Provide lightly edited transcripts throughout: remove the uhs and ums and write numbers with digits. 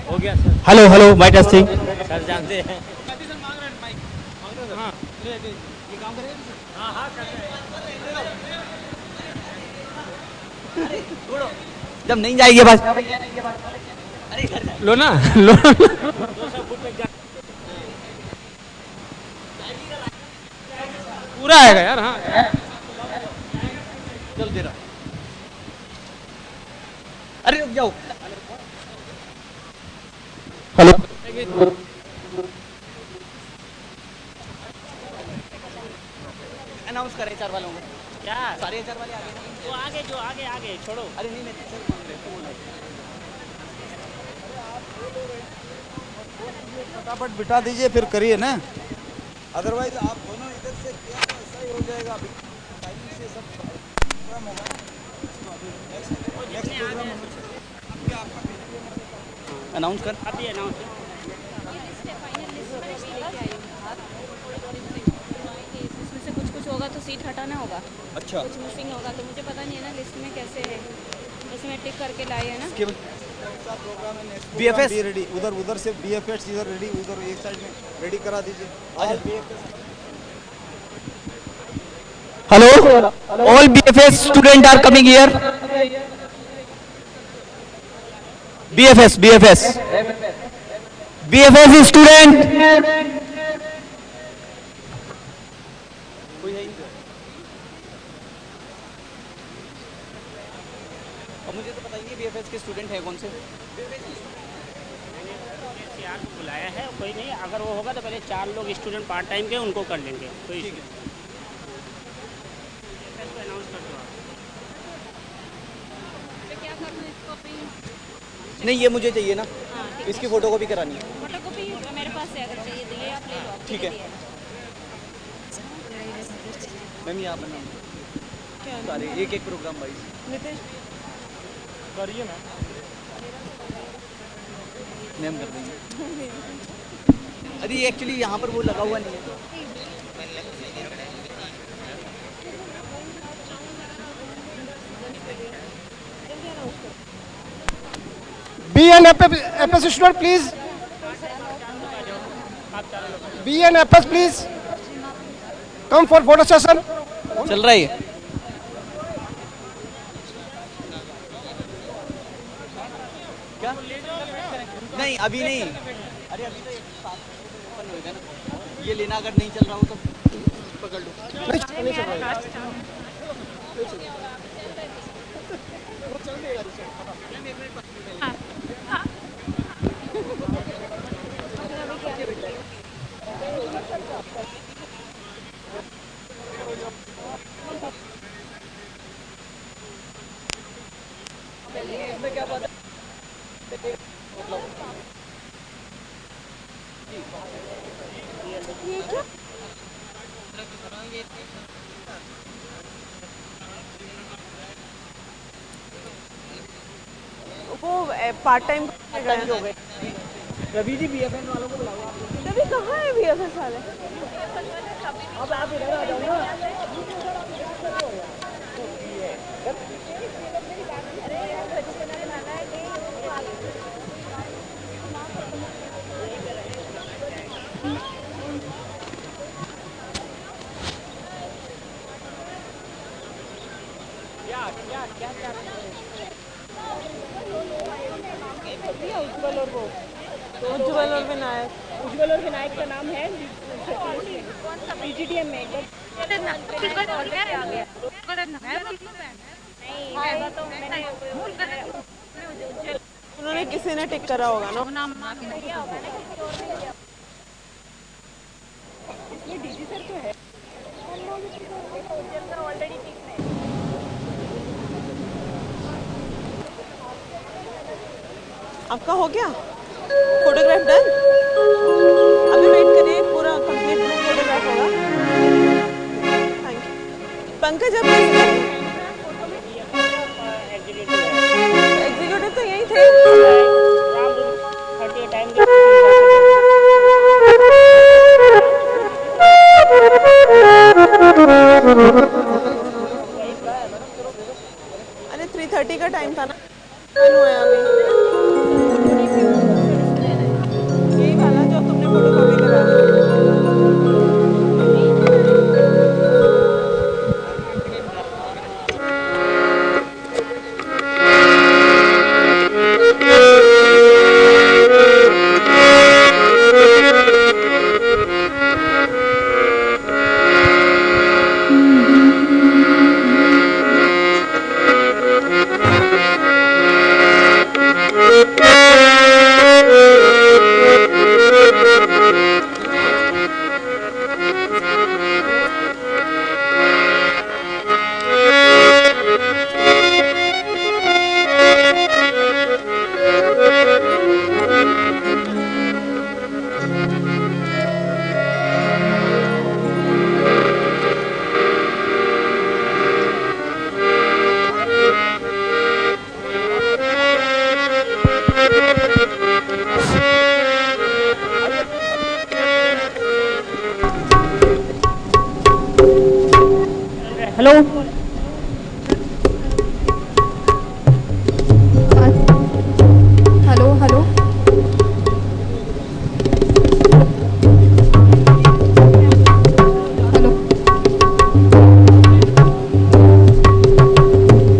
हो गया sir. Hello hello mic testing. Sir जानते हैं। जब नहीं जाएगी बस लो ना लो। पूरा आएगा यार। हाँ चल दे रहा। अरे रुक जाओ। हेलो अनाउंस करें एचआर वालों को। क्या सारे एचआर वाले आगे नहीं। वो आगे जो आगे आगे छोड़ो। अरे नहीं मैं टीचर मांग रहे थे। फटाफट बिठा दीजिए फिर करिए ना, अदरवाइज आप दोनों इधर से किया तो ऐसा ही हो जाएगा। अभी टाइमिंग से सब प्रोग्राम होगा ना। नेक्स्ट प्रोग्राम होना चाहिए। अब क्या आपका अनाउंस कर। अभी अनाउंस। इसमें से कुछ कुछ होगा तो सीट हटाना होगा, अच्छा कुछ मिसिंग होगा तो मुझे पता नहीं है ना लिस्ट में कैसे है। जैसे मैं टिक करके लाई है ना। प्रोग्राम है नेक्स्ट BFS भी रेडी। उधर से BFS इधर रेडी, उधर एक साइड में रेडी करा दीजिए। Hello all BFS student are coming here. BFS student. मुझे तो पता ही नहीं BFS के स्टूडेंट है कौन से। यार को बुलाया है कोई नहीं, अगर वो होगा तो पहले 4 लोग स्टूडेंट पार्ट टाइम के उनको कर लेंगे। कोई अनाउंस कर दो। क्या करना है इसको अभी? नहीं ये मुझे चाहिए ना, हाँ, ठीक है। इसकी फोटो कॉपी करानी है। फोटोकॉपी मेरे पास है, अगर चाहिए तो ये आप ले लो। आप ठीक है। ले लिया। मैम ये आप बनाओ सारे एक एक प्रोग्राम वाइज करिए ना। मैम कर देंगे। अरे एक्चुअली यहाँ पर वो लगा हुआ नहीं है। BNFS student please. BNFS please. Come for photo session. चल रहा है ये। क्या नहीं अभी नहीं। अरे अभी तो एक साथ ओपन होएगा ना। ये लेना अगर नहीं चल रहा हो तो पकड़ लो। इसमें क्या बात है? वो पार्ट टाइम हो गए। रवि जी BFN वालों को बुलाओ। तभी कहाँ है BFS वाले? अब आप इधर आ जाओ ना। उज्ज्वल और विनायक। उज्ज्वल और विनायक का नाम है PGDM में। उन्होंने किसी ने टिक करा होगा ना। ये डीजी सर तो है ऑलरेडी टिक है। आपका हो गया फोटोग्राफ डन? अभी वेट करिए, पूरा कंप्लीट फोटोग्राफ होगा। Thank you. पंकज अब एग्जीक्यूटिव तो यही थे। अरे 3:30 का टाइम था ना। हुआ है अभी। Hello hello hello hello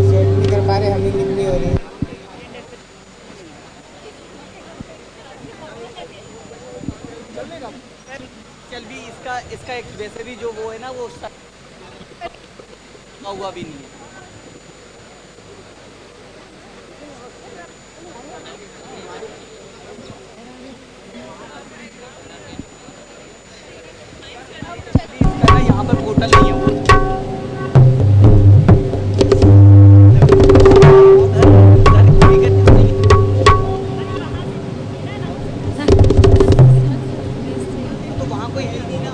set नहीं कर पा रहे, हमिंग नहीं हो रही। चल भी इसका इसका एक वैसे भी जो वो है ना वो हुआ भी नहीं है। इसका ना यहाँ पर पोर्टल नहीं है वो। तो वहाँ कोई है ही नहीं ना।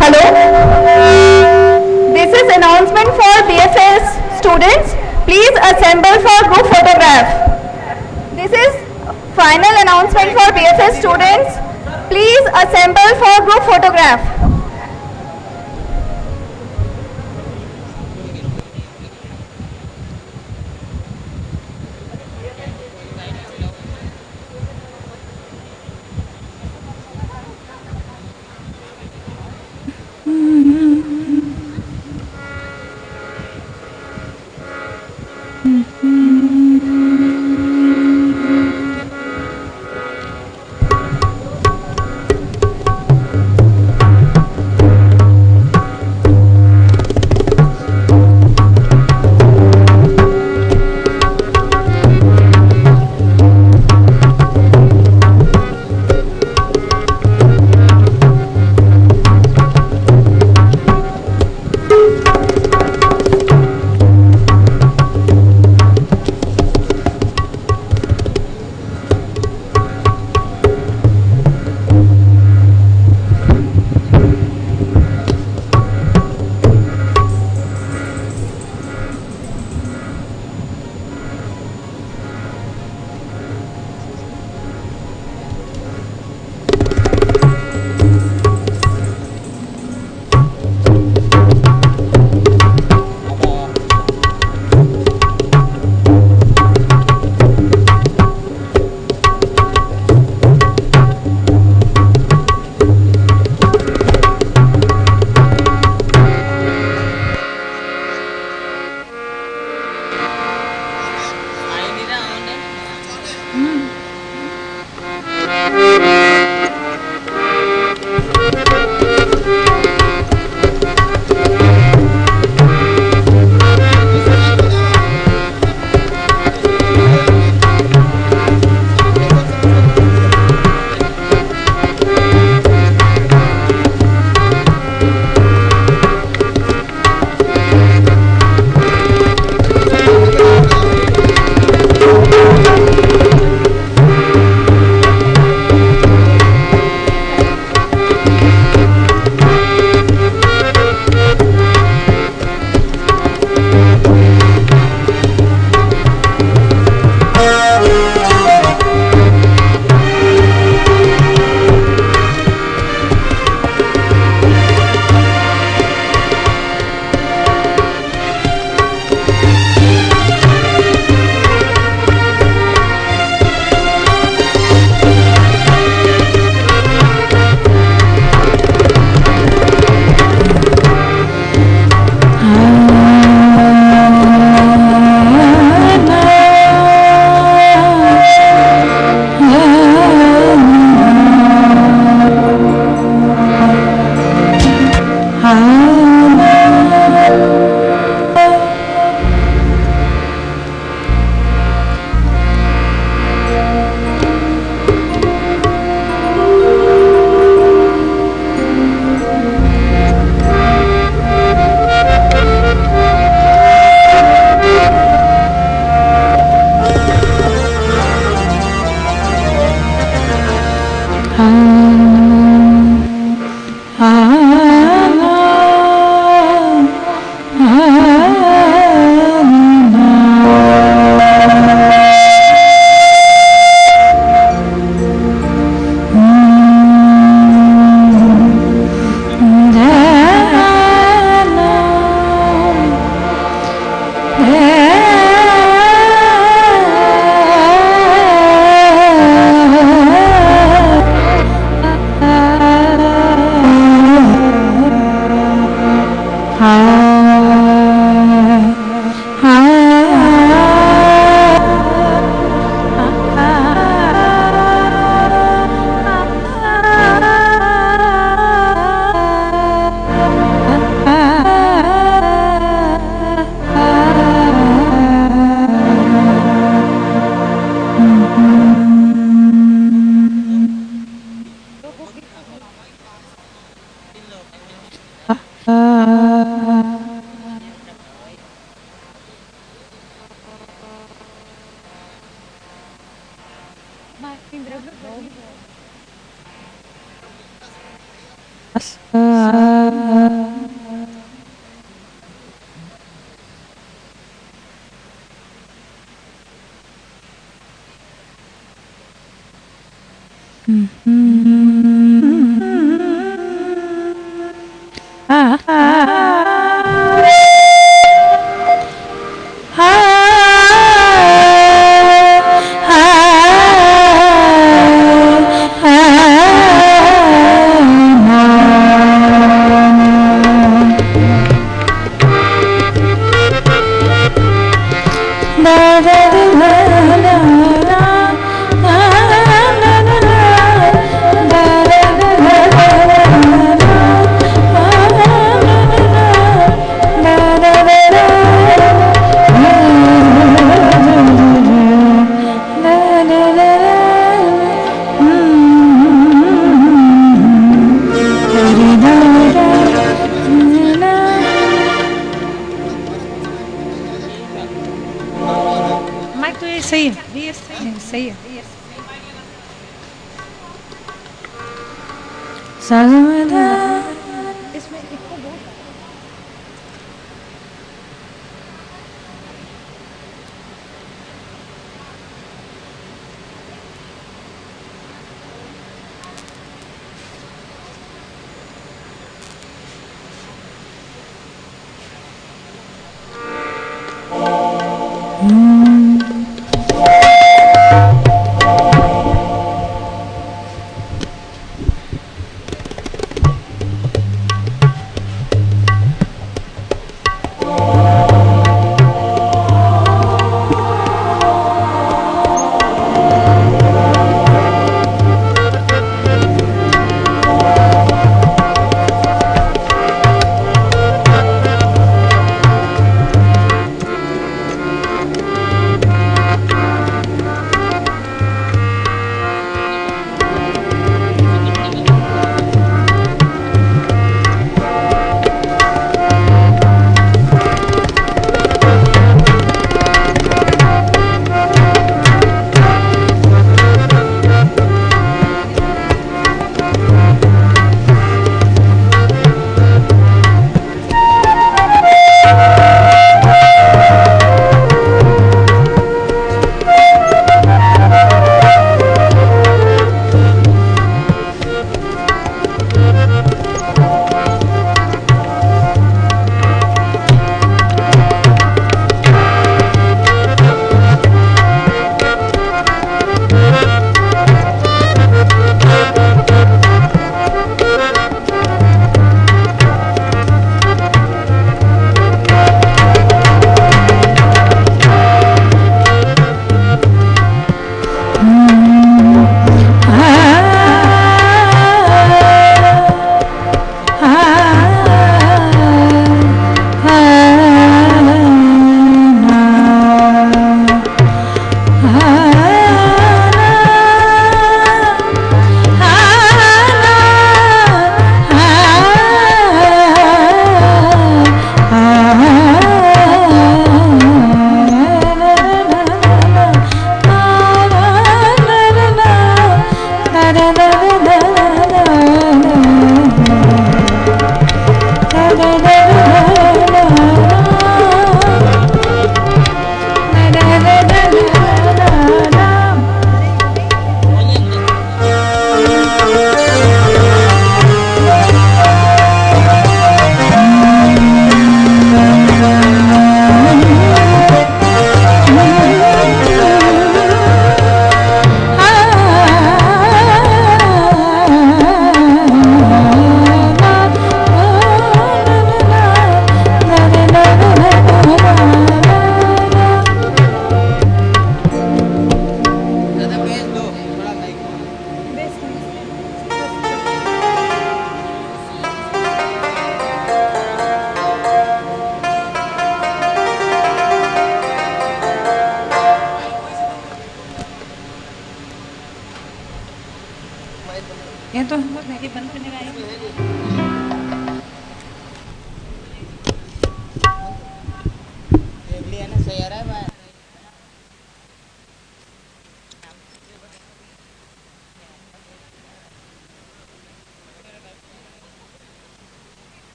Hello this is announcement for BFS students. Please assemble for group photograph. This is final announcement for BFS students. Please assemble for group photograph.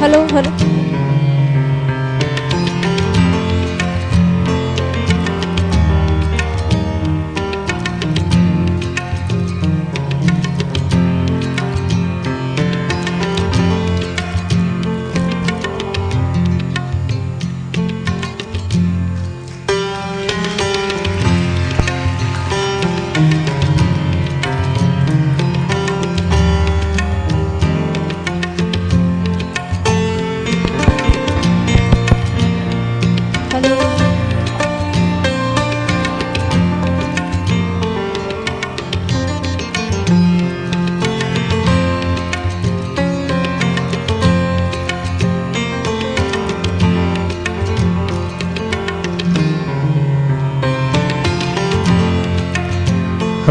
Hello hello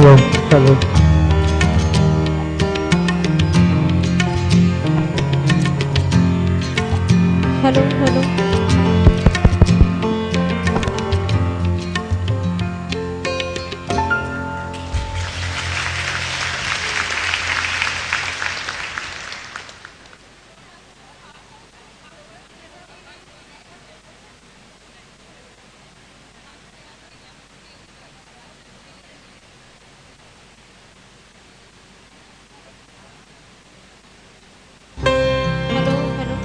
hello hello hello hello hello hello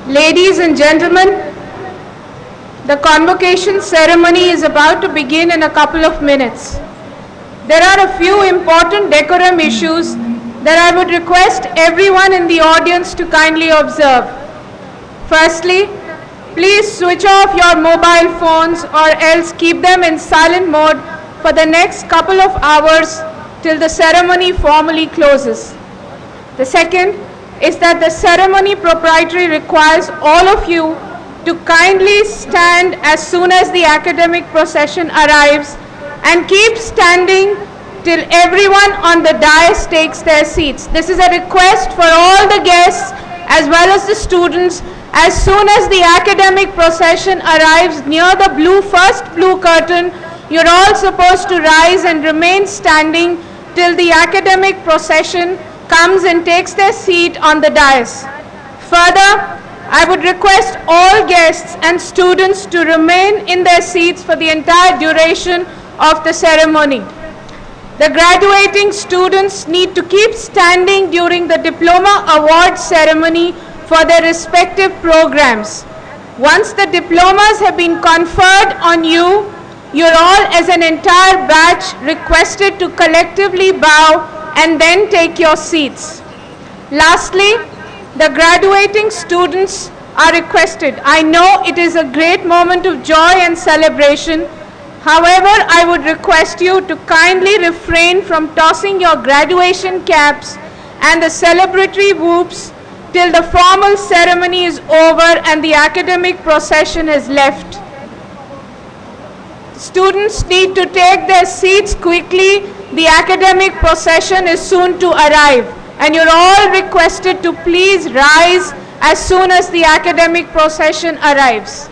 Ladies and gentlemen, the convocation ceremony is about to begin in a couple of minutes. There are a few important decorum issues that I would request everyone in the audience to kindly observe. Firstly, please switch off your mobile phones or else keep them in silent mode for the next couple of hours till the ceremony formally closes. The second is that the ceremony proprietary requires all of you to kindly stand as soon as the academic procession arrives and keep standing till everyone on the dais takes their seats. This is a request for all the guests as well as the students. As soon as the academic procession arrives near the first blue curtain, you're all supposed to rise and remain standing till the academic procession comes and takes their seat on the dais. Further, I would request all guests and students to remain in their seats for the entire duration of the ceremony. The graduating students need to keep standing during the diploma award ceremony for their respective programs. Once the diplomas have been conferred on you, you're all as an entire batch requested to collectively bow and then take your seats. Lastly, the graduating students are requested. I know it is a great moment of joy and celebration. However, I would request you to kindly refrain from tossing your graduation caps and the celebratory whoops till the formal ceremony is over and the academic procession has left. Students need to take their seats quickly. The academic procession is soon to arrive, and you're all requested to please rise as soon as the academic procession arrives.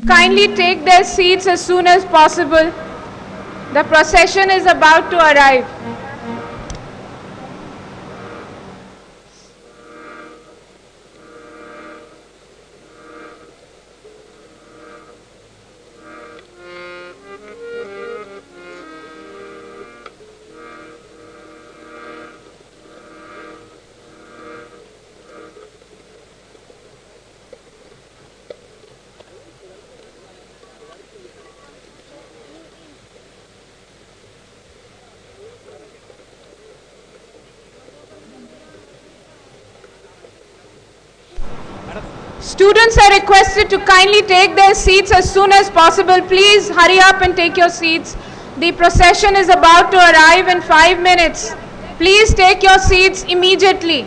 Kindly take their seats as soon as possible. The procession is about to arrive. Students are requested to kindly take their seats as soon as possible. Please hurry up and take your seats. The procession is about to arrive in 5 minutes. Please take your seats immediately.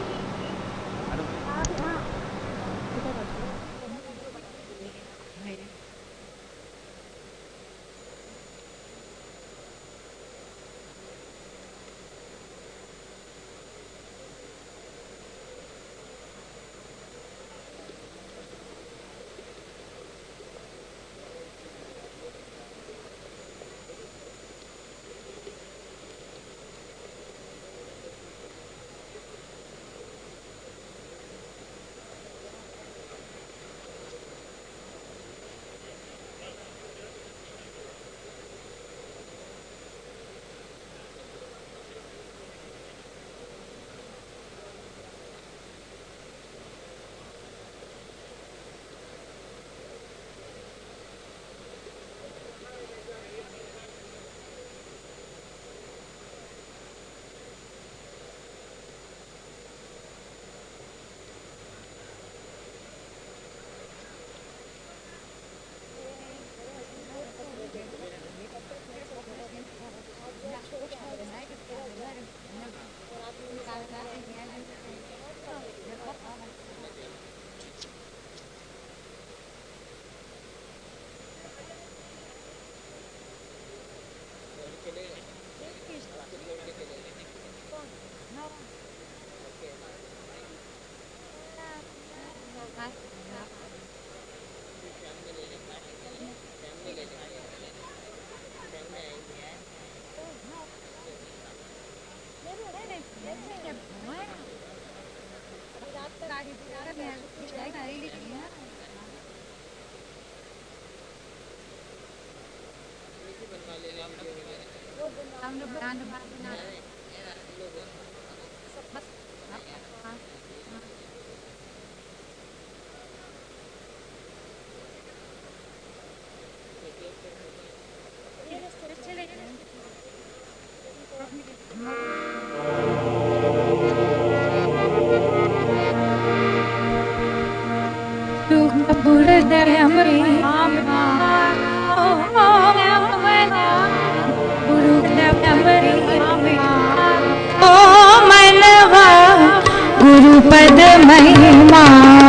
गुरुपद महिमा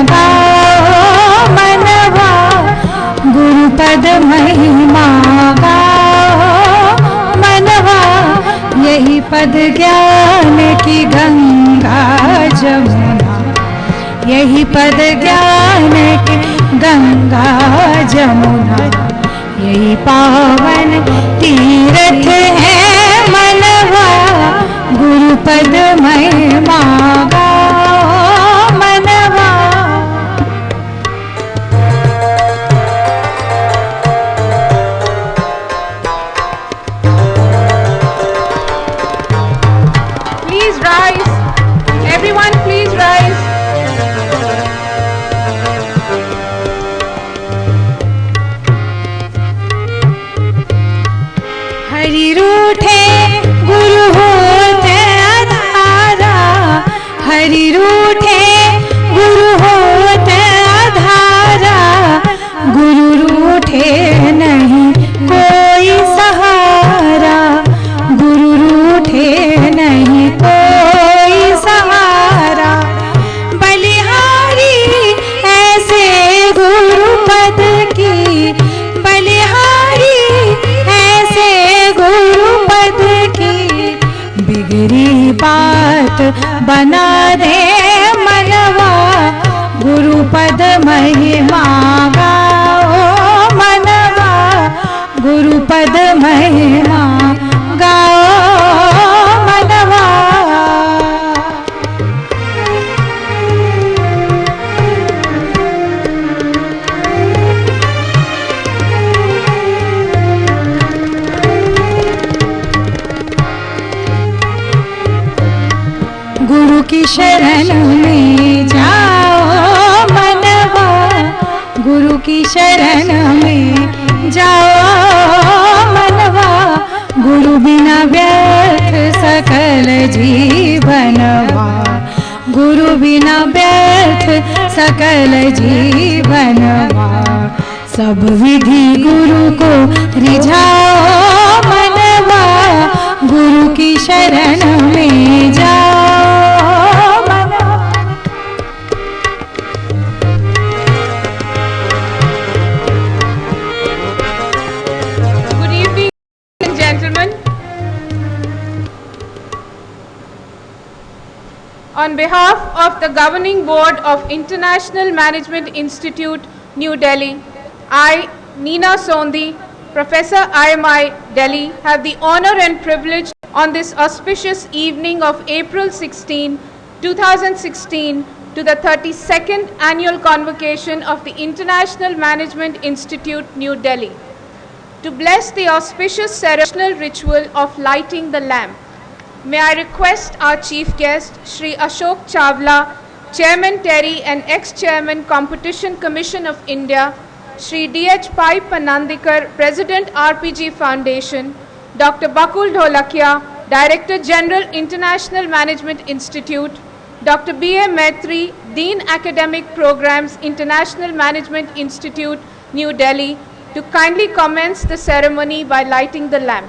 गाओ मनवा, गुरुपद महिमा गाओ मनवा, यही पद ज्ञान की गंगा जमुना, यही पद ज्ञान की गंगा जमुना, यही पावन तीर्थ है मनवा, गुरुपद महिमा गाओ मनवा। Please rise. Everyone, please rise. Hari रूठे गुरु होते आधारा, हरि रूठे गुरु होते आधारा, गुरु रूठे नहीं कोई सहारा, गुरु रूठे नहीं कोई सहारा, बलिहारी ऐसे गुरुपद की, बलिहारी ऐसे गुरुपद की, बिगड़ी बात बना दे मनवा, गुरुपद महिमा गाओ मनवा, गुरुपद महिमा गाओ मनवा। गुरु की शरण में जाओ मनवा, गुरु की शरण में जाओ मनवा, गुरु बिना व्यर्थ सकल जीवनवा, गुरु बिना व्यर्थ सकल जीवनवा, सब विधि गुरु को रिझाओ मनवा, गुरु की शरण में जाओ मनवा। Good evening, ladies and gentlemen. On behalf of the Governing Board of International Management Institute, New Delhi, I, Neena Sondhi, Professor IMI, Delhi, have the honor and privilege on this auspicious evening of April 16, 2016, to the 32nd Annual Convocation of the International Management Institute, New Delhi, to bless the auspicious ceremonial ritual of lighting the lamp. May I request our Chief Guest, Shri Ashok Chawla, Chairman Terry and Ex-Chairman Competition Commission of India, Shri D.H. Pai Panandikar, President RPG Foundation, Dr. Bakul Dholakia, Director General International Management Institute, Dr. B.A. Maitri, Dean Academic Programs, International Management Institute, New Delhi, to kindly commence the ceremony by lighting the lamp.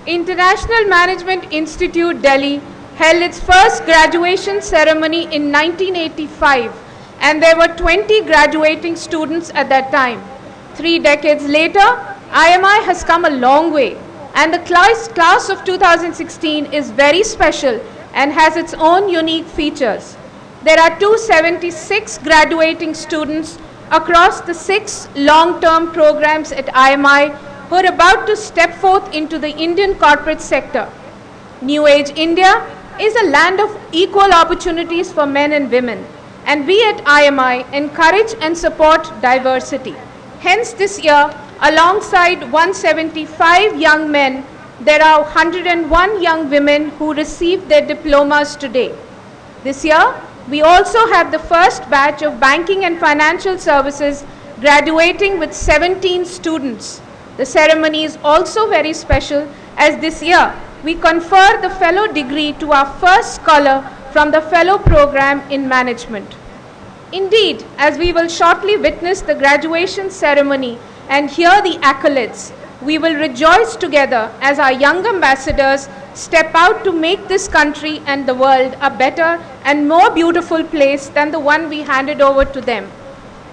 International Management Institute, Delhi, held its first graduation ceremony in 1985, and there were 20 graduating students at that time. 3 decades later, IMI has come a long way, and the class of 2016 is very special and has its own unique features. There are 276 graduating students across the 6 long-term programs at IMI who are about to step forth into the Indian corporate sector. New Age India is a land of equal opportunities for men and women, and we at IMI encourage and support diversity. Hence this year, alongside 175 young men, there are 101 young women who received their diplomas today. This year, we also have the first batch of banking and financial services graduating with 17 students. The ceremony is also very special as this year we confer the fellow degree to our first scholar from the fellow program in management. Indeed, as we will shortly witness the graduation ceremony and hear the accolades, we will rejoice together as our young ambassadors step out to make this country and the world a better and more beautiful place than the one we handed over to them.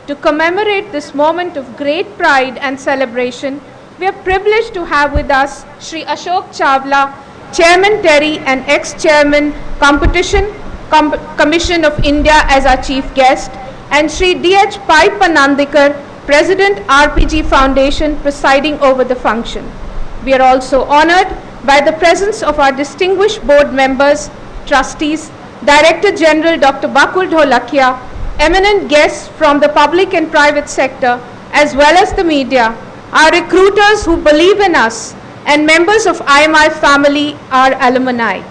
To commemorate this moment of great pride and celebration, we are privileged to have with us Shri Ashok Chawla, Chairman Terry and ex-Chairman Competition Commission of India as our chief guest, and Shri D.H. Pai Panandikar, President RPG Foundation, presiding over the function. We are also honored by the presence of our distinguished board members, trustees, Director General Dr. Bakul Dholakia, eminent guests from the public and private sector, as well as the media, our recruiters who believe in us, and members of IMI family, our alumni.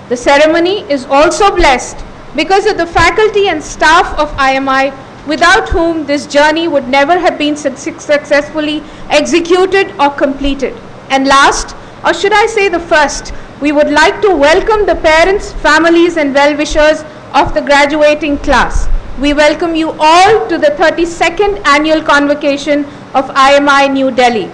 The ceremony is also blessed because of the faculty and staff of IMI, without whom this journey would never have been successfully executed or completed. And last, or should I say the first, we would like to welcome the parents, families and well-wishers of the graduating class. We welcome you all to the 32nd annual convocation of IMI New Delhi.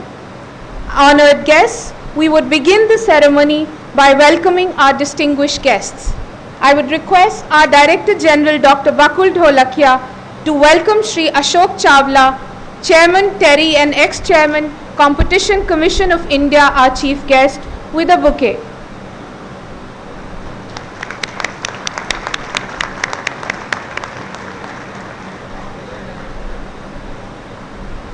Honored guests, we would begin the ceremony by welcoming our distinguished guests. I would request our Director General Dr. Bakul Dholakia to welcome Shri Ashok Chawla, Chairman Terry and ex-Chairman Competition Commission of India, our chief guest, with a bouquet.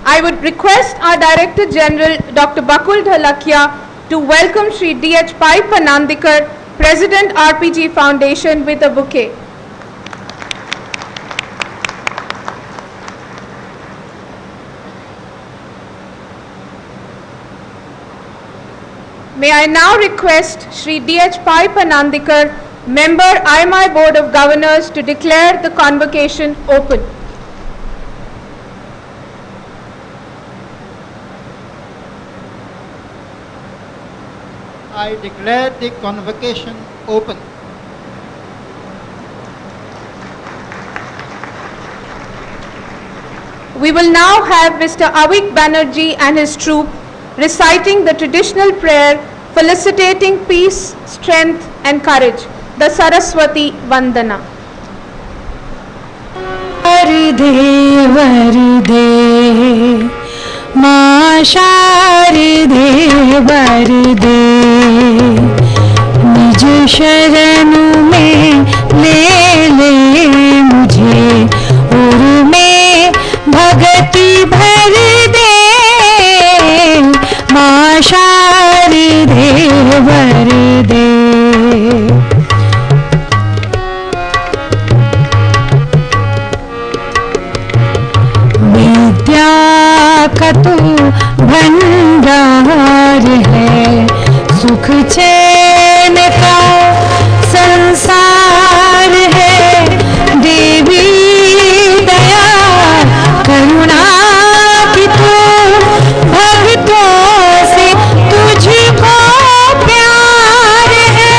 I would request our Director General Dr. Bakul Dholakia to welcome Shri D.H. Pai Panandikar, President RPG Foundation, with a bouquet. May I now request Shri D.H. Pai Panandikar, Member IMI Board of Governors, to declare the convocation open. I declare the convocation open. We will now have Mr. Avik Banerjee and his troupe reciting the traditional prayer felicitating peace, strength and courage, the Saraswati Vandana. Varde Varde Ma Sharde Varde निज शरण में ले मुझे और में भक्ति भर दे माँ शारदे वरदे विद्या का तू भंडार है सुख चैन का संसार है देवी दया करुणा की तू भक्तों से तुझको प्यार है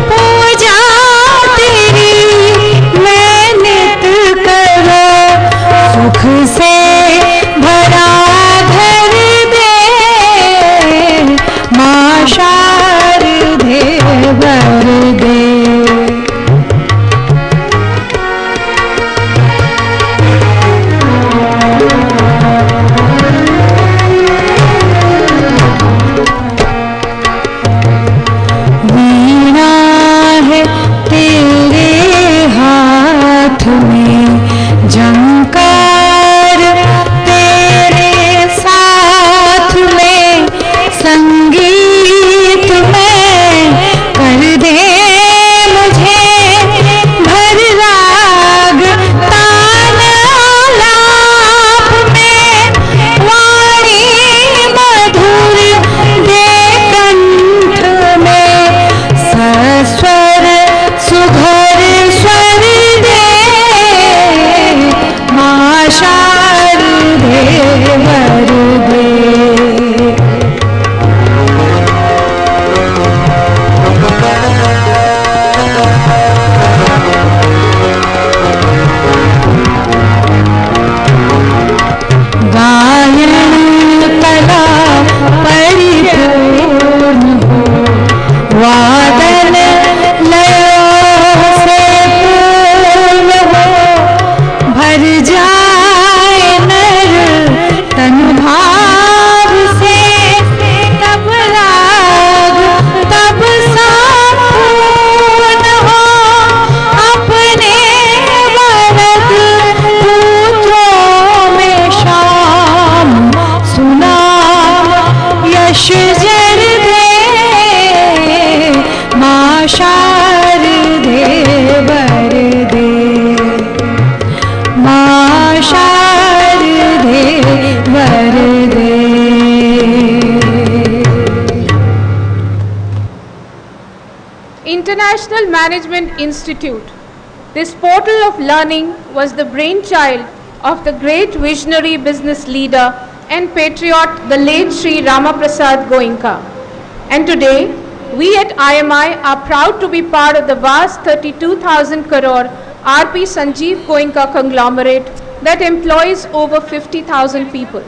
पूजा तेरी मैं नित करो सुख से भरा घर दे माँ International Management Institute. This portal of learning was the brainchild of the great visionary business leader and patriot, the late Sri Ramaprasad Goenka. And today, we at IMI are proud to be part of the vast 32,000 crore RP Sanjeev Goenka conglomerate that employs over 50,000 people.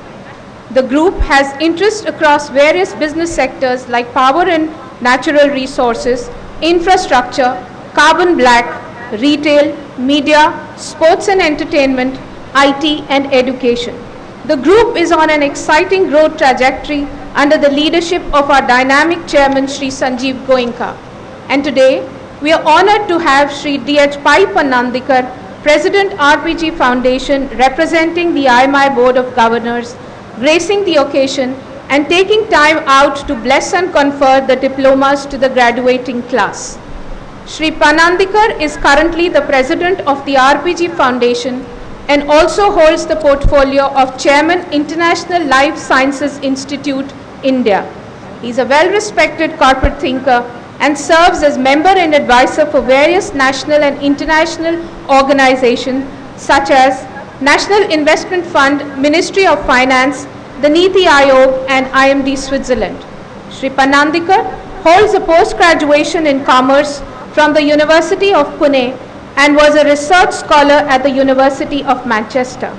The group has interests across various business sectors like power and natural resources, infrastructure, carbon black, retail, media, sports and entertainment, IT and education. The group is on an exciting growth trajectory under the leadership of our dynamic chairman Sri Sanjeev Goenka. And today, we are honored to have Sri D.H. Pai Panandikar, President RPG Foundation, representing the IMI Board of Governors, gracing the occasion and taking time out to bless and confer the diplomas to the graduating class. Sri Panandikar is currently the President of the RPG Foundation and also holds the portfolio of Chairman, International Life Sciences Institute, India. He is a well-respected corporate thinker and serves as member and advisor for various national and international organizations such as National Investment Fund, Ministry of Finance, the Niti Aayog and IMD Switzerland. Sri Panandikar holds a post-graduation in commerce from the University of Pune and was a research scholar at the University of Manchester.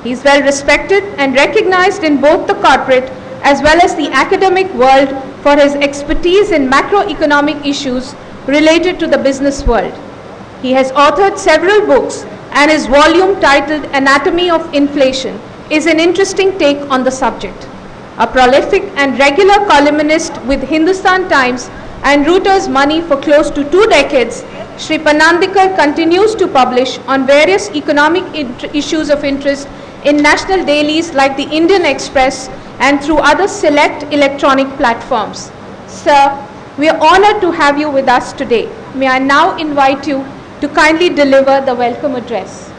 He is well respected and recognized in both the corporate as well as the academic world for his expertise in macroeconomic issues related to the business world. He has authored several books and his volume titled Anatomy of Inflation is an interesting take on the subject. A prolific and regular columnist with Hindustan Times and Reuters Money for close to 2 decades, Sri Panandikar continues to publish on various economic issues of interest in national dailies like the Indian Express and through other select electronic platforms. Sir, we are honored to have you with us today. May I now invite you to kindly deliver the welcome address.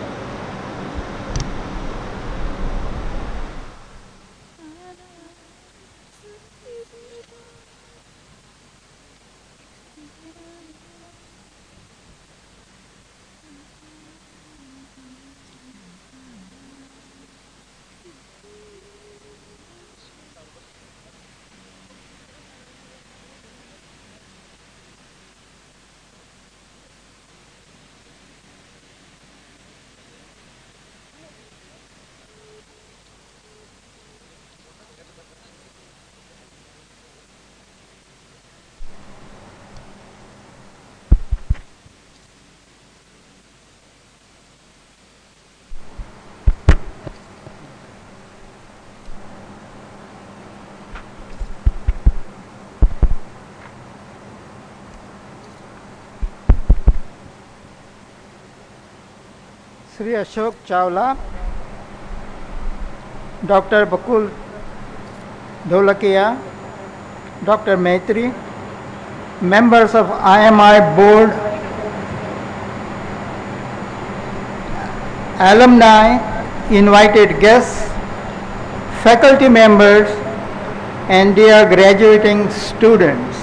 Sri Ashok Chawla, Dr. Bakul Dholakia, Dr. Maitri, members of IMI board, alumni, invited guests, faculty members, and dear graduating students.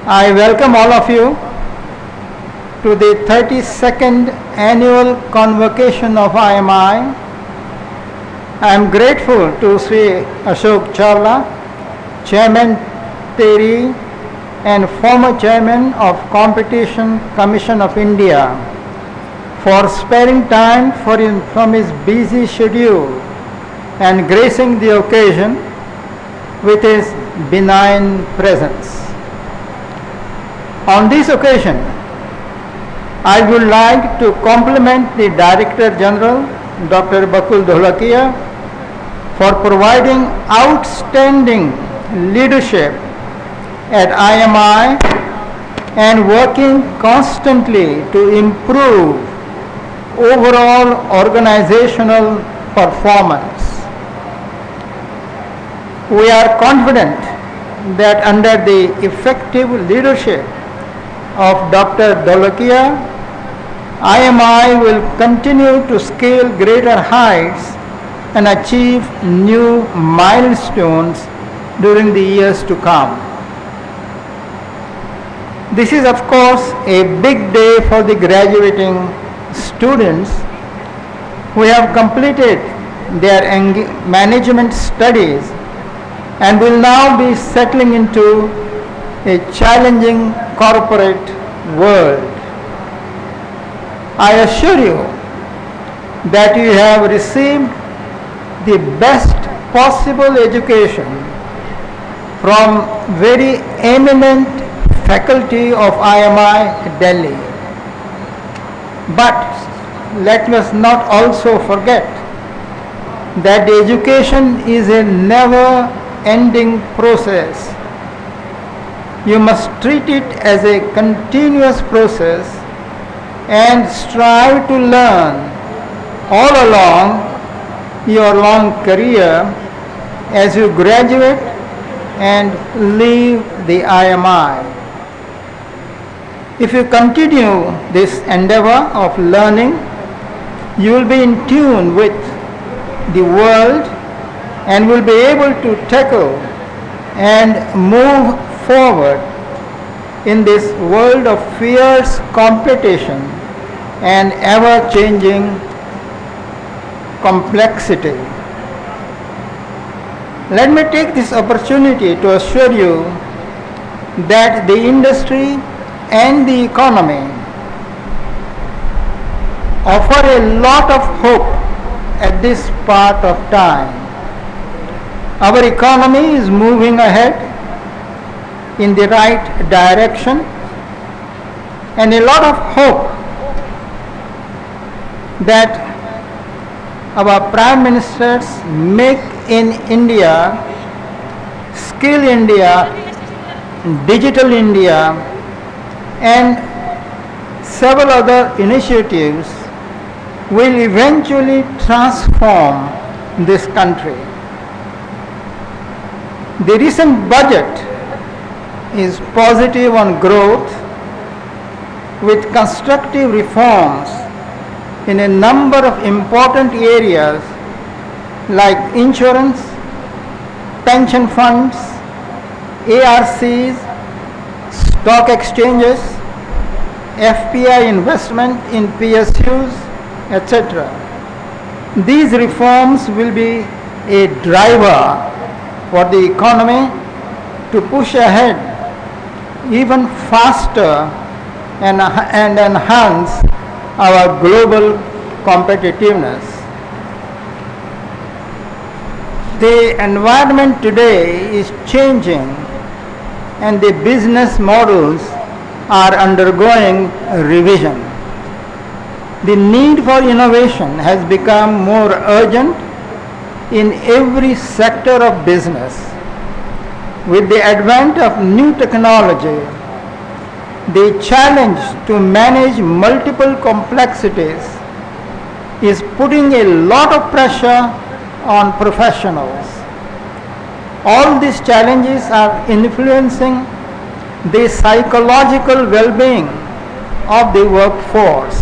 I welcome all of you to the 32nd annual convocation of IMI. I am grateful to Sri Ashok Chawla, Chairman Teri and former Chairman of Competition Commission of India, for sparing time from his busy schedule and gracing the occasion with his benign presence. On this occasion, I would like to compliment the Director General, Dr. Bakul Dholakia, for providing outstanding leadership at IMI and working constantly to improve overall organizational performance. We are confident that under the effective leadership of Dr. Dholakia, IMI will continue to scale greater heights and achieve new milestones during the years to come. This is, of course, a big day for the graduating students who have completed their management studies and will now be settling into a challenging corporate world. I assure you that you have received the best possible education from very eminent faculty of IMI Delhi. But let us not also forget that the education is a never-ending process. You must treat it as a continuous process and strive to learn all along your long career as you graduate and leave the IMI. If you continue this endeavor of learning, you will be in tune with the world and will be able to tackle and move forward in this world of fierce competition and ever-changing complexity. Let me take this opportunity to assure you that the industry and the economy offer a lot of hope at this part of time. Our economy is moving ahead in the right direction, and a lot of hope that our Prime Minister's Make in India, Skill India, Digital India, and several other initiatives will eventually transform this country. The recent budget is positive on growth with constructive reforms in a number of important areas like insurance, pension funds, ARCs, stock exchanges, FPI investment in PSUs, etc. These reforms will be a driver for the economy to push ahead even faster and enhance our global competitiveness. The environment today is changing and the business models are undergoing revision. The need for innovation has become more urgent in every sector of business. With the advent of new technology, the challenge to manage multiple complexities is putting a lot of pressure on professionals. All these challenges are influencing the psychological well-being of the workforce.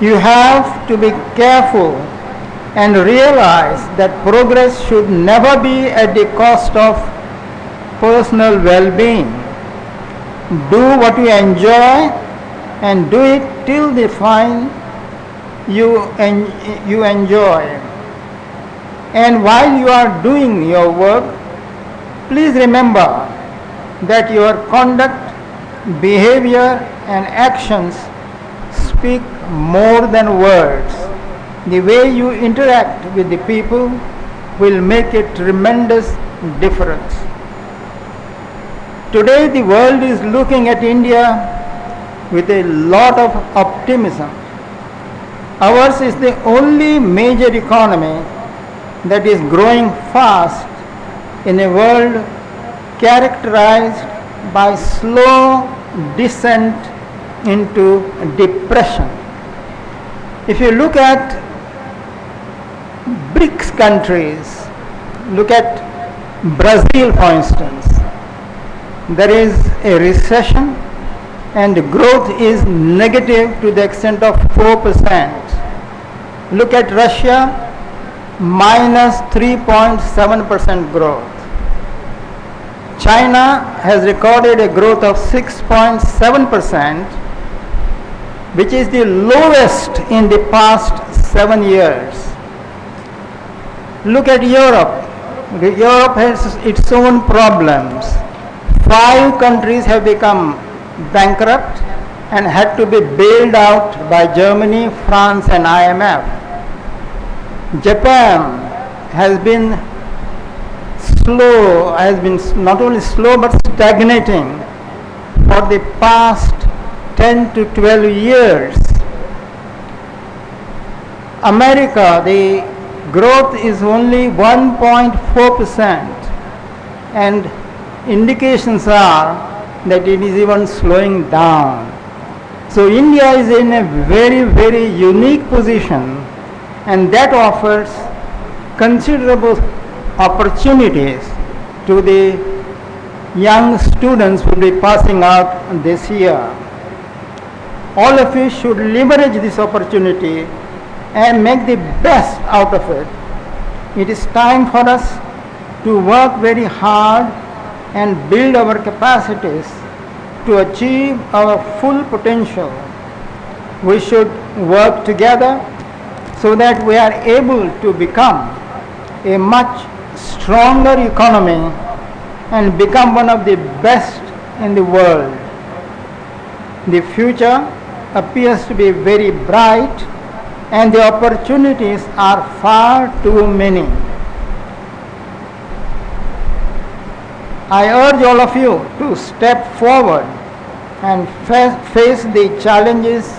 You have to be careful and realize that progress should never be at the cost of personal well-being. Do what you enjoy and do it till the find you enjoy. And while you are doing your work, please remember that your conduct, behavior and actions speak more than words. The way you interact with the people will make a tremendous difference. Today the world is looking at India with a lot of optimism. Ours is the only major economy that is growing fast in a world characterized by slow descent into depression. If you look at BRICS countries, look at Brazil for instance, there is a recession and growth is negative to the extent of 4%. Look at Russia, minus 3.7% growth. China has recorded a growth of 6.7%, which is the lowest in the past 7 years. Look at Europe. Europe has its own problems. 5 countries have become bankrupt and had to be bailed out by Germany, France and IMF. Japan has been not only slow but stagnating for the past 10 to 12 years. America, the growth is only 1.4%, and indications are that it is even slowing down. So India is in a very, very unique position, and that offers considerable opportunities to the young students who will be passing out this year. All of you should leverage this opportunity and make the best out of it. It is time for us to work very hard and build our capacities to achieve our full potential. We should work together so that we are able to become a much stronger economy and become one of the best in the world. The future appears to be very bright and the opportunities are far too many. I urge all of you to step forward and face the challenges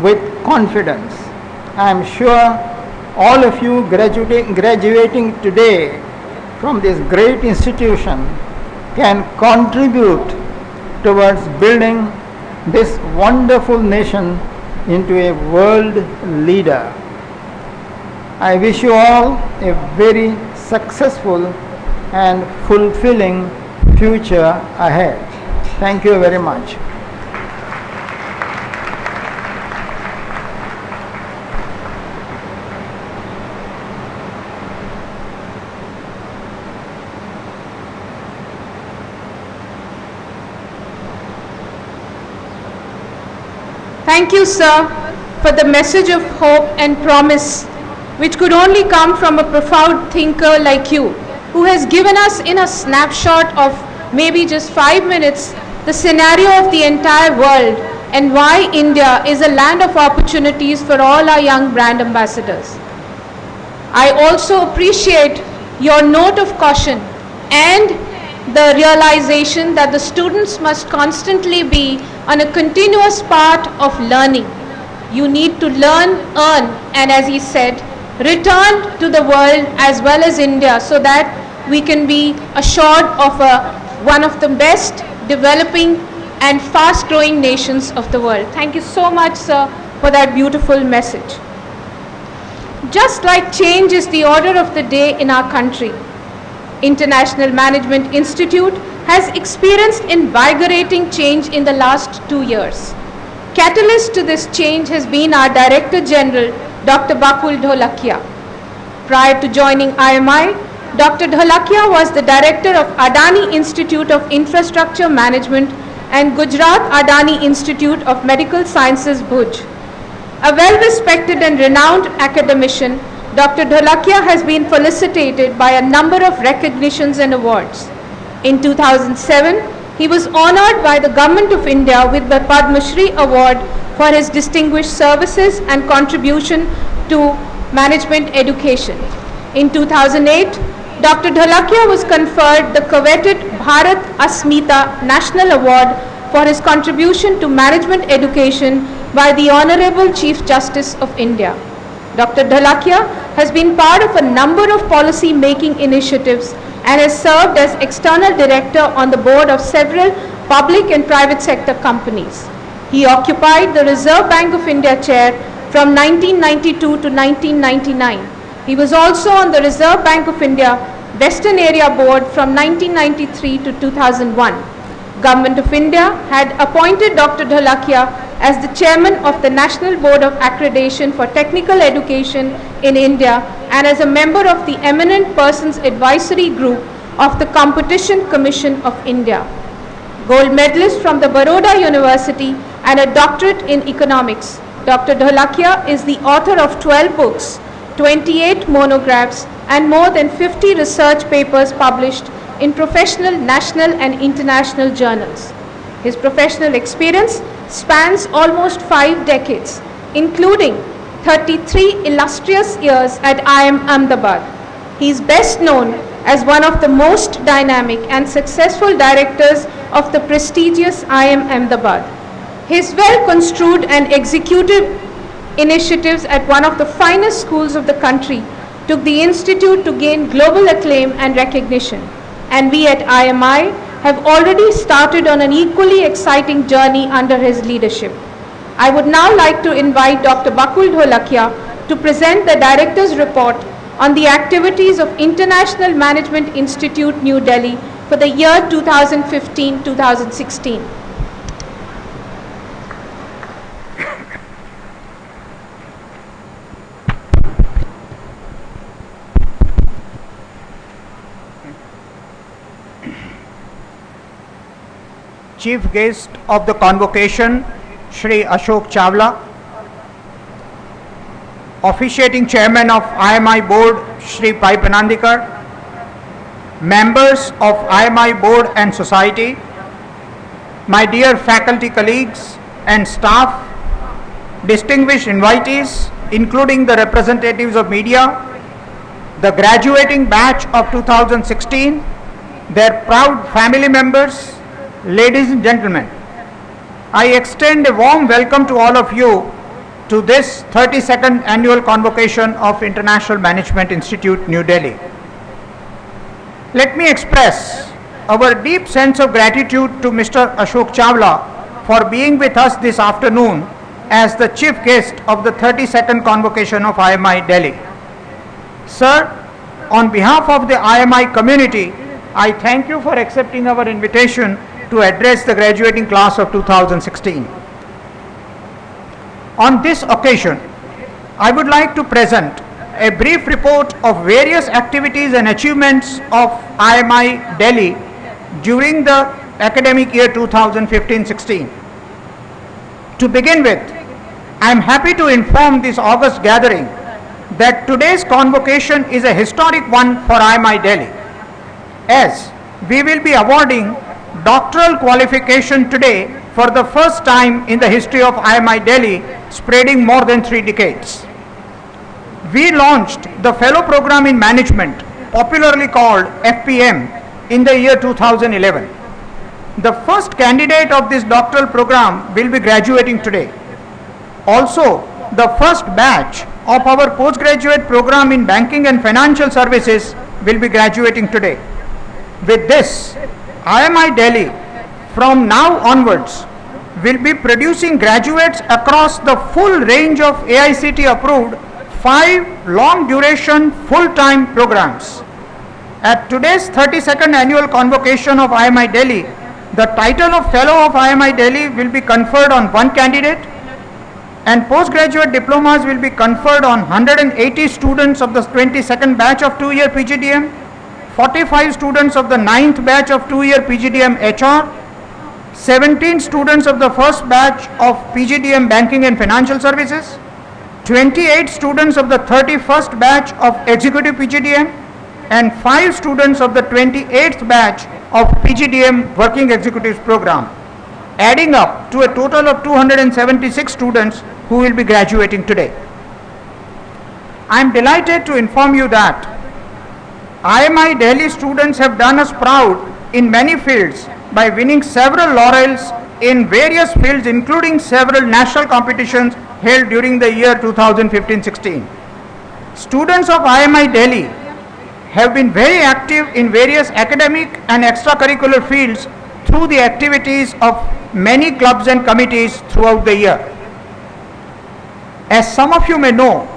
with confidence. I am sure all of you graduating today from this great institution can contribute towards building this wonderful nation into a world leader. I wish you all a very successful and fulfilling future ahead. Thank you very much. Thank you, sir, for the message of hope and promise, which could only come from a profound thinker like you, who has given us in a snapshot of maybe just 5 minutes the scenario of the entire world and why India is a land of opportunities for all our young brand ambassadors. I also appreciate your note of caution and the realization that the students must constantly be on a continuous part of learning. You need to learn, earn, and as he said, return to the world as well as India so that we can be assured of one of the best developing and fast growing nations of the world. Thank you so much, sir, for that beautiful message. Just like change is the order of the day in our country, International Management Institute has experienced invigorating change in the last 2 years. Catalyst to this change has been our Director General, Dr. Bakul Dholakia. Prior to joining IMI, Dr. Dholakia was the Director of Adani Institute of Infrastructure Management and Gujarat Adani Institute of Medical Sciences, Bhuj. A well-respected and renowned academician, Dr. Dholakia has been felicitated by a number of recognitions and awards. In 2007, he was honored by the Government of India with the Padma Shri Award for his distinguished services and contribution to management education. In 2008, Dr. Dholakia was conferred the coveted Bharat Asmita National Award for his contribution to management education by the Honorable Chief Justice of India. Dr. Dholakia has been part of a number of policy making initiatives and has served as external director on the board of several public and private sector companies. He occupied the Reserve Bank of India chair from 1992 to 1999. He was also on the Reserve Bank of India Western Area Board from 1993 to 2001. Government of India had appointed Dr. Dholakia as the chairman of the National Board of Accreditation for Technical Education in India and as a member of the Eminent Persons Advisory Group of the Competition Commission of India. Gold medalist from the Baroda University and a doctorate in economics, Dr. Dholakia is the author of 12 books, 28 monographs, and more than 50 research papers published in professional, national, and international journals. His professional experience spans almost 5 decades, including 33 illustrious years at IIM Ahmedabad. He is best known as one of the most dynamic and successful directors of the prestigious IIM Ahmedabad. His well-construed and executive initiatives at one of the finest schools of the country took the institute to gain global acclaim and recognition. And we at IMI have already started on an equally exciting journey under his leadership. I would now like to invite Dr. Bakul Dholakia to present the Director's report on the activities of International Management Institute, New Delhi for the year 2015-2016. Chief guest of the convocation, Shri Ashok Chawla. Officiating Chairman of IMI Board, Shri Pai Panandikar. Members of IMI Board and Society, my dear faculty colleagues and staff, distinguished invitees, including the representatives of media, the graduating batch of 2016, their proud family members, ladies and gentlemen, I extend a warm welcome to all of you to this 32nd annual convocation of International Management Institute, New Delhi. Let me express our deep sense of gratitude to Mr. Ashok Chawla for being with us this afternoon as the chief guest of the 32nd convocation of IMI Delhi. Sir, on behalf of the IMI community, I thank you for accepting our invitation to address the graduating class of 2016. On this occasion, I would like to present a brief report of various activities and achievements of IMI Delhi during the academic year 2015-16. To begin with, I am happy to inform this August gathering that today's convocation is a historic one for IMI Delhi, as we will be awarding doctoral qualification today for the first time in the history of IMI Delhi, spreading more than 3 decades. We launched the Fellow Program in Management, popularly called FPM, in the year 2011. The first candidate of this doctoral program will be graduating today. Also, the first batch of our postgraduate program in Banking and Financial Services will be graduating today. With this, IMI Delhi from now onwards will be producing graduates across the full range of AICTE approved 5 long duration full-time programs. At today's 32nd annual convocation of IMI Delhi, the title of Fellow of IMI Delhi will be conferred on 1 candidate, and postgraduate diplomas will be conferred on 180 students of the 22nd batch of 2-year PGDM, 45 students of the 9th batch of 2-year PGDM HR, 17 students of the first batch of PGDM Banking and Financial Services, 28 students of the 31st batch of Executive PGDM, and 5 students of the 28th batch of PGDM Working Executives Program, adding up to a total of 276 students who will be graduating today. I am delighted to inform you that IMI Delhi students have done us proud in many fields by winning several laurels in various fields, including several national competitions held during the year 2015-16. Students of IMI Delhi have been very active in various academic and extracurricular fields through the activities of many clubs and committees throughout the year. As some of you may know,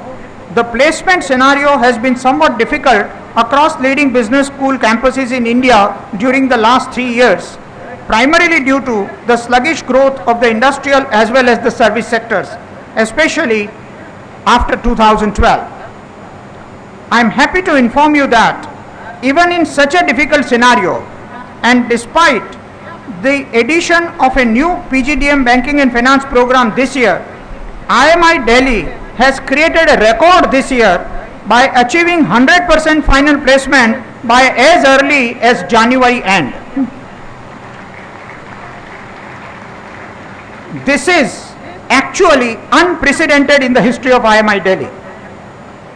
the placement scenario has been somewhat difficult across leading business school campuses in India during the last 3 years, primarily due to the sluggish growth of the industrial as well as the service sectors, especially after 2012. I am happy to inform you that even in such a difficult scenario, and despite the addition of a new PGDM banking and finance program this year, IMI Delhi has created a record this year by achieving 100% final placement by as early as January end. This is actually unprecedented in the history of IMI Delhi.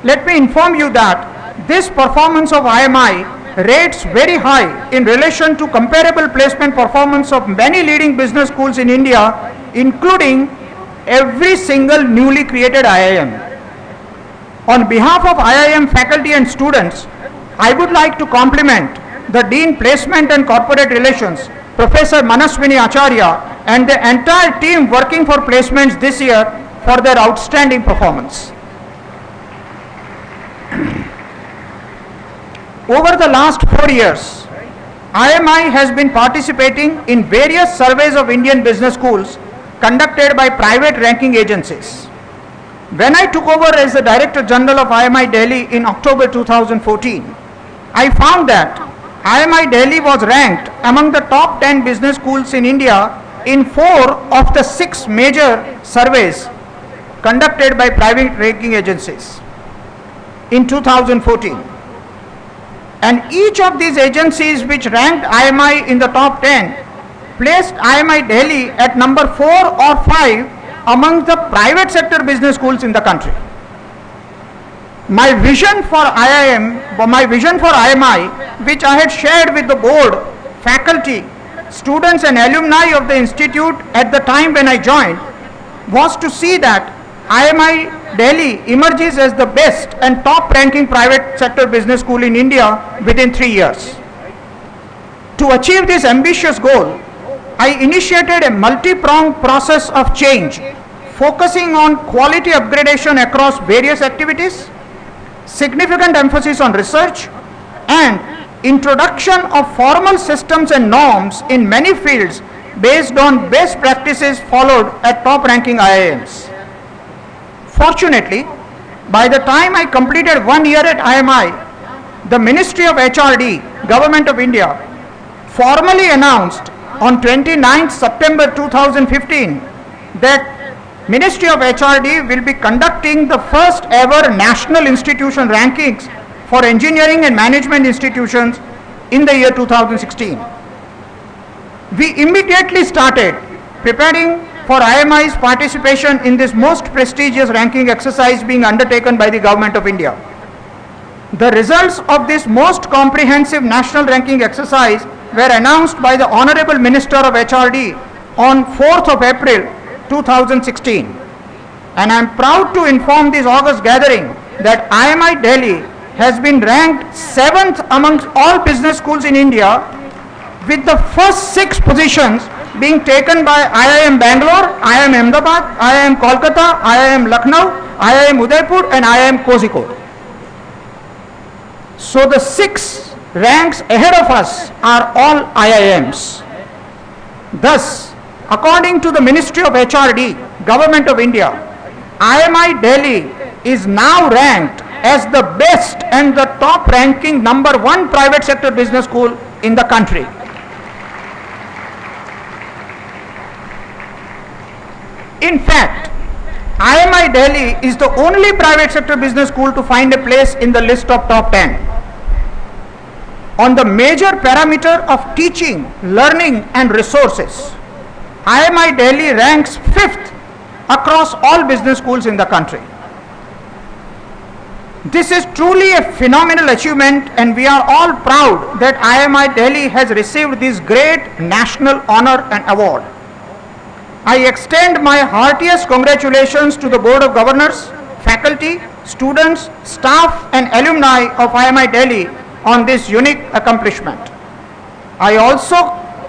Let me inform you that this performance of IMI rates very high in relation to comparable placement performance of many leading business schools in India, including every single newly created IIM. On behalf of IIM faculty and students, I would like to compliment the Dean Placement and Corporate Relations, Professor Manaswini Acharya, and the entire team working for placements this year for their outstanding performance. Over the last 4 years, IMI has been participating in various surveys of Indian business schools conducted by private ranking agencies. When I took over as the Director General of IMI Delhi in October 2014, I found that IMI Delhi was ranked among the top 10 business schools in India in 4 of the 6 major surveys conducted by private ranking agencies in 2014. And each of these agencies which ranked IMI in the top 10 placed IMI Delhi at number 4 or 5 among the private sector business schools in the country. My vision for IMI, which I had shared with the board, faculty, students and alumni of the institute at the time when I joined, was to see that IMI Delhi emerges as the best and top ranking private sector business school in India within 3 years. To achieve this ambitious goal, I initiated a multi-pronged process of change, focusing on quality upgradation across various activities, significant emphasis on research, and introduction of formal systems and norms in many fields based on best practices followed at top ranking IIMs. Fortunately, by the time I completed 1 year at IMI, the Ministry of HRD, Government of India, formally announced on 29th September 2015 that Ministry of HRD will be conducting the first ever national institution rankings for engineering and management institutions in the year 2016. We immediately started preparing for IMI's participation in this most prestigious ranking exercise being undertaken by the Government of India. The results of this most comprehensive national ranking exercise were announced by the Honorable Minister of HRD on 4th of April 2016. And I am proud to inform this August gathering that IMI Delhi has been ranked 7th amongst all business schools in India, with the first 6 positions being taken by IIM Bangalore, IIM Ahmedabad, IIM Kolkata, IIM Lucknow, IIM Udaipur and IIM Kozhikode. So the 6 ranks ahead of us are all IIMs. Thus, according to the Ministry of HRD, Government of India, IMI Delhi is now ranked as the best and the top ranking number 1 private sector business school in the country. In fact, IMI Delhi is the only private sector business school to find a place in the list of top 10. On the major parameter of teaching, learning and resources, IMI Delhi ranks 5th across all business schools in the country. This is truly a phenomenal achievement, and we are all proud that IMI Delhi has received this great national honor and award. I extend my heartiest congratulations to the Board of Governors, faculty, students, staff and alumni of IMI Delhi on this unique accomplishment. I also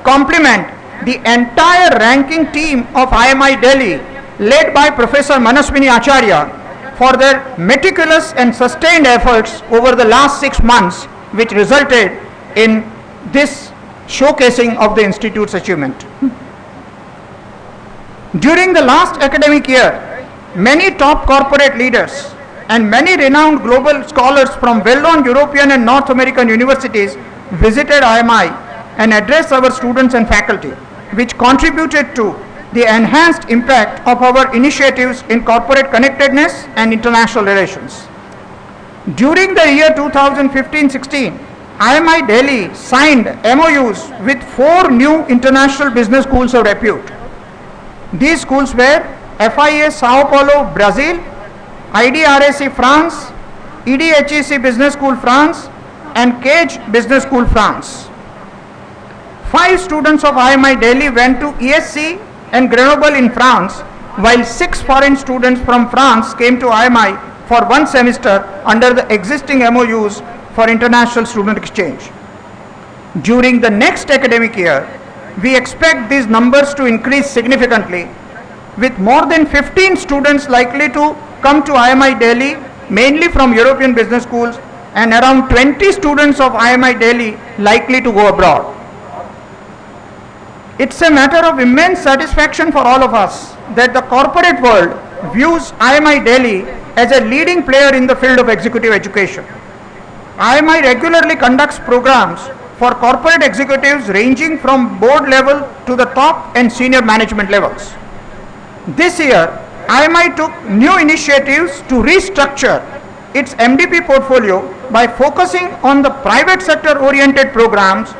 compliment the entire ranking team of IMI Delhi, led by Professor Manaswini Acharya, for their meticulous and sustained efforts over the last 6 months, which resulted in this showcasing of the institute's achievement. During the last academic year, many top corporate leaders and many renowned global scholars from well-known European and North American universities visited IMI and addressed our students and faculty, which contributed to the enhanced impact of our initiatives in corporate connectedness and international relations. During the year 2015-16, IMI Delhi signed MOUs with 4 new international business schools of repute. These schools were FIA Sao Paulo, Brazil, IDRAC France, EDHEC Business School France, and Cage Business School France. 5 students of IMI Delhi went to ESC and Grenoble in France, while 6 foreign students from France came to IMI for 1 semester under the existing MOUs for international student exchange. During the next academic year, we expect these numbers to increase significantly, with more than 15 students likely to come to IMI Delhi, mainly from European business schools, and around 20 students of IMI Delhi likely to go abroad. It's a matter of immense satisfaction for all of us that the corporate world views IMI Delhi as a leading player in the field of executive education. IMI regularly conducts programs for corporate executives ranging from board level to the top and senior management levels. This year, IMI took new initiatives to restructure its MDP portfolio by focusing on the private sector oriented programs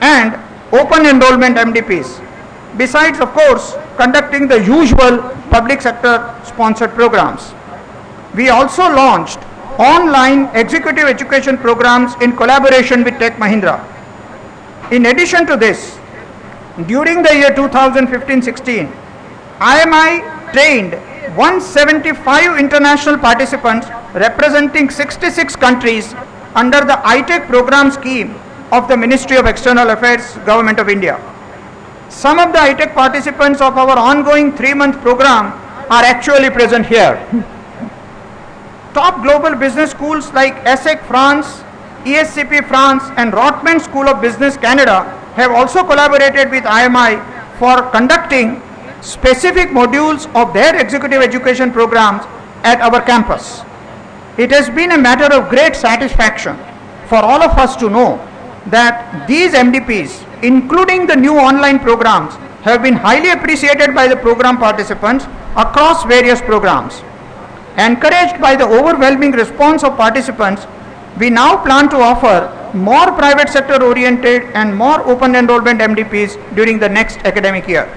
and open enrollment MDPs, besides of course conducting the usual public sector sponsored programs. We also launched online executive education programs in collaboration with Tech Mahindra. In addition to this, during the year 2015-16, IMI trained 175 international participants representing 66 countries under the ITEC program scheme of the Ministry of External Affairs, Government of India. Some of the ITEC participants of our ongoing 3-month program are actually present here. Top global business schools like ESSEC France, ESCP France, and Rotman School of Business Canada have also collaborated with IMI for conducting specific modules of their executive education programs at our campus. It has been a matter of great satisfaction for all of us to know that these MDPs, including the new online programs, have been highly appreciated by the program participants across various programs. Encouraged by the overwhelming response of participants, we now plan to offer more private sector oriented and more open enrollment MDPs during the next academic year.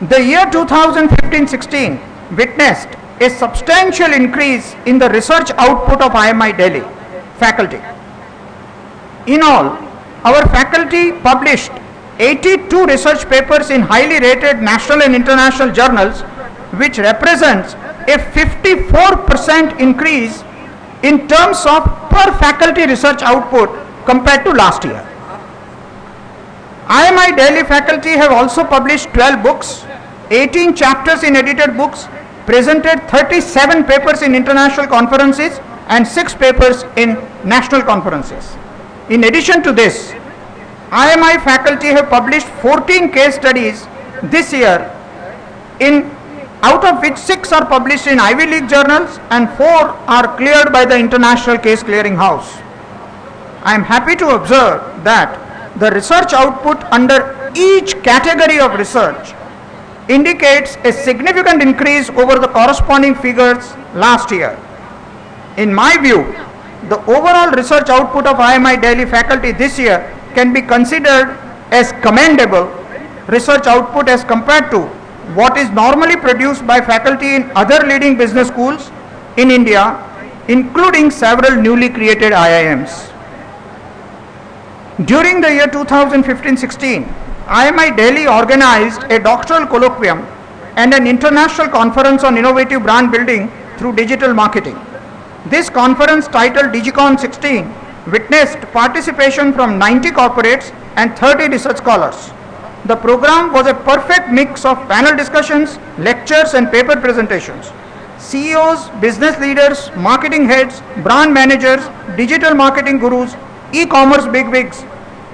The year 2015-16 witnessed a substantial increase in the research output of IMI Delhi faculty. In all, our faculty published 82 research papers in highly rated national and international journals, which represents a 54% increase in terms of per faculty research output compared to last year. IMI Delhi faculty have also published 12 books, 18 chapters in edited books, presented 37 papers in international conferences and 6 papers in national conferences. In addition to this, IMI faculty have published 14 case studies this year, out of which 6 are published in Ivy League journals and 4 are cleared by the International Case Clearing House. I am happy to observe that the research output under each category of research indicates a significant increase over the corresponding figures last year. In my view, the overall research output of IMI Delhi faculty this year can be considered as commendable research output as compared to what is normally produced by faculty in other leading business schools in India, including several newly created IIMs. During the year 2015-16, IMI Delhi organized a doctoral colloquium and an international conference on innovative brand building through digital marketing. This conference, titled DigiCon 16, witnessed participation from 90 corporates and 30 research scholars. The program was a perfect mix of panel discussions, lectures and paper presentations. CEOs, business leaders, marketing heads, brand managers, digital marketing gurus, e-commerce bigwigs,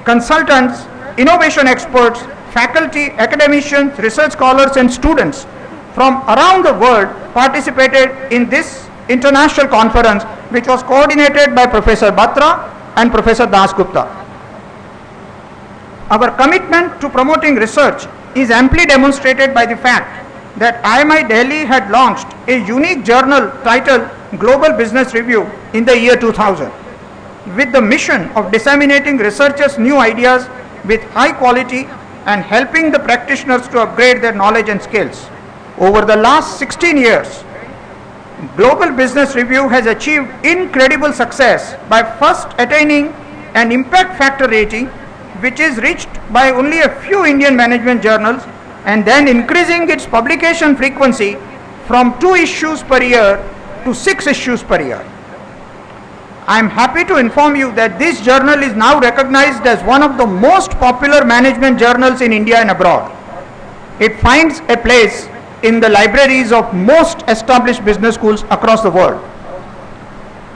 consultants, innovation experts, faculty, academicians, research scholars and students from around the world participated in this international conference which was coordinated by Professor Batra and Professor Das Gupta. Our commitment to promoting research is amply demonstrated by the fact that IMI Delhi had launched a unique journal titled Global Business Review in the year 2000 with the mission of disseminating researchers' new ideas with high quality and helping the practitioners to upgrade their knowledge and skills. Over the last 16 years, Global Business Review has achieved incredible success by first attaining an impact factor rating which is reached by only a few Indian management journals and then increasing its publication frequency from 2 issues per year to 6 issues per year. I am happy to inform you that this journal is now recognized as one of the most popular management journals in India and abroad. It finds a place in the libraries of most established business schools across the world.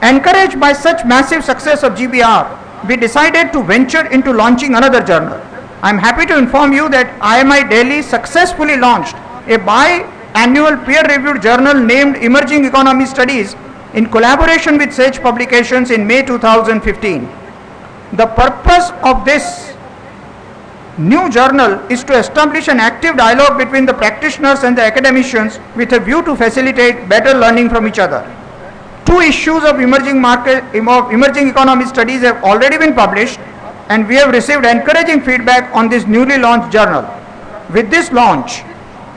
Encouraged by such massive success of GBR, we decided to venture into launching another journal. I am happy to inform you that IMI Delhi successfully launched a bi-annual peer-reviewed journal named Emerging Economy Studies in collaboration with Sage Publications in May 2015. The purpose of this new journal is to establish an active dialogue between the practitioners and the academicians with a view to facilitate better learning from each other. 2 issues of Emerging Economy Studies have already been published and we have received encouraging feedback on this newly launched journal. With this launch,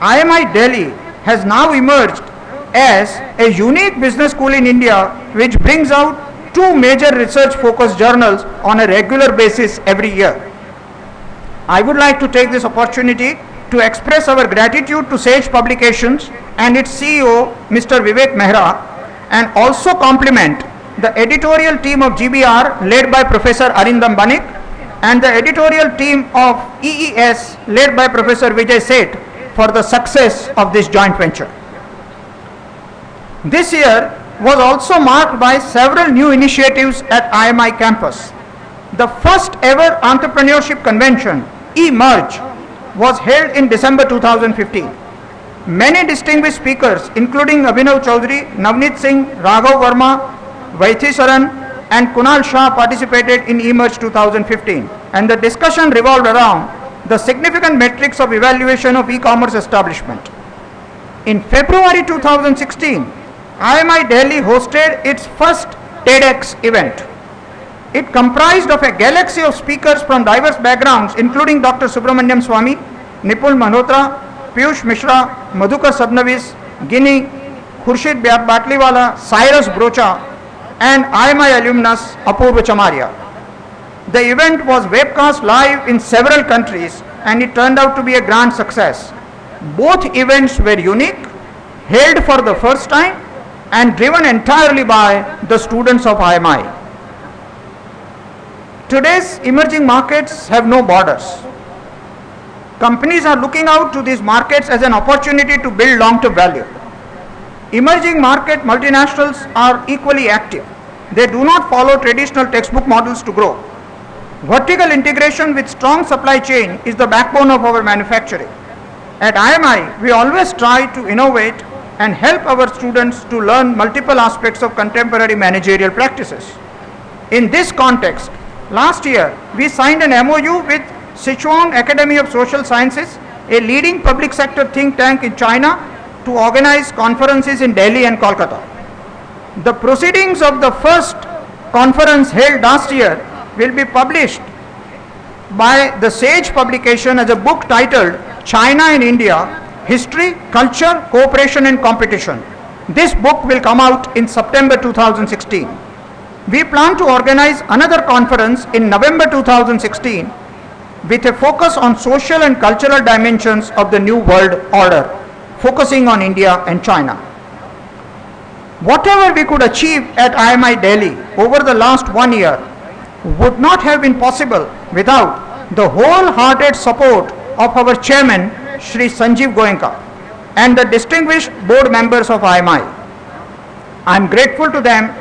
IMI Delhi has now emerged as a unique business school in India which brings out 2 major research focused journals on a regular basis every year. I would like to take this opportunity to express our gratitude to Sage Publications and its CEO Mr. Vivek Mehra and also compliment the editorial team of GBR led by Professor Arindam Banik and the editorial team of EES led by Professor Vijay Seth for the success of this joint venture. This year was also marked by several new initiatives at IMI campus. The first ever entrepreneurship convention, eMerge, was held in December 2015. Many distinguished speakers including Abhinav Chaudhary, Navneet Singh, Raghav Verma, Vaithi Saran and Kunal Shah participated in eMerge 2015 and the discussion revolved around the significant metrics of evaluation of e-commerce establishment. In February 2016, IMI Delhi hosted its first TEDx event. It comprised of a galaxy of speakers from diverse backgrounds including Dr. Subramaniam Swamy, Nipul Malhotra, Piyush Mishra, Madhukar Sabnavis, Gini, Khurshid Batliwala, Cyrus Brocha and IMI alumnus Apurva Chamaria. The event was webcast live in several countries and it turned out to be a grand success. Both events were unique, held for the first time and driven entirely by the students of IMI. Today's emerging markets have no borders. Companies are looking out to these markets as an opportunity to build long-term value. Emerging market multinationals are equally active. They do not follow traditional textbook models to grow. Vertical integration with strong supply chain is the backbone of our manufacturing. At IMI, we always try to innovate and help our students to learn multiple aspects of contemporary managerial practices. In this context, last year we signed an MOU with Sichuan Academy of Social Sciences, a leading public sector think tank in China, to organize conferences in Delhi and Kolkata. The proceedings of the first conference held last year will be published by the Sage Publication as a book titled China in India, History, Culture, Cooperation and Competition. This book will come out in September 2016. We plan to organize another conference in November 2016 with a focus on social and cultural dimensions of the new world order, focusing on India and China. Whatever we could achieve at IMI Delhi over the last 1 year would not have been possible without the wholehearted support of our chairman, Shri Sanjeev Goenka, and the distinguished board members of IMI. I am grateful to them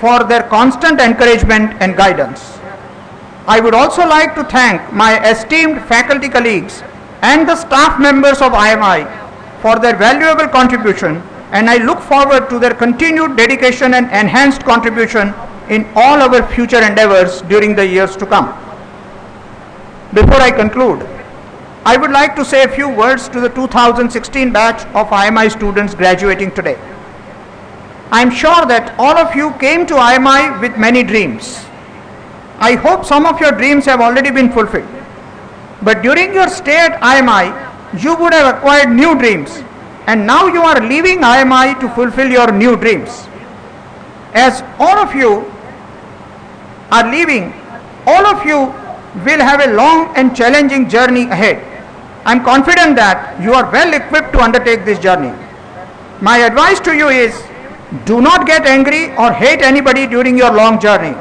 for their constant encouragement and guidance. I would also like to thank my esteemed faculty colleagues and the staff members of IMI for their valuable contribution and I look forward to their continued dedication and enhanced contribution in all our future endeavors during the years to come. Before I conclude, I would like to say a few words to the 2016 batch of IMI students graduating today. I am sure that all of you came to IMI with many dreams. I hope some of your dreams have already been fulfilled. But during your stay at IMI, you would have acquired new dreams, and now you are leaving IMI to fulfill your new dreams. As all of you are leaving, all of you will have a long and challenging journey ahead. I am confident that you are well equipped to undertake this journey. My advice to you is, do not get angry or hate anybody during your long journey.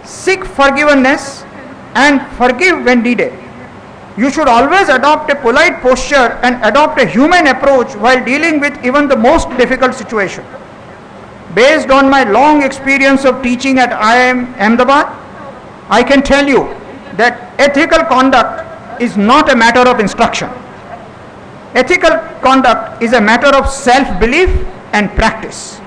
Seek forgiveness and forgive when needed. You should always adopt a polite posture and adopt a human approach while dealing with even the most difficult situation. Based on my long experience of teaching at IIM Ahmedabad, I can tell you that ethical conduct is not a matter of instruction. Ethical conduct is a matter of self-belief and practice.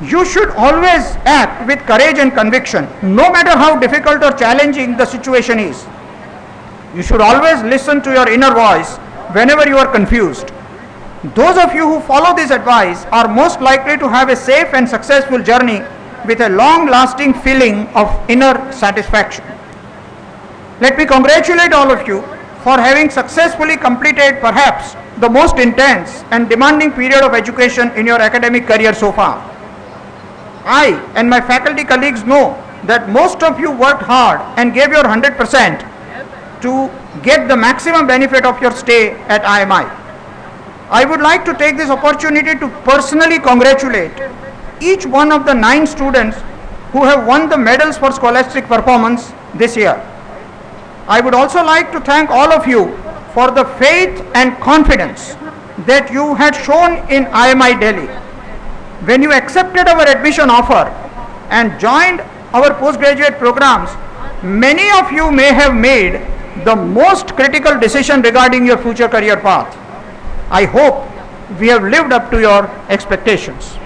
You should always act with courage and conviction, no matter how difficult or challenging the situation is. You should always listen to your inner voice whenever you are confused. Those of you who follow this advice are most likely to have a safe and successful journey with a long-lasting feeling of inner satisfaction. Let me congratulate all of you for having successfully completed perhaps the most intense and demanding period of education in your academic career so far. I and my faculty colleagues know that most of you worked hard and gave your 100% to get the maximum benefit of your stay at IMI. I would like to take this opportunity to personally congratulate each one of the 9 students who have won the medals for scholastic performance this year. I would also like to thank all of you for the faith and confidence that you had shown in IMI Delhi. When you accepted our admission offer and joined our postgraduate programs, many of you may have made the most critical decision regarding your future career path. I hope we have lived up to your expectations.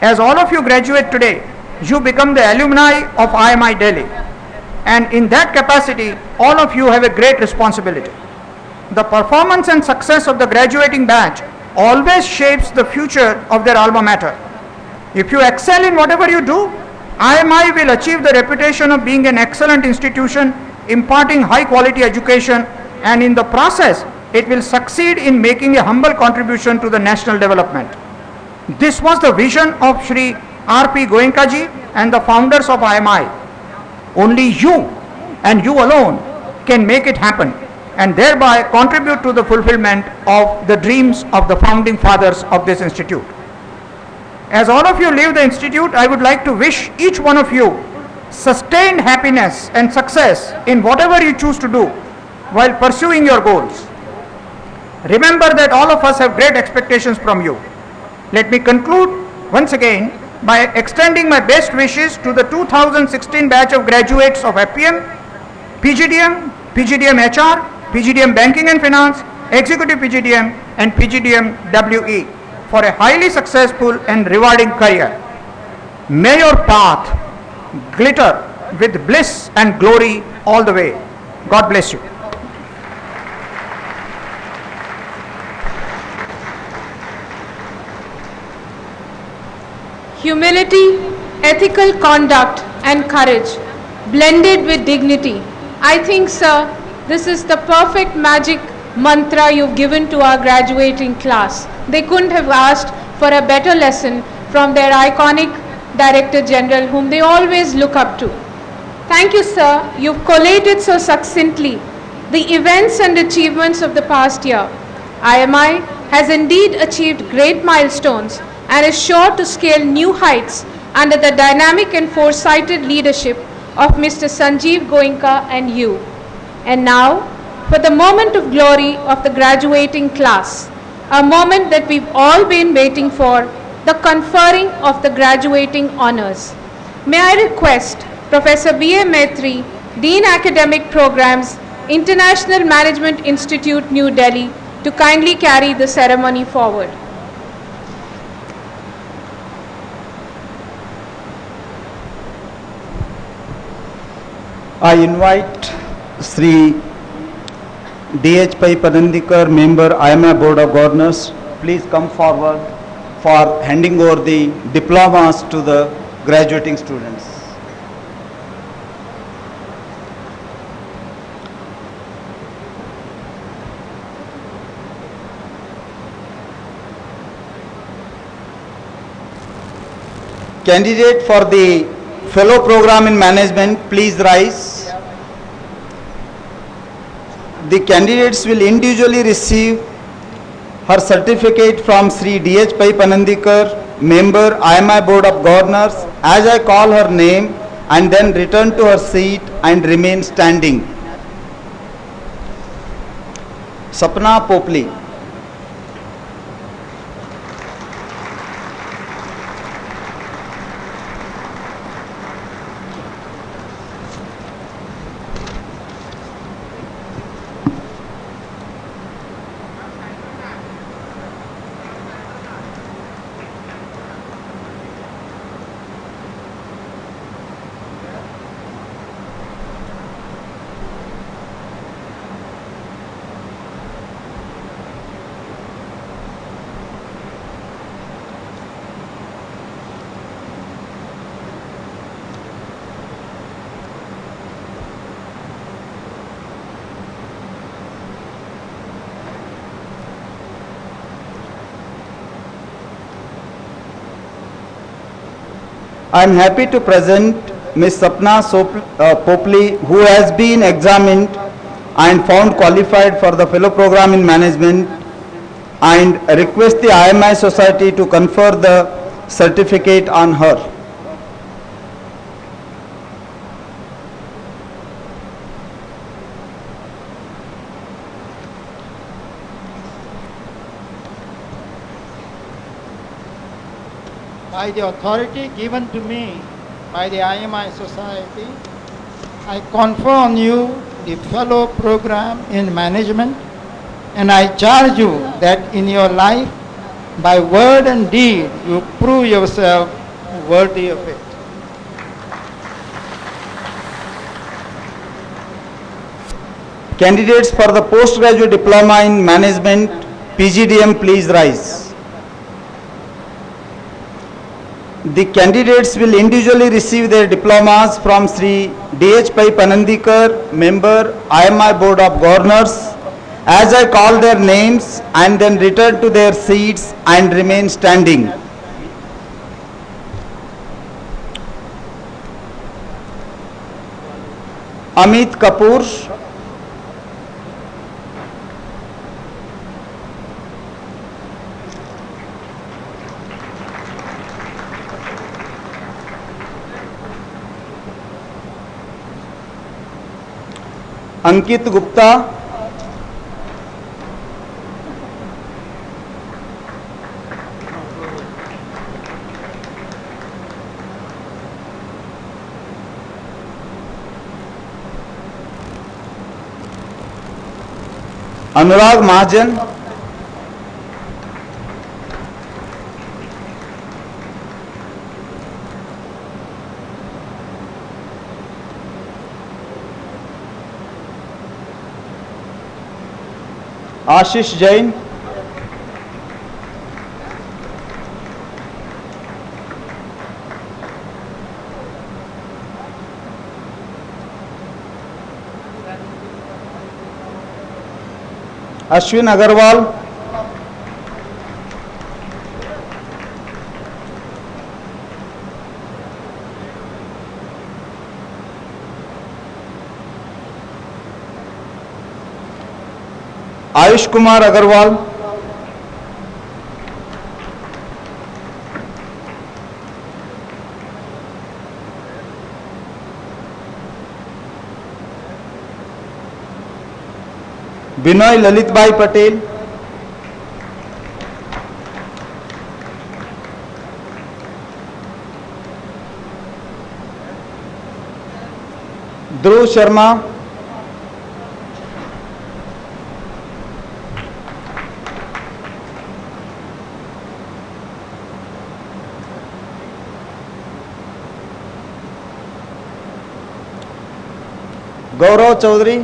As all of you graduate today, you become the alumni of IMI Delhi, and in that capacity, all of you have a great responsibility. The performance and success of the graduating batch always shapes the future of their alma mater. If you excel in whatever you do, IMI will achieve the reputation of being an excellent institution, imparting high quality education, and in the process, it will succeed in making a humble contribution to the national development. This was the vision of Shri R.P. Goenka ji and the founders of IMI. Only you and you alone can make it happen and thereby contribute to the fulfillment of the dreams of the founding fathers of this institute. As all of you leave the institute, I would like to wish each one of you sustained happiness and success in whatever you choose to do while pursuing your goals. Remember that all of us have great expectations from you. Let me conclude once again by extending my best wishes to the 2016 batch of graduates of FPM, PGDM, PGDM HR, PGDM Banking and Finance, Executive PGDM and PGDM WE for a highly successful and rewarding career. May your path glitter with bliss and glory all the way. God bless you. Humility, ethical conduct and courage blended with dignity. I think, sir, this is the perfect magic mantra you've given to our graduating class. They couldn't have asked for a better lesson from their iconic Director General whom they always look up to. Thank you, sir. You've collated so succinctly the events and achievements of the past year. IMI has indeed achieved great milestones and is sure to scale new heights under the dynamic and foresighted leadership of Mr. Sanjeev Goenka and you. And now, for the moment of glory of the graduating class, a moment that we've all been waiting for, the conferring of the graduating honors. May I request Professor B.A. Maitri, Dean Academic Programs, International Management Institute, New Delhi, to kindly carry the ceremony forward. I invite Sri D.H. Pai Panandikar, member IMI Board of Governors, please come forward for handing over the diplomas to the graduating students. Candidate for the fellow program in management, please rise. The candidates will individually receive her certificate from Sri D.H. Pai Panandikar, member IMI Board of Governors, as I call her name, and then return to her seat and remain standing. Sapna Popli. I am happy to present Ms. Sapna Popli, who has been examined and found qualified for the fellow program in management, and request the IMI Society to confer the certificate on her. By the authority given to me by the IMI Society, I confer on you the fellow program in management, and I charge you that in your life, by word and deed, you prove yourself worthy of it. Candidates for the postgraduate diploma in management, PGDM, please rise. The candidates will individually receive their diplomas from Sri D.H. Pai Panandikar, member IMI Board of Governors, as I call their names, and then return to their seats and remain standing. Amit Kapoor. अंकित गुप्ता. अनुराग महाजन. आशीष जैन. अश्विन अग्रवाल. आयुष कुमार अग्रवाल. विनय ललित भाई पटेल. ध्रुव शर्मा. गौरव चौधरी,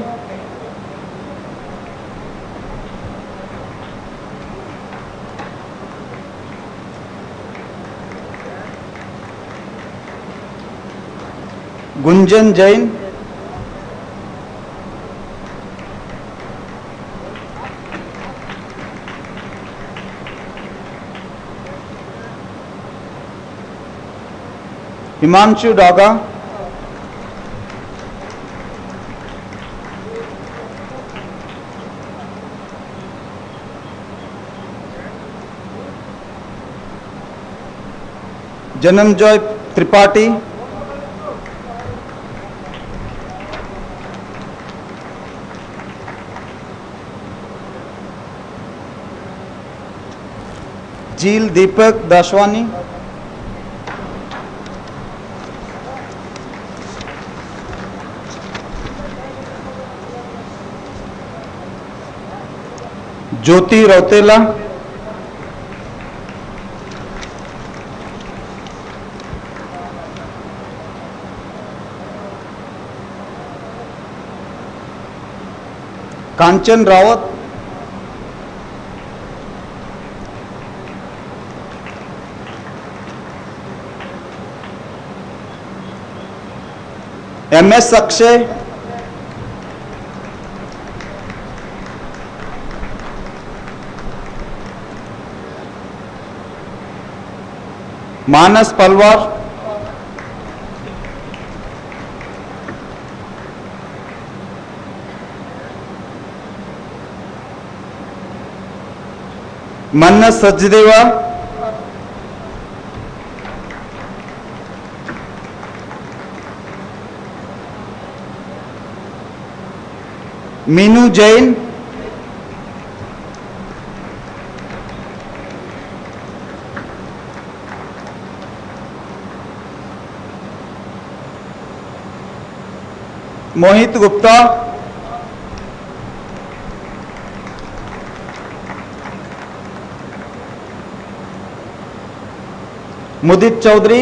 गुंजन जैन, हिमांशु डागा, जन्मजॉय त्रिपाठी, झील दीपक दासवानी, ज्योति रौतेला, कांचन Rawat, MS Akshay, मानस पलवार, मन्नत सचदेवा, मीनू जैन, मोहित गुप्ता, मुदित चौधरी,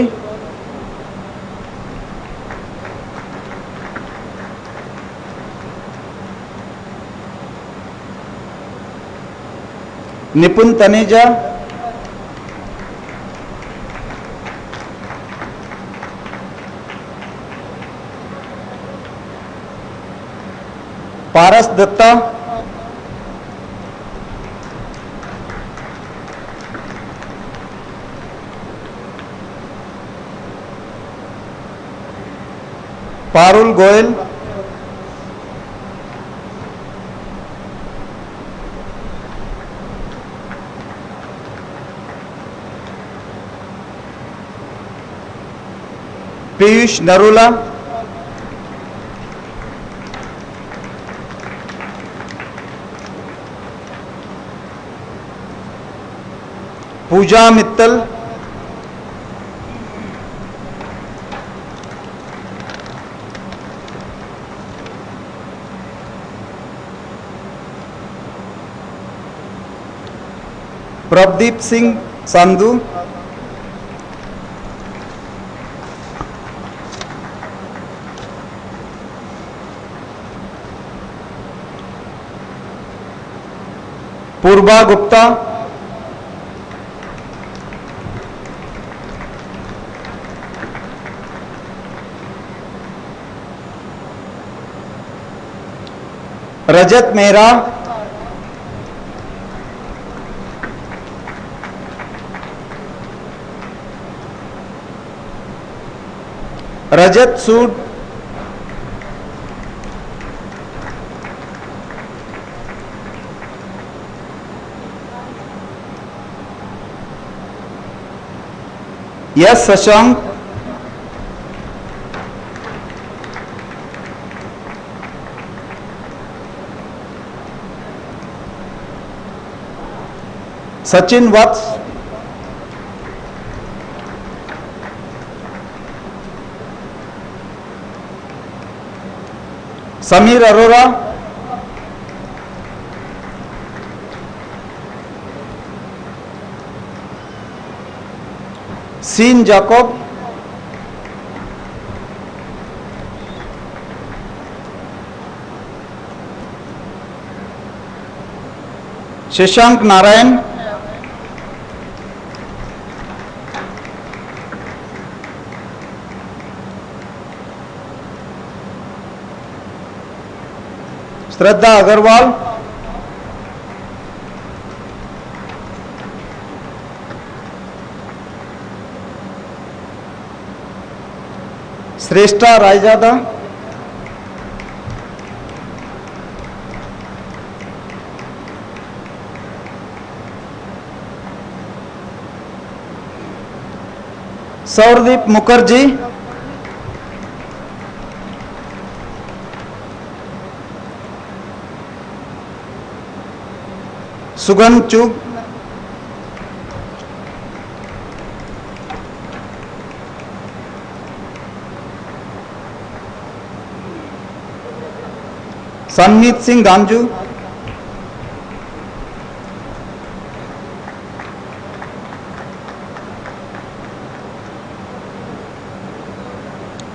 निपुण तनेजा, पारस दत्ता, पारुल गोयल, पीयूष नरूला, पूजा मित्तल, प्रदीप सिंह संधू, पूर्वा गुप्ता, रजत मेहरा, रजत सूद, yes Shashank, Sachin वत्स, Sameer Arora, scene Jacob, Shashank Narayan, श्रद्धा अग्रवाल, श्रेष्ठा रायजादा, सौरदीप मुखर्जी, सुगन चुग, सनमीत सिंह गांजू,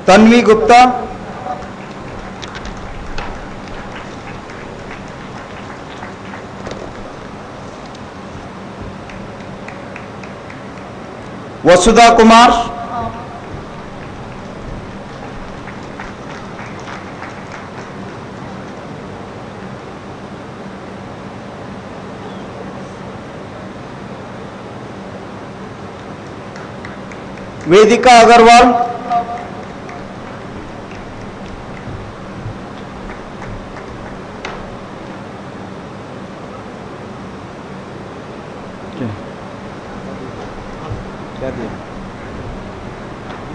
तन्वी गुप्ता, वसुधा कुमार, वेदिका अग्रवाल,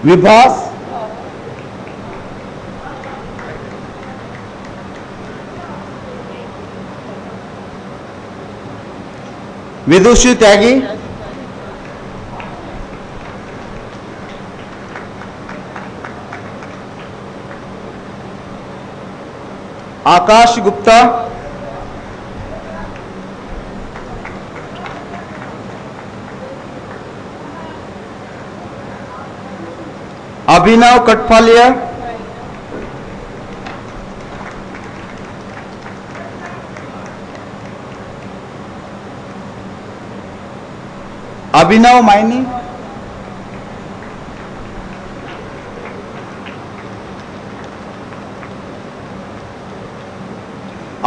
विभास, विदुषी त्यागी, आकाश गुप्ता, अभिनव कटफालिया, अभिनव मायनी,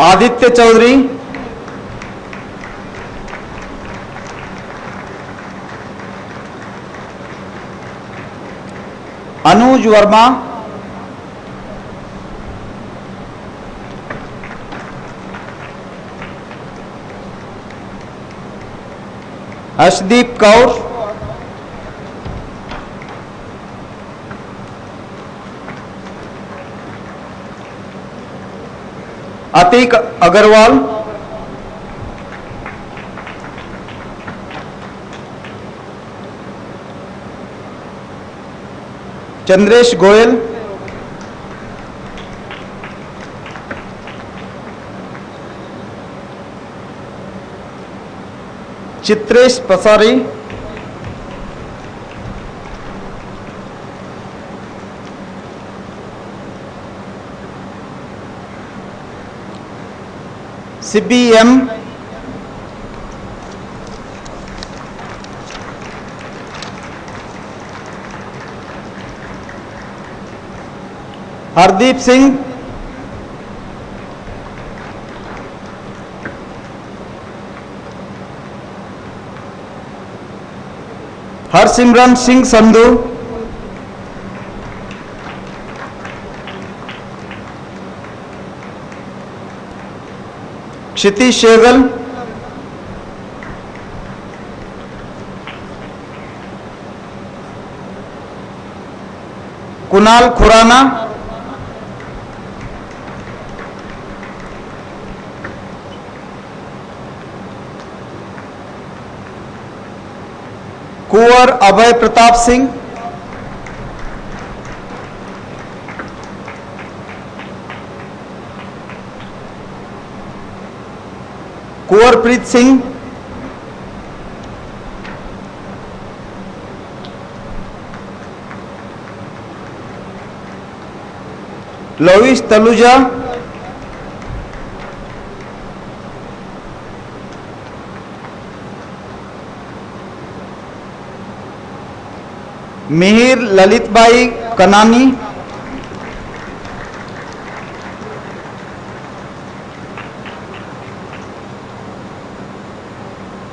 आदित्य चौधरी, अनुज वर्मा, अर्शदीप कौर, अतीक अग्रवाल, चंद्रेश गोयल, चित्रेश पसारी, CBM, Hardeep Singh, Harsimran Singh Sandhu, Kshitiz Shergill, Kunal Khurana, कुंवर अभय प्रताप सिंह, कुंवरप्रीत सिंह, लोविस तलुजा, मिहिर ललितबाई कनानी,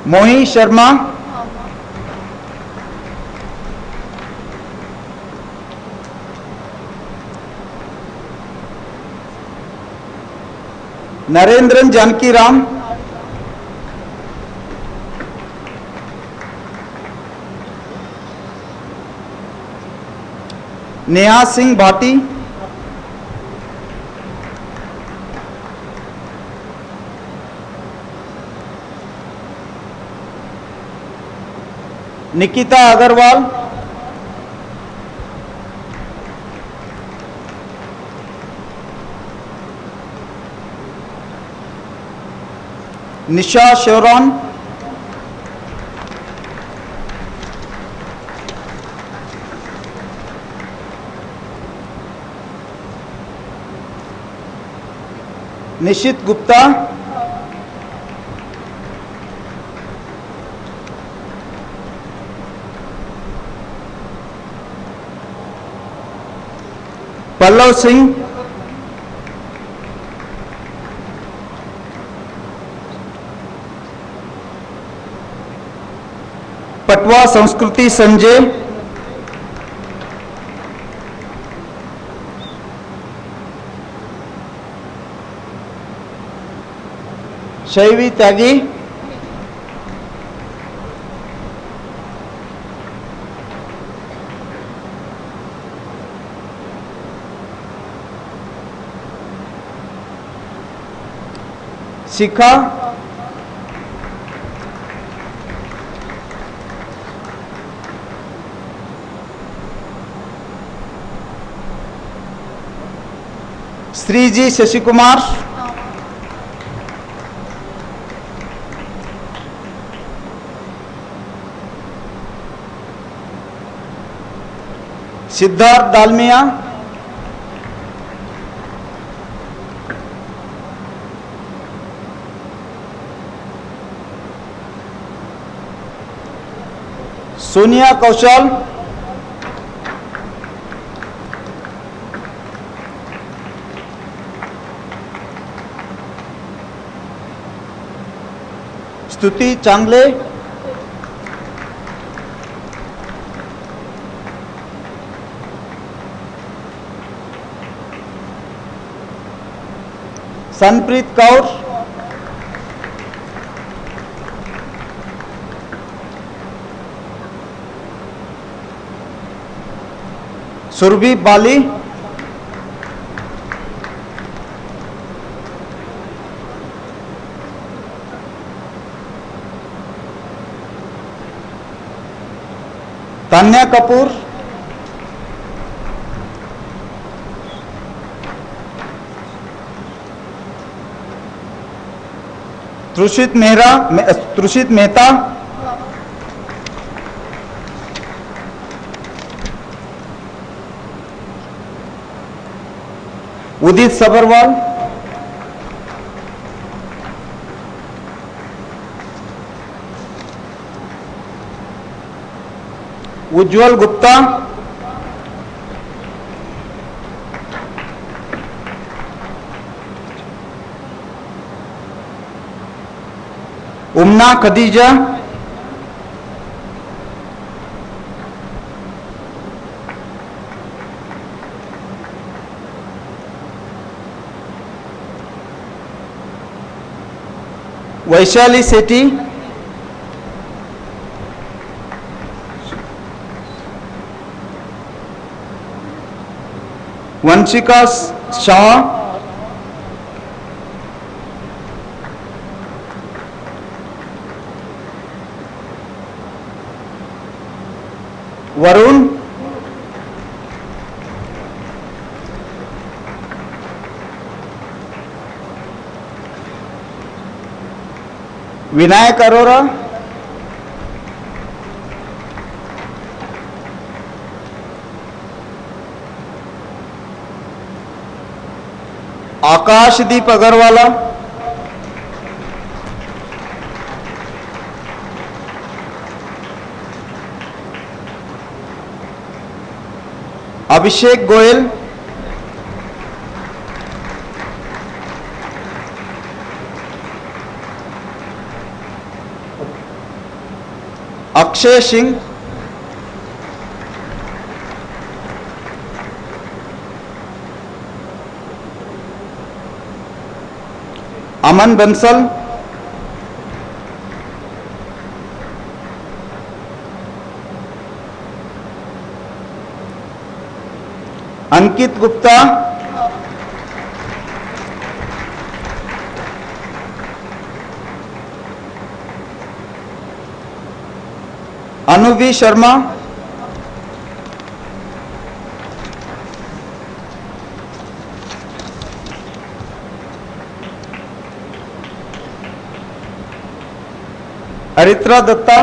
मोही शर्मा, नरेंद्रन जानकी राम, नेहा सिंह भाटी, निकिता अग्रवाल, निशा शेरॉन, निशित गुप्ता, पल्लव सिंह, पटवा संस्कृति संजय, शैवी त्यागी, शिखा, श्रीजी शशिकुमार, सिद्धार्थ दालमिया, सोनिया कौशल, स्तुति चांगले, सनप्रीत कौर, सुरभि बाली, तान्या कपूर, त्रुषित मेहता, उदित सबरवाल, उज्जवल गुप्ता, उमना खदीजा, वैशाली सेठी, वंशिका शाह, वरुण, विनायक अरोरा, आकाशदीप अग्रवाला, अभिषेक गोयल, अक्षय सिंह, अमन बंसल, अंकित गुप्ता, अनुवी शर्मा, अरित्रा दत्ता,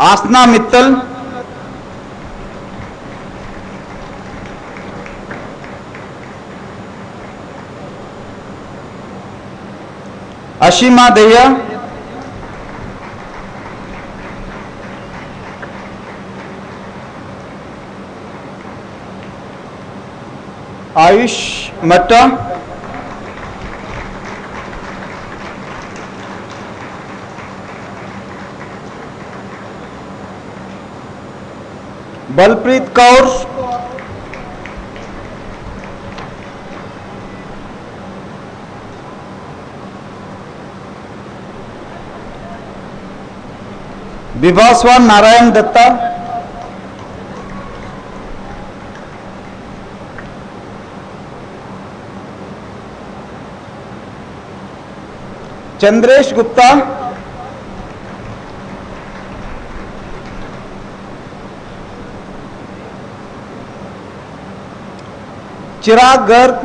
आसना मित्तल, अशीमा दहिया, आयुष मट्टा, बलप्रीत कौर, विभास्वान नारायण दत्ता, चंद्रेश गुप्ता, चिराग गर्ग,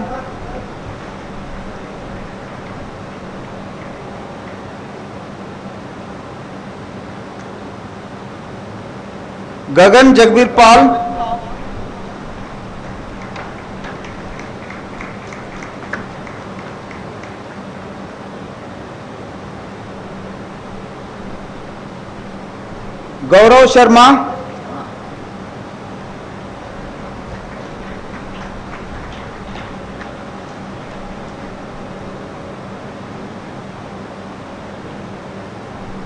गगन जगबीर पाल, गौरव शर्मा,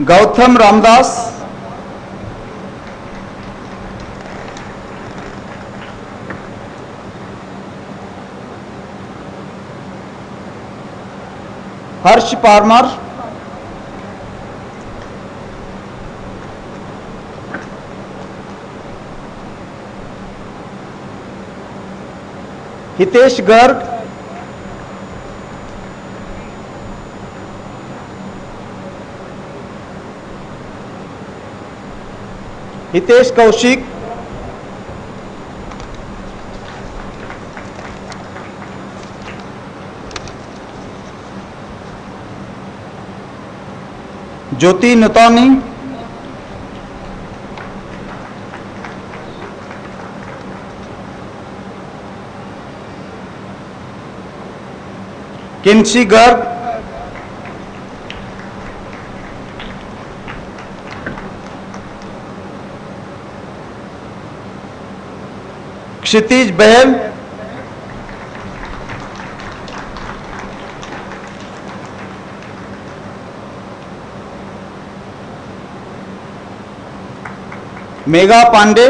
गौतम रामदास, हर्ष पारमार, हितेश गर्ग, हितेश कौशिक, ज्योति नतौनी, किंसी गर्ग, क्षितिज बहल, मेघा पांडे,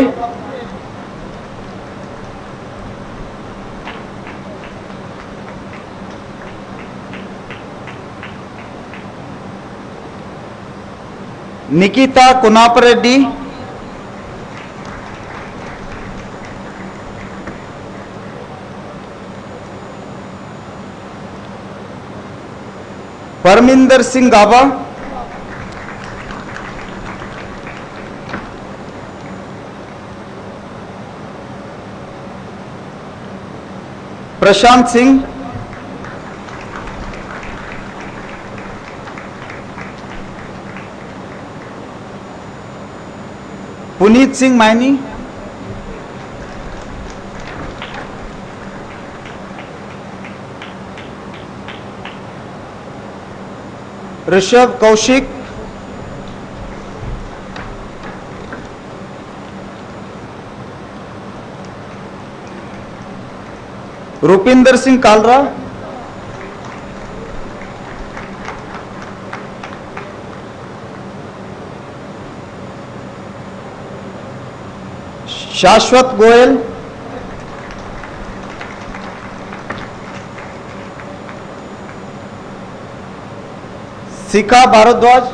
निकिता कुनापरेड्डी, परमिंदर सिंह गाबा, प्रशांत सिंह, पुनीत सिंह मायनी, ऋषभ कौशिक, रूपिंदर सिंह कालरा, शाश्वत गोयल, शिखा भारद्वाज,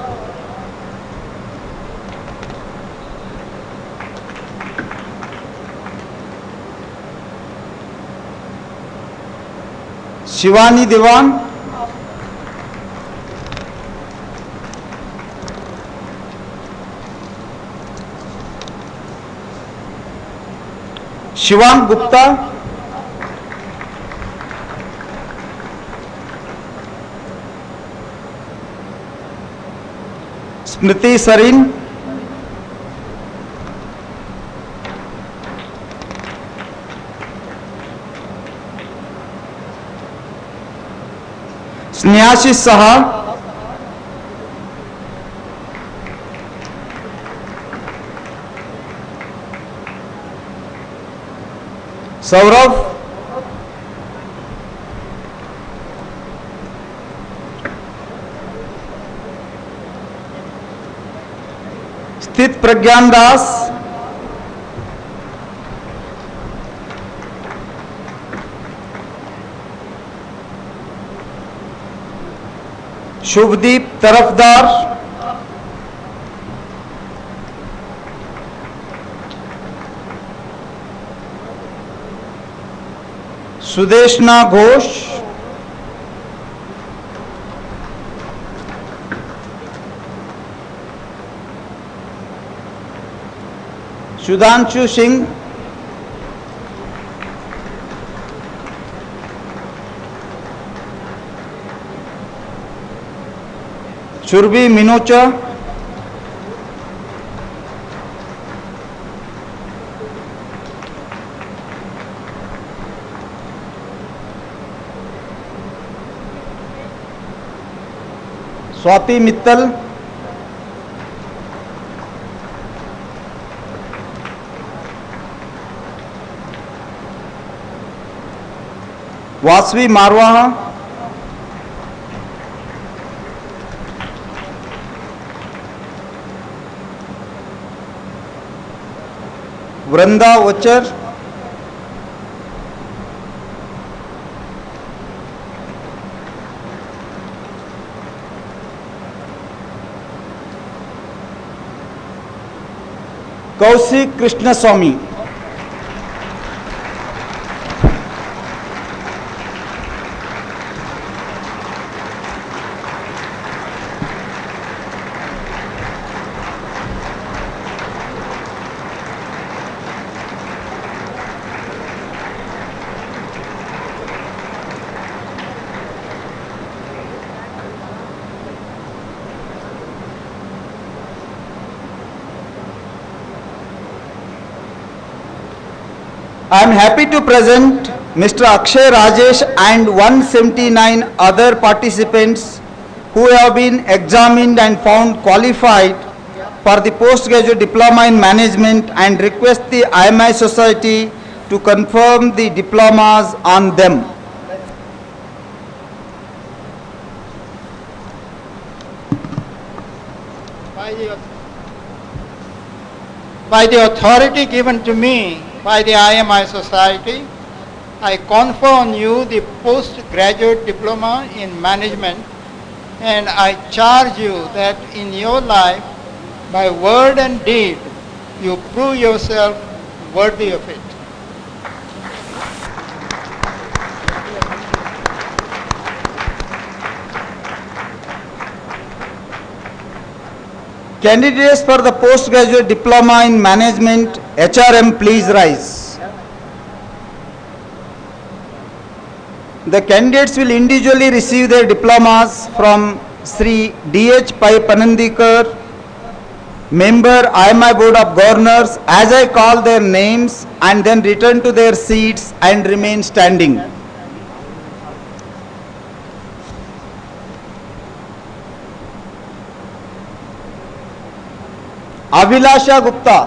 शिवानी दीवान, शिवांग गुप्ता, स्मृति सरीन, स्नेहाशीष साहा, सौरभ, स्थित प्रज्ञान दास, शुभदीप तरफदार, सुदेशना घोष, सुधांशु सिंह, सुरभि मिनोचा, स्वाति मित्तल, वासवी मारवाहा, वृंदा वचर, Kaushik Krishnaswamy, I am happy to present Mr. Akshay Rajesh and 179 other participants who have been examined and found qualified for the postgraduate diploma in management and request the IMI society to confirm the diplomas on them. By the authority given to me by the IMI Society, I confer on you the postgraduate diploma in management, and I charge you that in your life, by word and deed, you prove yourself worthy of it. Candidates for the postgraduate diploma in management HRM, please rise. The candidates will individually receive their diplomas from Sri D.H. Pai Panandikar, Member IMI Board of Governors, as I call their names, and then return to their seats and remain standing. अभिलाषा गुप्ता,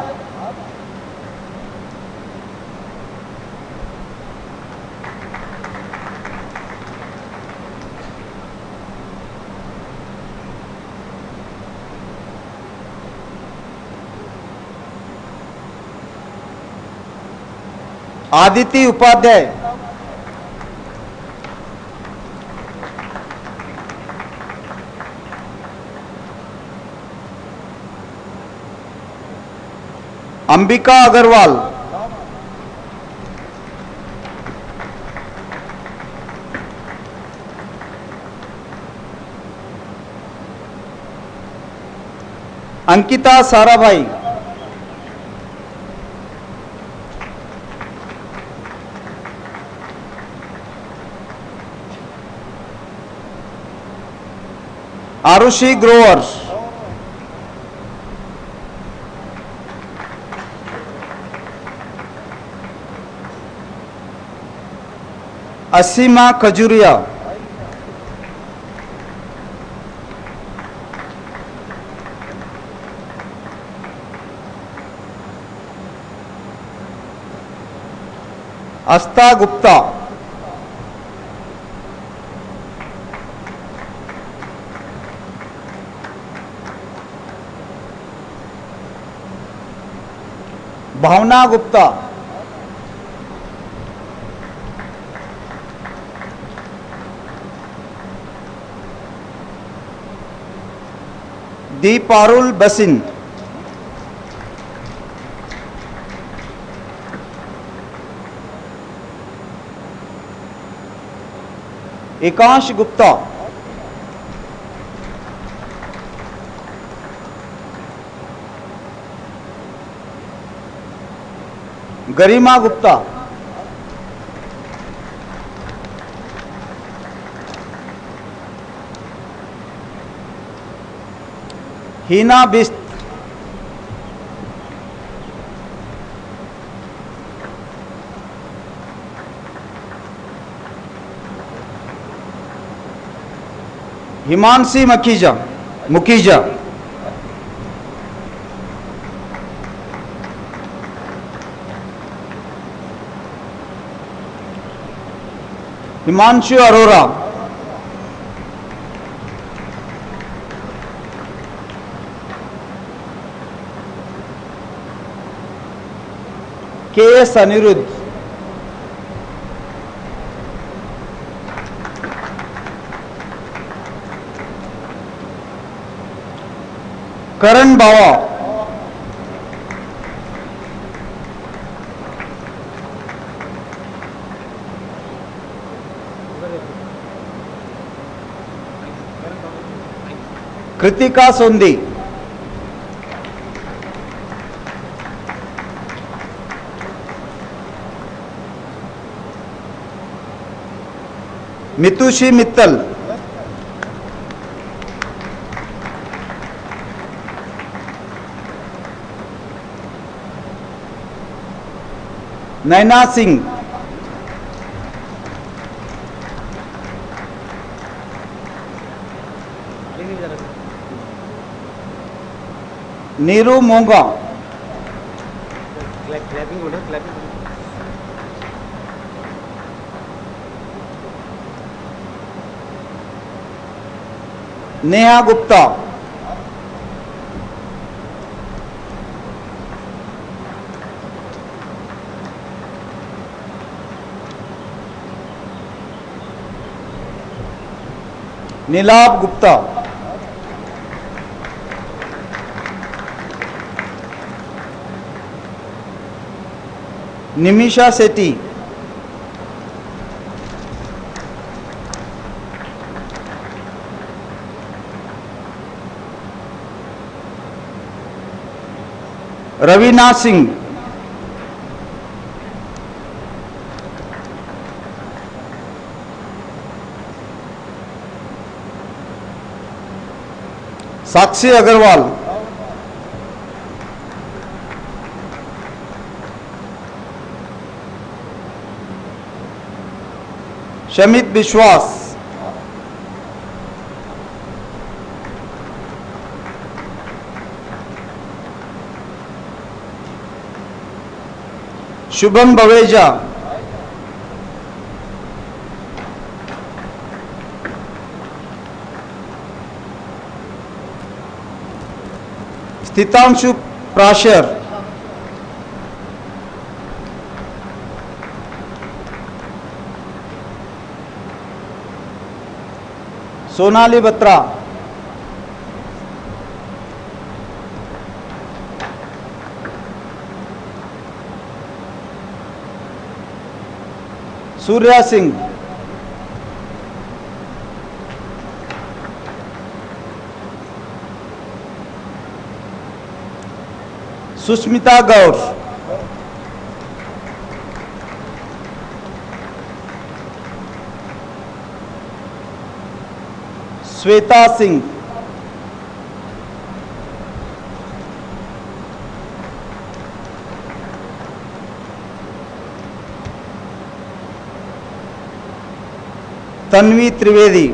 आदिति उपाध्याय, अंबिका अग्रवाल, अंकिता साराभाई, आरुषि ग्रोवर, असीमा खजुरिया, आस्था गुप्ता, भावना गुप्ता, दीपारुल बसिन, एकांश गुप्ता, गरिमा गुप्ता, हीना बिस्त, हिमांशी मुखीजा, हिमांशु अरोरा, के S Anirudh, करण बावा, कृतिका सोंदी, मितुषी मित्तल, नैना सिंह, नीरू मोंगा, नेहा गुप्ता, नीलाभ गुप्ता, निमिषा सेठी, रवीना सिंह, साक्षी अग्रवाल, शमित विश्वास, शुभम बवेजा, स्थितांशु प्राशर, सोनाली बत्रा, सूर्या सिंह, सुष्मिता गौर, श्वेता सिंह, तन्वी त्रिवेदी,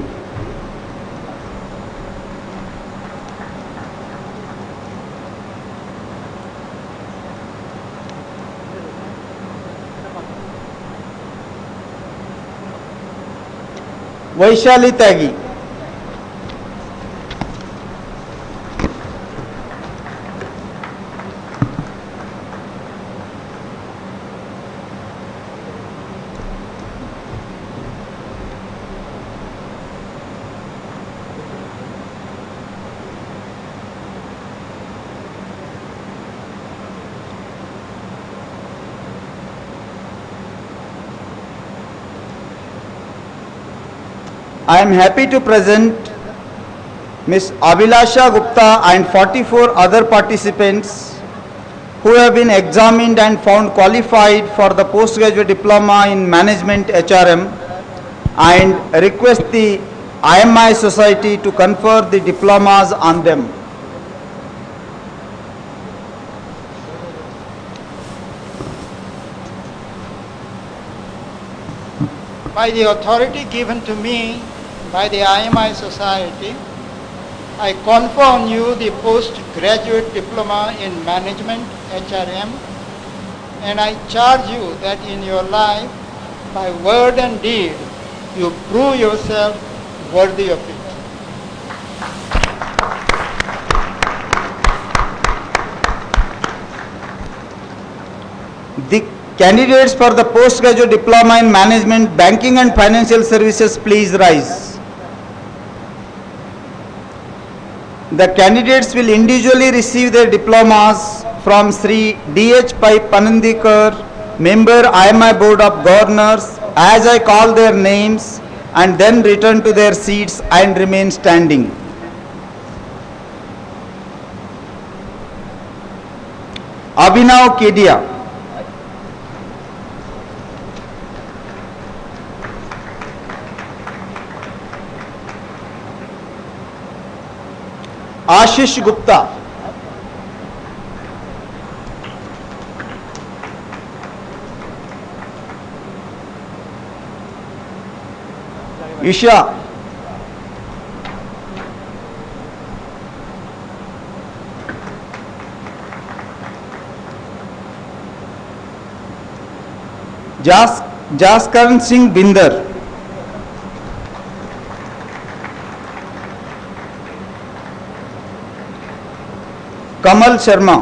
वैशाली त्यागी, I am happy to present Ms. Abhilasha Gupta and 44 other participants who have been examined and found qualified for the postgraduate diploma in management HRM, and request the IMI society to confer the diplomas on them. By the authority given to me by the IMI Society, I confer on you the postgraduate diploma in management HRM, and I charge you that in your life, by word and deed, you prove yourself worthy of it. The candidates for the postgraduate diploma in management, banking and financial services, please rise. The candidates will individually receive their diplomas from Sri D.H. Pai Panandikar, member IMI Board of Governors, as I call their names, and then return to their seats and remain standing. Abhinav Kedia, Ashish Gupta, Isha, Jaskaran Singh Bindar, Kamal Sharma,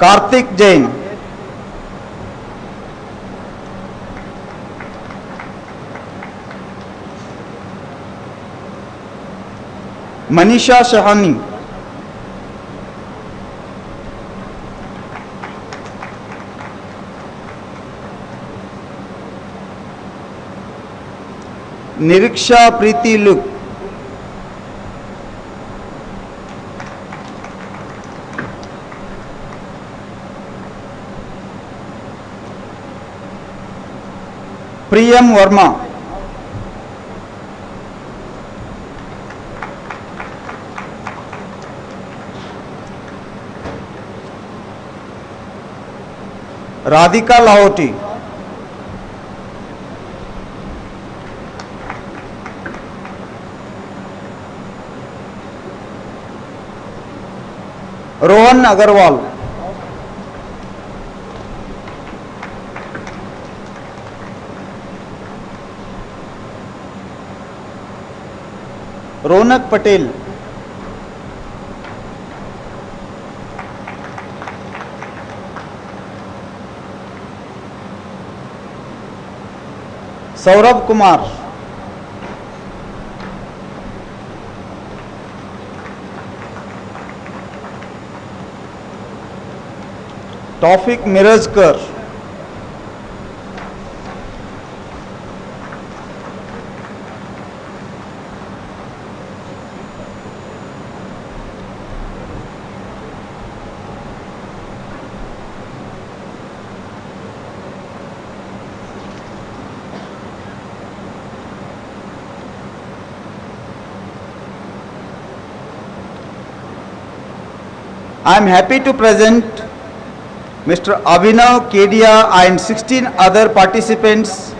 Kartik Jain, Manisha Shahani, Niriksha Preeti लुक, Priyam Verma, Radhika Lahoti, Pawan Agarwal, Ronak Patel, Saurabh Kumar, Taufik Mirazkar, I am happy to present Mr. Abhinav Kedia and 16 other participants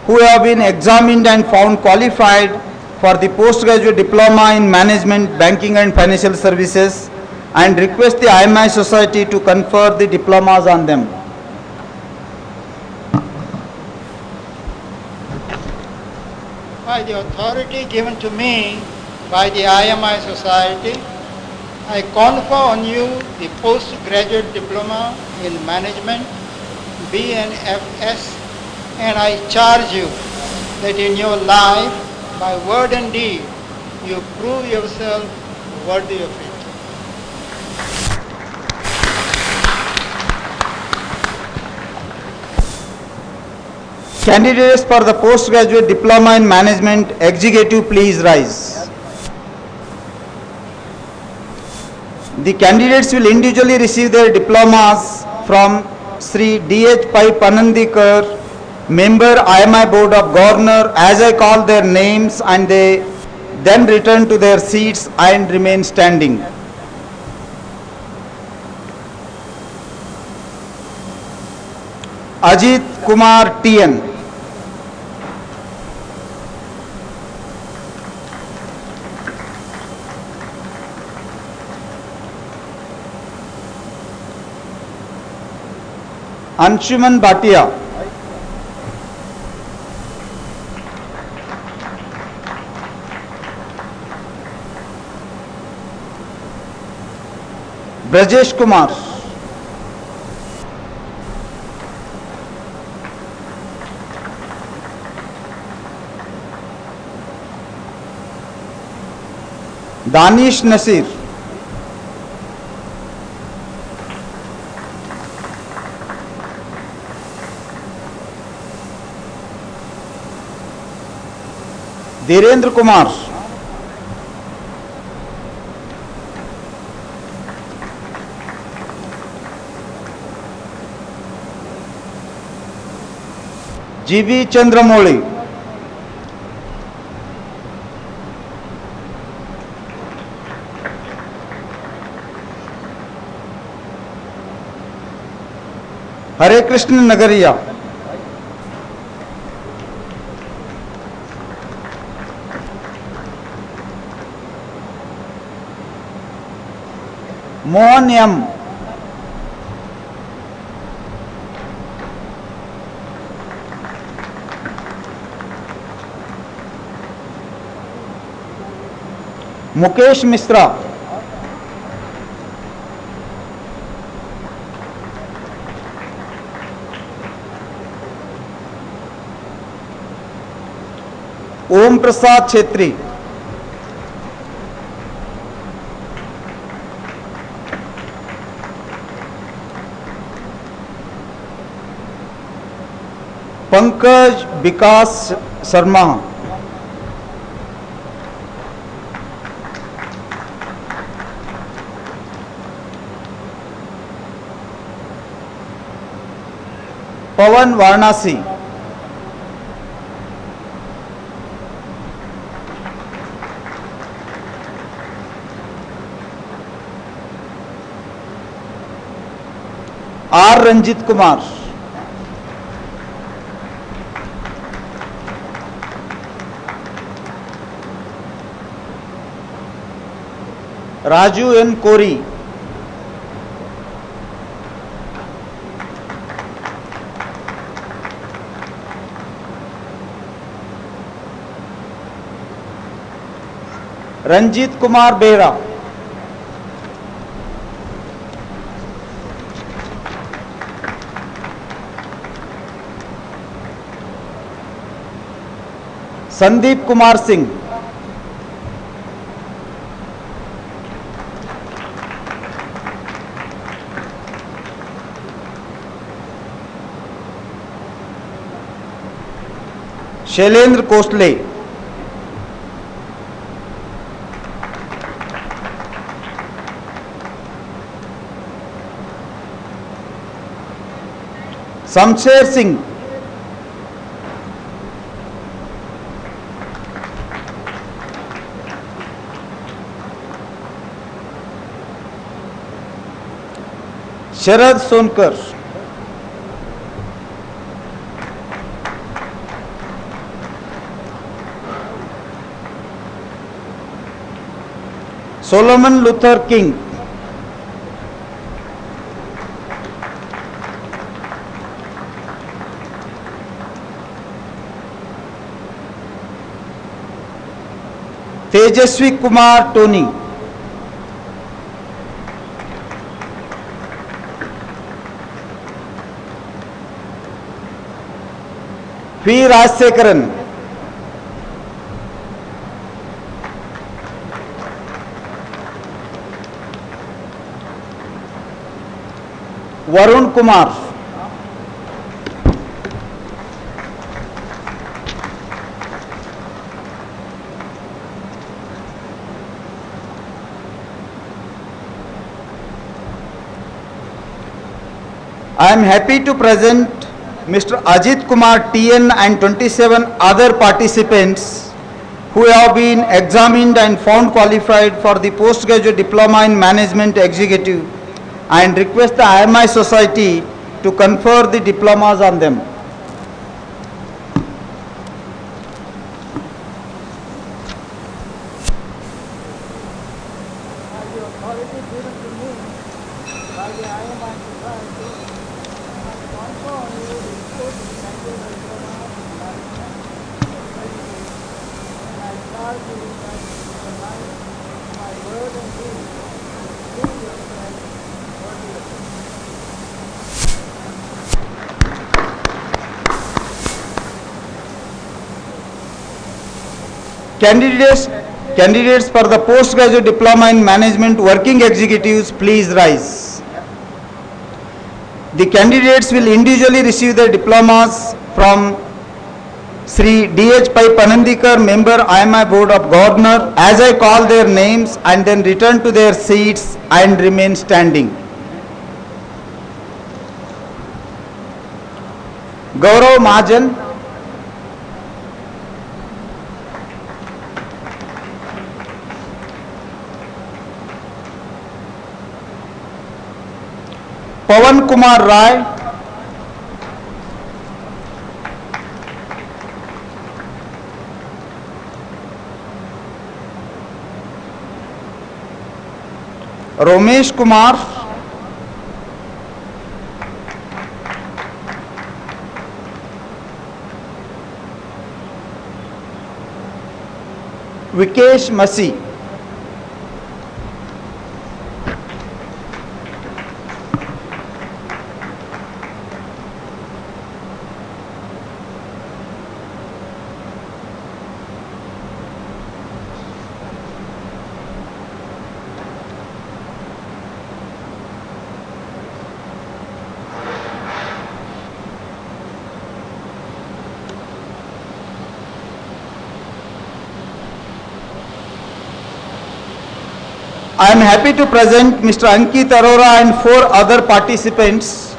who have been examined and found qualified for the postgraduate diploma in management, banking and financial services, and request the IMI society to confer the diplomas on them. By the authority given to me by the IMI society, I confer on you the postgraduate diploma in management, BNFS, and I charge you that in your life, by word and deed, you prove yourself worthy of it. Candidates for the postgraduate diploma in management executive, please rise. The candidates will individually receive their diplomas from Sri D.H. Pai Panandikar, member IMI Board of Governor, as I call their names, and they then return to their seats and remain standing. Ajit Kumar TN. Anshuman Bhatia. Brajesh Kumar. Danish Nasir. Dhirendra Kumar. G V Chandramouli. Hare Krishna Nagaria. Mohan M. Mukesh Mishra. Om Prasad Chhetri. Pankaj Vikas Sharma. Pawan Varanasi. R Ranjit Kumar. Raju N Kori. Ranjeet Kumar Behera, Sandeep Kumar Singh, Shailendra Kosle, Shamsher Singh, Sharad Sonkar, Solomon Luther King, Tejasvi Kumar Tony, P Rajasekaran, Varun Kumar, I am happy to present Mr. Ajit Kumar TN and 27 other participants who have been examined and found qualified for the postgraduate diploma in management executive and request the IMI society to confer the diplomas on them. Candidates for the postgraduate diploma in management working executives, please rise. The candidates will individually receive their diplomas from Sri D.H. Pai Panandikar, member IMI Board of Governor, as I call their names, and then return to their seats and remain standing. Gaurav Mahajan, Pawan Kumar Rai, Romesh Kumar, Vikesh Masi, I am happy to present Mr. Ankit Arora and 4 other participants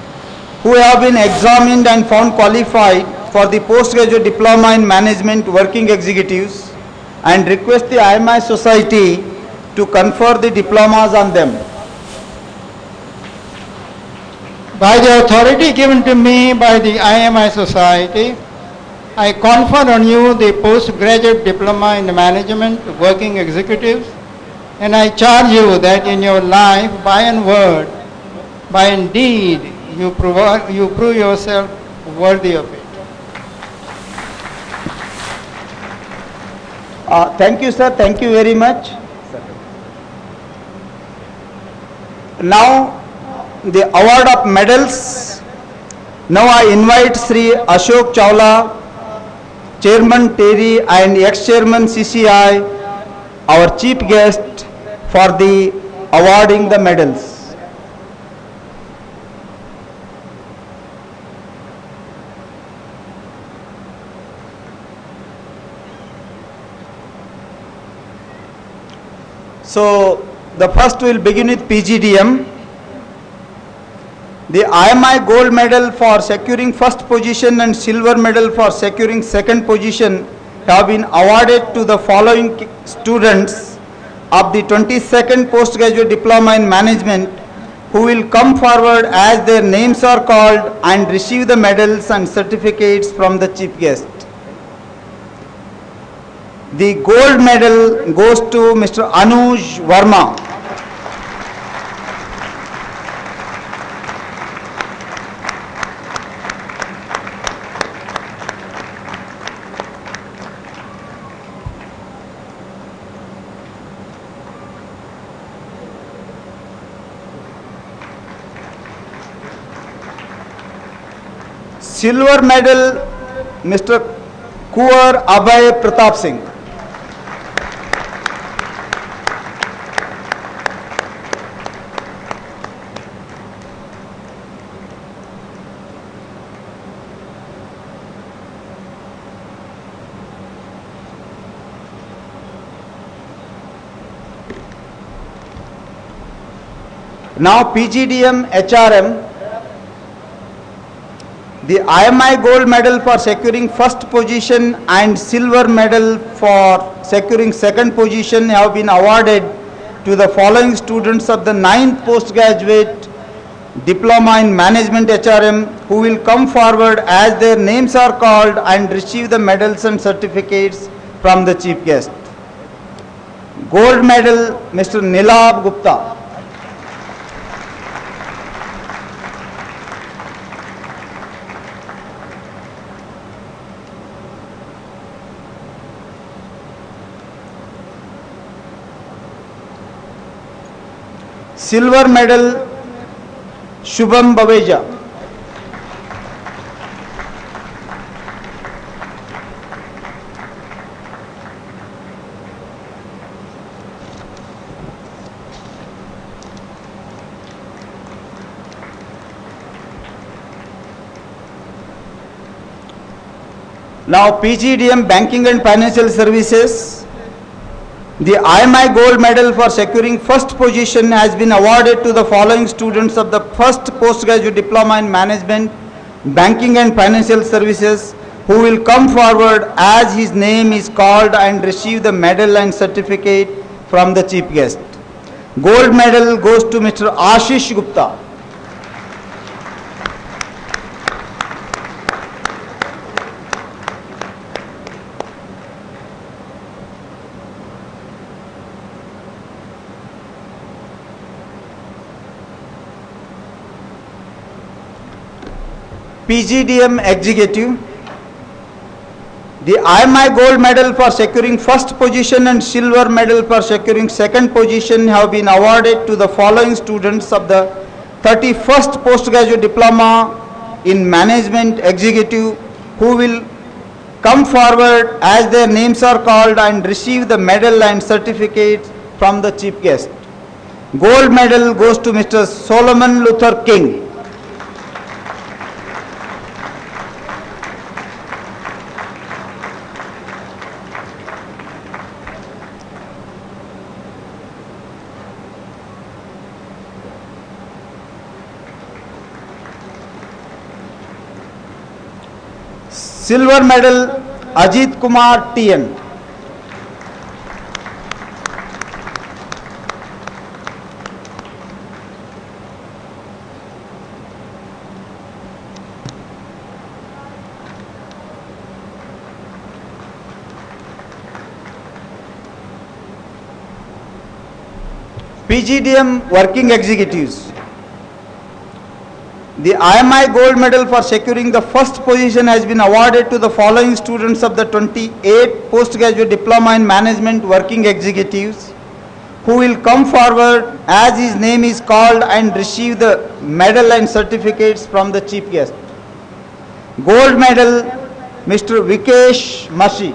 who have been examined and found qualified for the postgraduate diploma in management working executives and request the IMI society to confer the diplomas on them. By the authority given to me by the IMI society, I confer on you the postgraduate diploma in management working executives, and I charge you that in your life, by and word, by and deed, you prove yourself worthy of it. Thank you, sir. Thank you very much. Now the award of medals. Now I invite Sri Ashok Chawla, Chairman Terry and ex-Chairman CCI, our chief guest, for the awarding the medals. So the first will begin with PGDM. The IMI gold medal for securing first position and silver medal for securing second position have been awarded to the following students of the 22nd postgraduate diploma in management, who will come forward as their names are called and receive the medals and certificates from the chief guest. The gold medal goes to Mr. Anuj Verma. Silver medal, Mr. Kuwar Abhay Pratap Singh. Now PGDM HRM. The IMI gold medal for securing first position and silver medal for securing second position have been awarded to the following students of the 9th postgraduate diploma in management HRM, who will come forward as their names are called and receive the medals and certificates from the chief guest. Gold medal, Mr. Nilab Gupta. Silver medal, Shubham Baveja. Now PGDM Banking and Financial Services. The IMI gold medal for securing first position has been awarded to the following students of the first postgraduate diploma in management, banking and financial services, who will come forward as his name is called and receive the medal and certificate from the chief guest. Gold medal goes to Mr. Ashish Gupta. PGDM Executive. The IMI gold medal for securing first position and silver medal for securing second position have been awarded to the following students of the 31st postgraduate diploma in management executive, who will come forward as their names are called and receive the medal and certificate from the chief guest. Gold medal goes to Mr. Solomon Luther King. Silver medal, Ajit Kumar TN. PGDM Working Executives. The IMI gold medal for securing the first position has been awarded to the following students of the 28th postgraduate diploma in management working executives, who will come forward as his name is called and receive the medal and certificates from the chief guest. Gold medal, Mr. Vikesh Mashi.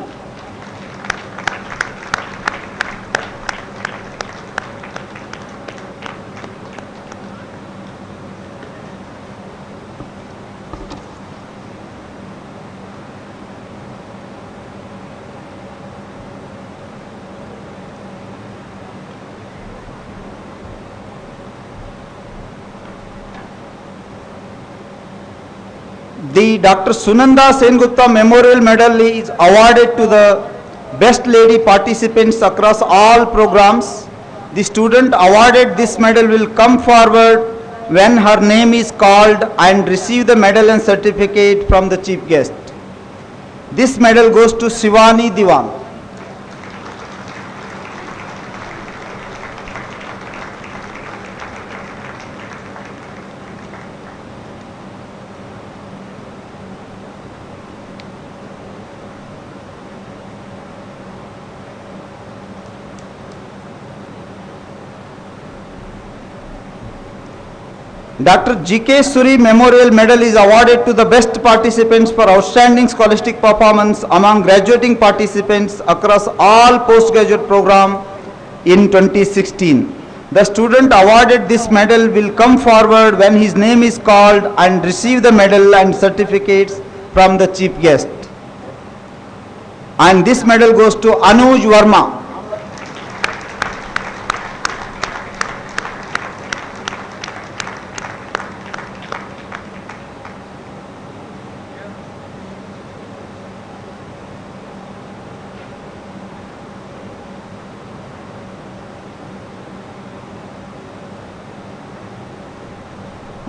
The Dr. Sunanda Sengupta Memorial Medal is awarded to the best lady participants across all programs. The student awarded this medal will come forward when her name is called and receive the medal and certificate from the chief guest. This medal goes to Shivani Diwan. Dr. G.K. Suri Memorial Medal is awarded to the best participants for outstanding scholastic performance among graduating participants across all postgraduate program in 2016. The student awarded this medal will come forward when his name is called and receive the medal and certificates from the chief guest. And this medal goes to Anuj Verma.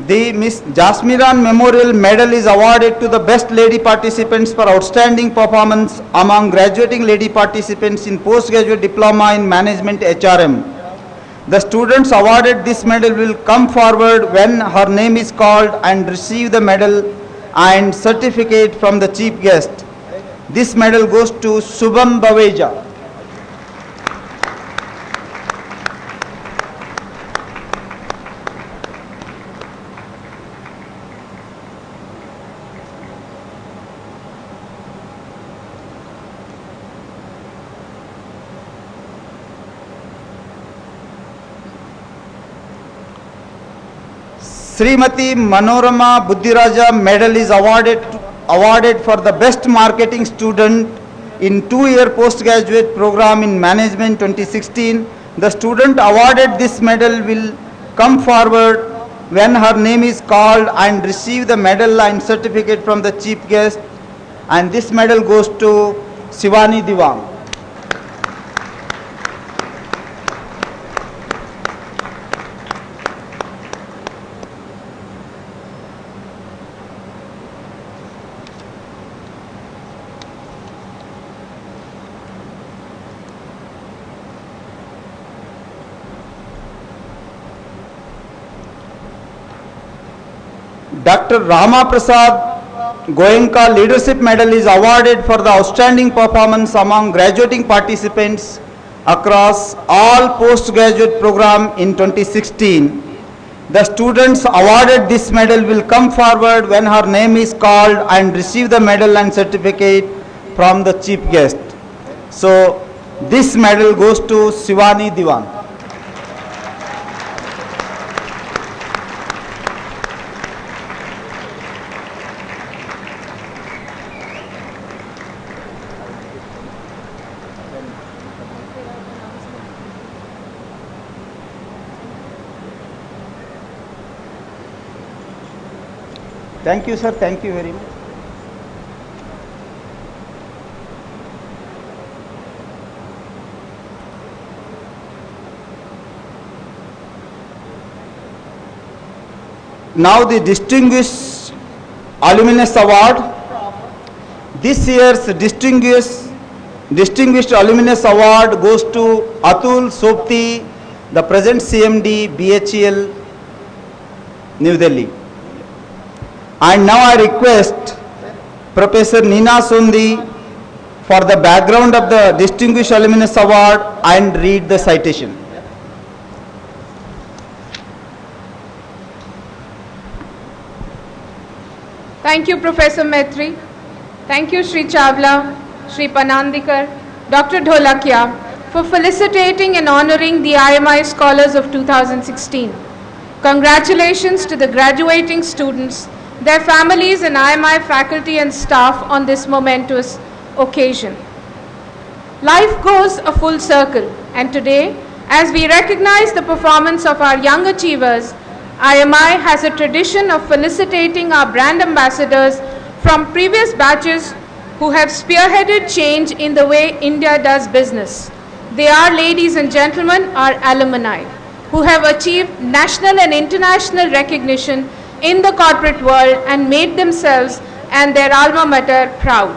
The Miss Jasmiran Memorial Medal is awarded to the best lady participants for outstanding performance among graduating lady participants in postgraduate diploma in management HRM. The students awarded this medal will come forward when her name is called and receive the medal and certificate from the chief guest. This medal goes to Subham Baveja. Srimati Manorama Buddhiraja Medal is awarded for the best marketing student in 2-year postgraduate program in management 2016. The student awarded this medal will come forward when her name is called and receive the medal and certificate from the chief guest, and this medal goes to Shivani Diwan. Dr. Rama Prasad Goenka Leadership Medal is awarded for the outstanding performance among graduating participants across all postgraduate program in 2016. The students awarded this medal will come forward when her name is called and receive the medal and certificate from the chief guest. So this medal goes to Shivani Diwan. Thank you, sir. Thank you very much. Now the Distinguished Alumnus Award. This year's Distinguished Alumnus Award goes to Atul Sopti, the present CMD, BHEL, New Delhi. And now I request Professor Neena Sundi for the background of the Distinguished Alumnus Award and read the citation. Thank you, Professor Maitri. Thank you, Sri Chawla, Sri Panandikar, Dr. Dholakia, for felicitating and honoring the IMI Scholars of 2016. Congratulations to the graduating students, their families and IMI faculty and staff on this momentous occasion. Life goes a full circle, and today, as we recognize the performance of our young achievers, IMI has a tradition of felicitating our brand ambassadors from previous batches who have spearheaded change in the way India does business. They are, ladies and gentlemen, our alumni, who have achieved national and international recognition in the corporate world and made themselves and their alma mater proud.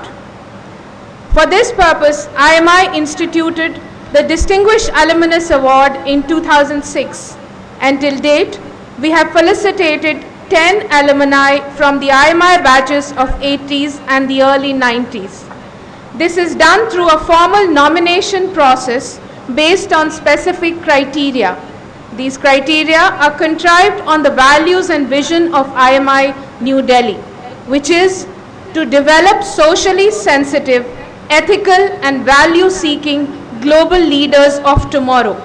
For this purpose, IMI instituted the Distinguished Alumnus Award in 2006, and till date, we have felicitated 10 alumni from the IMI batches of 80s and the early 90s. This is done through a formal nomination process based on specific criteria. These criteria are contrived on the values and vision of IMI New Delhi, which is to develop socially sensitive, ethical and value-seeking global leaders of tomorrow.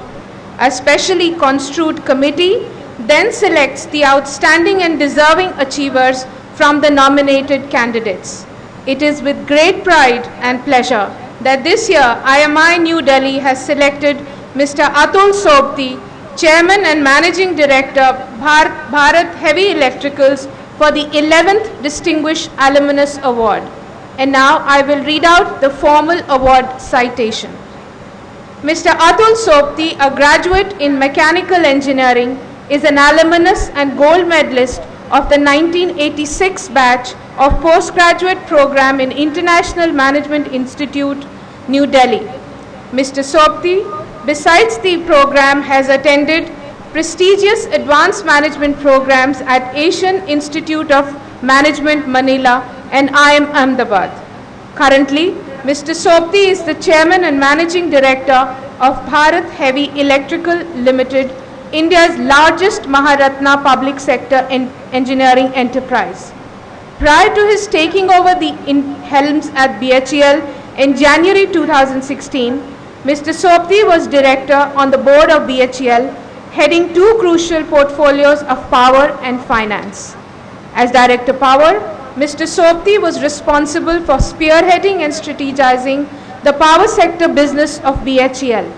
A specially construed committee then selects the outstanding and deserving achievers from the nominated candidates. It is with great pride and pleasure that this year IMI New Delhi has selected Mr. Atul Sobti, Chairman and Managing Director, Bharat Heavy Electricals, for the 11th Distinguished Alumnus Award. And now I will read out the formal award citation. Mr. Atul Sobti, a graduate in mechanical engineering, is an alumnus and gold medalist of the 1986 batch of postgraduate program in International Management Institute, New Delhi. Mr. Sobti, besides the program, has attended prestigious advanced management programs at Asian Institute of Management, Manila and IIM Ahmedabad. Currently, Mr. Sobti is the Chairman and Managing Director of Bharat Heavy Electrical Limited, India's largest Maharatna public sector engineering enterprise. Prior to his taking over the helms at BHEL in January 2016, Mr. Sobti was director on the board of BHEL, heading two crucial portfolios of power and finance. As Director Power, Mr. Sobti was responsible for spearheading and strategizing the power sector business of BHEL.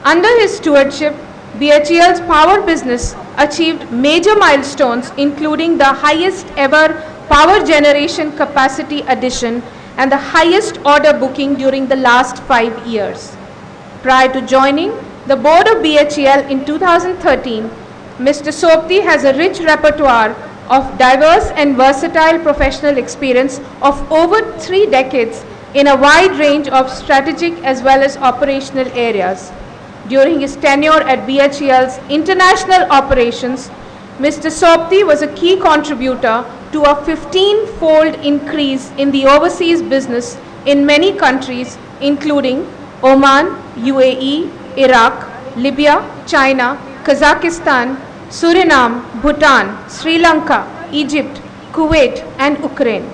Under his stewardship, BHEL's power business achieved major milestones, including the highest ever power generation capacity addition and the highest order booking during the last 5 years. Prior to joining the board of BHEL in 2013, Mr. Sobti has a rich repertoire of diverse and versatile professional experience of over 3 decades in a wide range of strategic as well as operational areas. During his tenure at BHEL's international operations, Mr. Sobti was a key contributor to a 15-fold increase in the overseas business in many countries, including Oman, UAE, Iraq, Libya, China, Kazakhstan, Suriname, Bhutan, Sri Lanka, Egypt, Kuwait and Ukraine.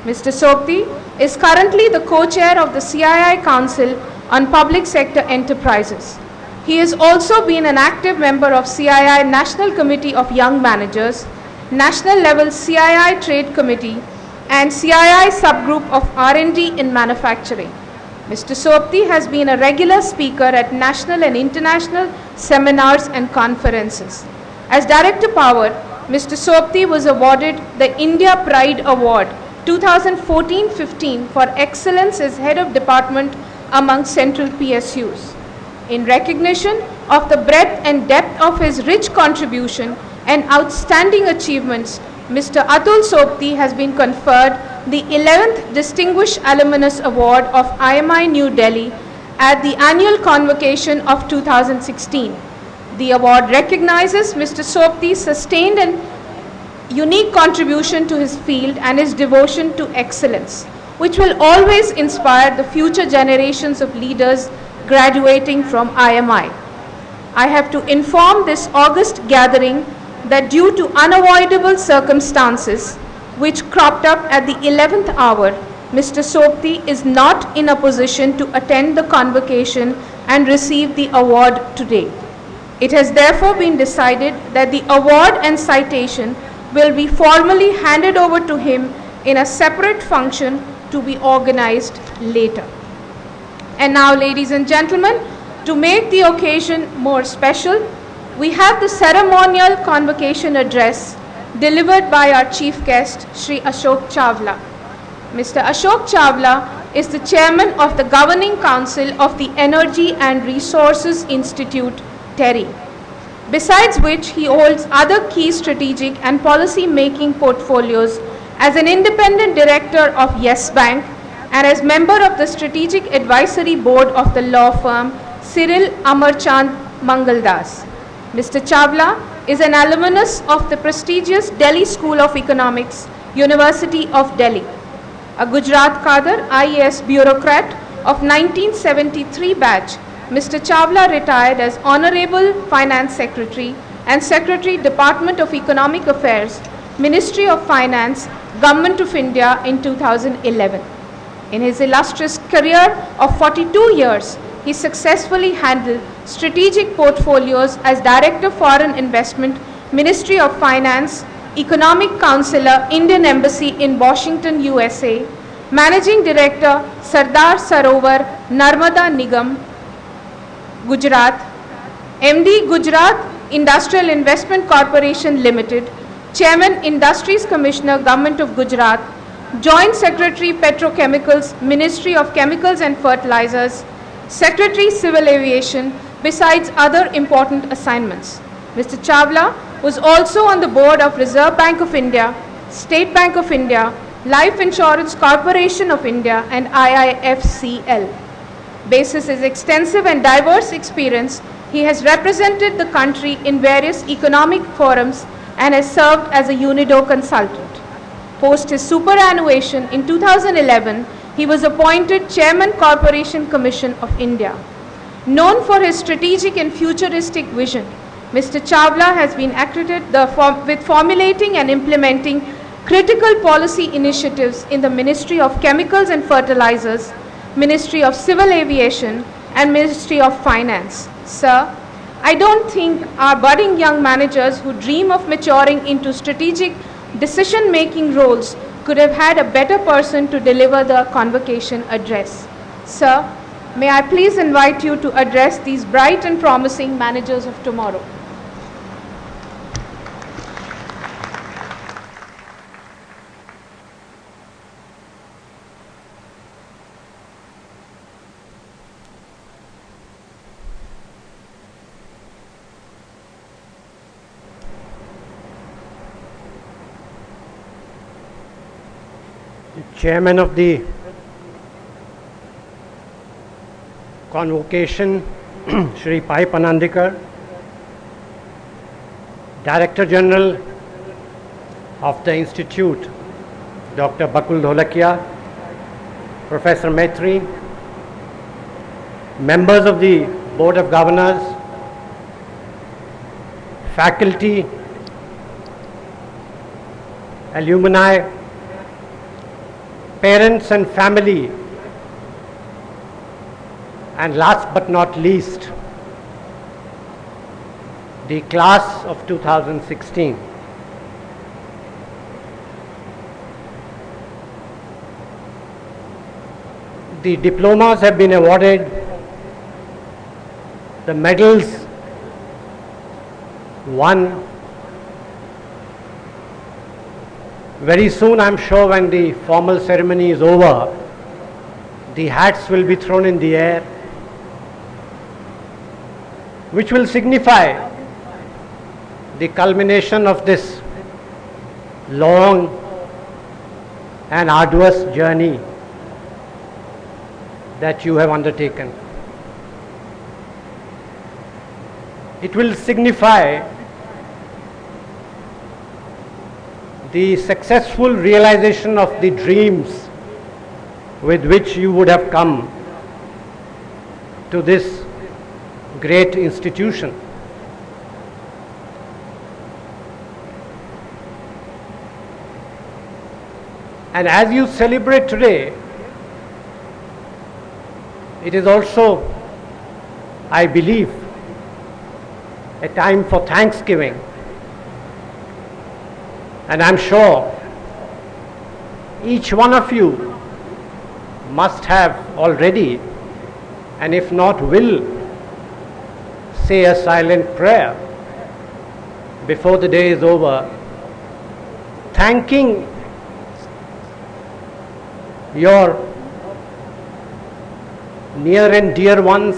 Mr. Sobti is currently the co-chair of the CII Council on Public Sector Enterprises. He has also been an active member of CII National Committee of Young Managers, National Level CII Trade Committee and CII Subgroup of R&D in Manufacturing. Mr. Sobti has been a regular speaker at national and international seminars and conferences. As Director Power, Mr. Sobti was awarded the India Pride Award 2014-15 for excellence as Head of Department among Central PSUs. In recognition of the breadth and depth of his rich contribution and outstanding achievements, Mr. Atul Sobti has been conferred the 11th Distinguished Alumnus Award of IMI New Delhi at the annual convocation of 2016. The award recognizes Mr. Sobti's sustained and unique contribution to his field and his devotion to excellence, which will always inspire the future generations of leaders graduating from IMI. I have to inform this august gathering that due to unavoidable circumstances, which cropped up at the 11th hour, Mr. Sopti is not in a position to attend the convocation and receive the award today. It has therefore been decided that the award and citation will be formally handed over to him in a separate function to be organized later. And now, ladies and gentlemen, to make the occasion more special, we have the ceremonial convocation address delivered by our chief guest, Shri Ashok Chawla. Mr. Ashok Chawla is the chairman of the Governing Council of the Energy and Resources Institute, TERI. Besides which, he holds other key strategic and policy-making portfolios as an independent director of Yes Bank and as member of the Strategic Advisory Board of the law firm Cyril Amarchand Mangaldas. Mr. Chawla is an alumnus of the prestigious Delhi School of Economics, University of Delhi. A Gujarat cadre, IAS bureaucrat of 1973 batch, Mr. Chawla retired as Honorable Finance Secretary and Secretary, Department of Economic Affairs, Ministry of Finance, Government of India in 2011. In his illustrious career of 42 years, he successfully handled strategic portfolios as Director Foreign Investment, Ministry of Finance, Economic Counselor, Indian Embassy in Washington, USA, Managing Director, Sardar Sarovar Narmada Nigam, Gujarat, MD Gujarat Industrial Investment Corporation Limited, Chairman Industries Commissioner, Government of Gujarat, Joint Secretary Petrochemicals, Ministry of Chemicals and Fertilizers, Secretary Civil Aviation, besides other important assignments. Mr. Chawla was also on the board of Reserve Bank of India, State Bank of India, Life Insurance Corporation of India and IIFCL. Basis his extensive and diverse experience, he has represented the country in various economic forums and has served as a UNIDO consultant. Post his superannuation in 2011, he was appointed Chairman Corporation Commission of India. Known for his strategic and futuristic vision, Mr. Chawla has been accredited with formulating and implementing critical policy initiatives in the Ministry of Chemicals and Fertilizers, Ministry of Civil Aviation and Ministry of Finance. Sir, I don't think our budding young managers who dream of maturing into strategic decision-making roles could have had a better person to deliver the convocation address. Sir, may I please invite you to address these bright and promising managers of tomorrow. Chairman of the convocation, Shri Pai Panandikar, Director General of the Institute, Dr. Bakul Dholakia, Professor Maitri, members of the Board of Governors, faculty, alumni, parents and family, and last but not least, the class of 2016. The diplomas have been awarded, the medals won. Very soon, I'm sure, when the formal ceremony is over, the hats will be thrown in the air, which will signify the culmination of this long and arduous journey that you have undertaken. It will signify the successful realization of the dreams with which you would have come to this great institution. And as you celebrate today, it is also, I believe, a time for thanksgiving. And I'm sure each one of you must have already, and if not will, say a silent prayer before the day is over, thanking your near and dear ones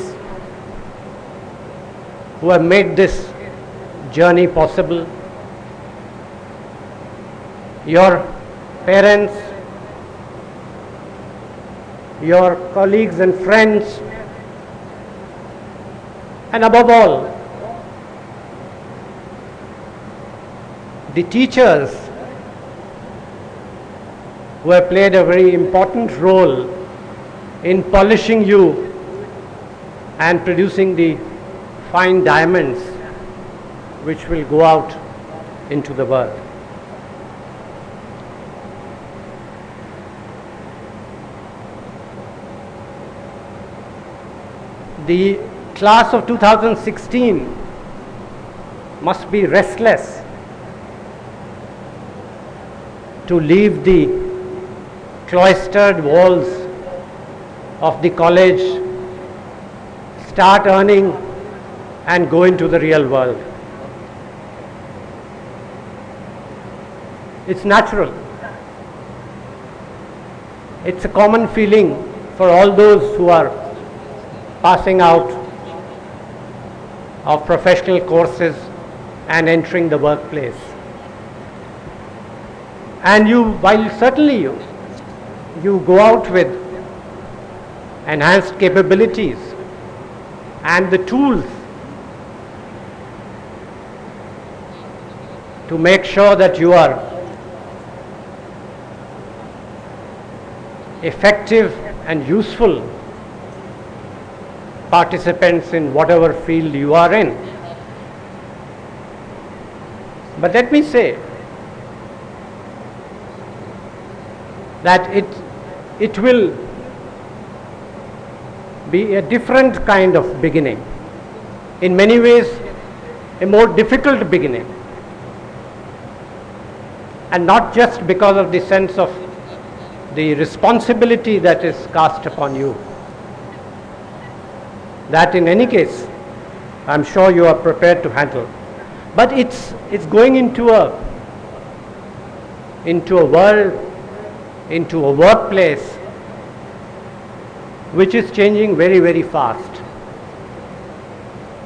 who have made this journey possible, your parents, your colleagues and friends, and above all, the teachers who have played a very important role in polishing you and producing the fine diamonds which will go out into the world. The class of 2016 must be restless to leave the cloistered walls of the college, start earning and go into the real world. It's natural. It's a common feeling for all those who are passing out of professional courses and entering the workplace. And while certainly you go out with enhanced capabilities and the tools to make sure that you are effective and useful participants in whatever field you are in. But let me say that it will be a different kind of beginning. In many ways, a more difficult beginning. And not just because of the sense of the responsibility that is cast upon you. That in any case, I'm sure you are prepared to handle. But it's going into a world, into a workplace which is changing very, very fast.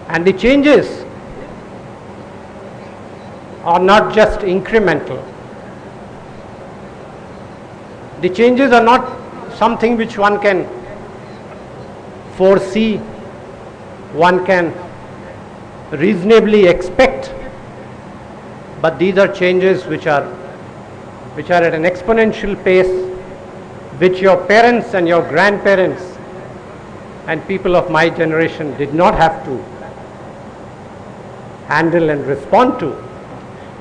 And the changes are not just incremental. The changes are not something which one can foresee, one can reasonably expect, but these are changes which are at an exponential pace, which your parents and your grandparents and people of my generation did not have to handle and respond to.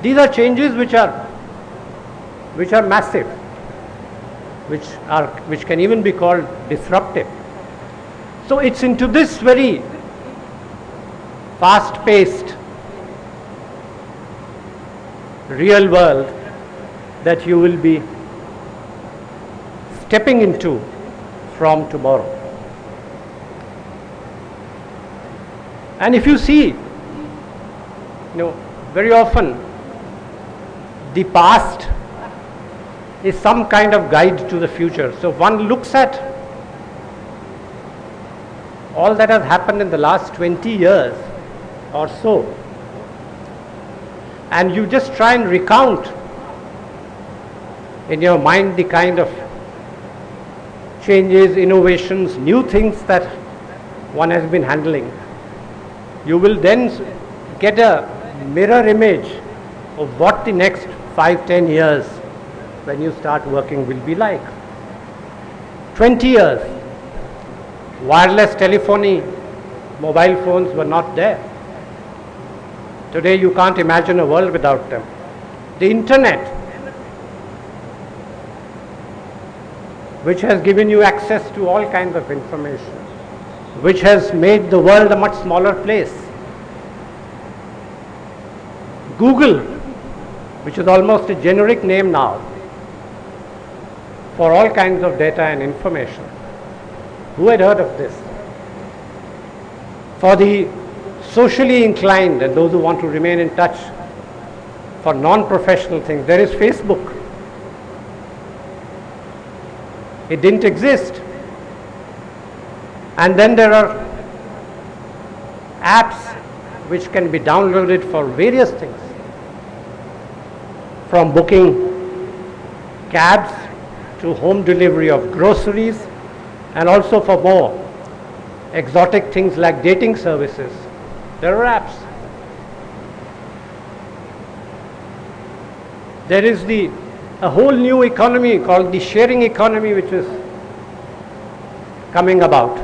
These are changes which are massive, which can even be called disruptive. So it's into this very fast-paced real world that you will be stepping into from tomorrow. And if you see, very often the past is some kind of guide to the future. So if one looks at all that has happened in the last 20 years or so, and you just try and recount in your mind the kind of changes, innovations, new things that one has been handling, you will then get a mirror image of what the next 5-10 years when you start working will be like. 20 years, wireless telephony, mobile phones were not there. Today you can't imagine a world without them. The internet which has given you access to all kinds of information, which has made the world a much smaller place. Google, which is almost a generic name now for all kinds of data and information. Who had heard of this? For the socially inclined and those who want to remain in touch for non-professional things, there is Facebook. It didn't exist. And then there are apps which can be downloaded for various things, from booking cabs to home delivery of groceries, and also for more exotic things like dating services. There are apps. There is a whole new economy called the sharing economy, which is coming about.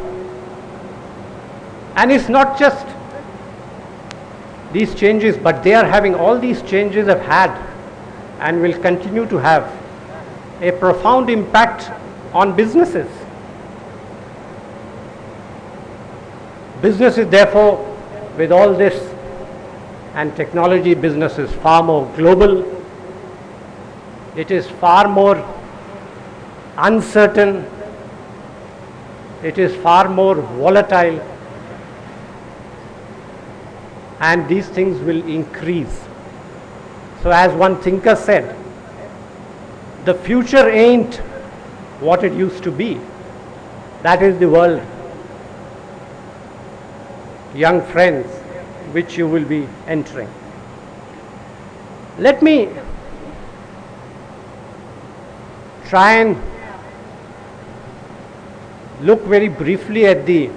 And it's not just these changes, but they are having, all these changes have had and will continue to have a profound impact on businesses. Business is therefore, with all this, and technology business is far more global. It is far more uncertain. It is far more volatile. And these things will increase. So as one thinker said, the future ain't what it used to be. That is the world, young friends, which you will be entering. Let me try and look very briefly at the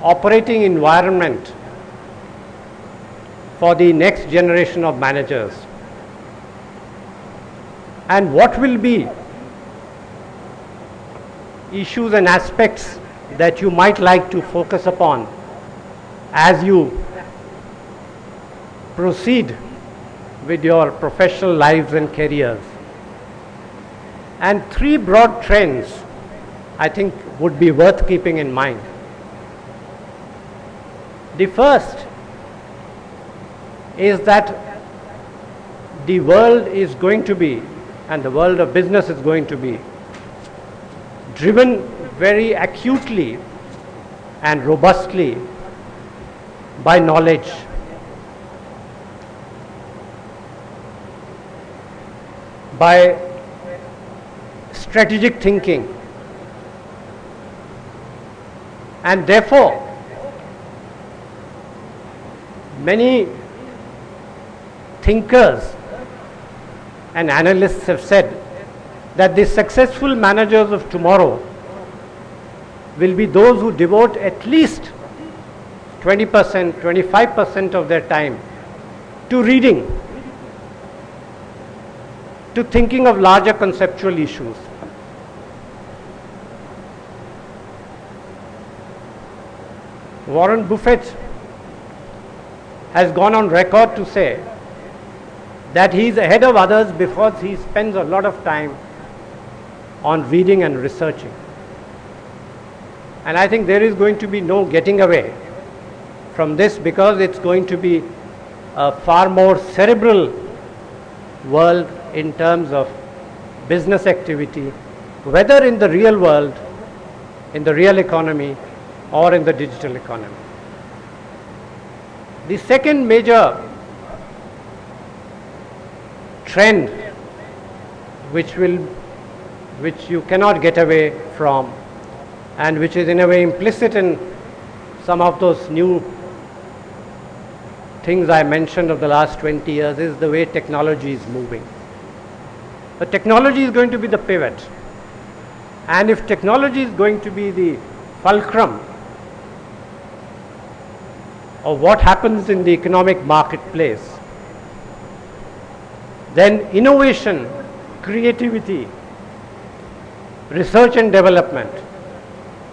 operating environment for the next generation of managers, and what will be issues and aspects that you might like to focus upon as you proceed with your professional lives and careers. And three broad trends I think would be worth keeping in mind. The first is that the world is going to be, and the world of business is going to be, driven very acutely and robustly by knowledge. By strategic thinking. And therefore, many thinkers and analysts have said that the successful managers of tomorrow will be those who devote at least 20%, 25% of their time to reading, to thinking of larger conceptual issues. Warren Buffett has gone on record to say that he is ahead of others because he spends a lot of time on reading and researching. And I think there is going to be no getting away from this, because it's going to be a far more cerebral world in terms of business activity, whether in the real world, in the real economy, or in the digital economy. The second major trend which you cannot get away from, and which is in a way implicit in some of those new things I mentioned of the last 20 years, is the way technology is moving. The technology is going to be the pivot. And if technology is going to be the fulcrum of what happens in the economic marketplace, then innovation, creativity, research and development,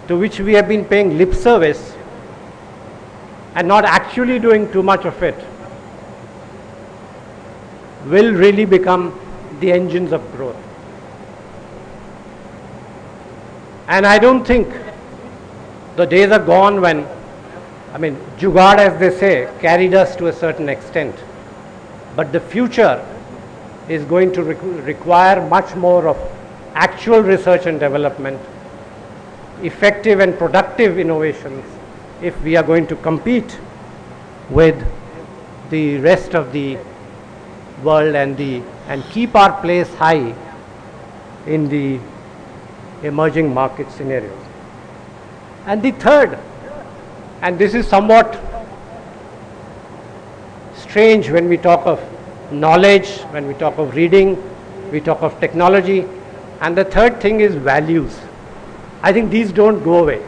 to which we have been paying lip service and not actually doing too much of it, will really become the engines of growth. And I don't think the days are gone when, I mean, jugaad, as they say, carried us to a certain extent. But the future is going to require much more of actual research and development, effective and productive innovations, if we are going to compete with the rest of the world and keep our place high in the emerging market scenarios. And the third, and this is somewhat strange when we talk of knowledge, when we talk of reading, we talk of technology, and the third thing is values. I think these don't go away.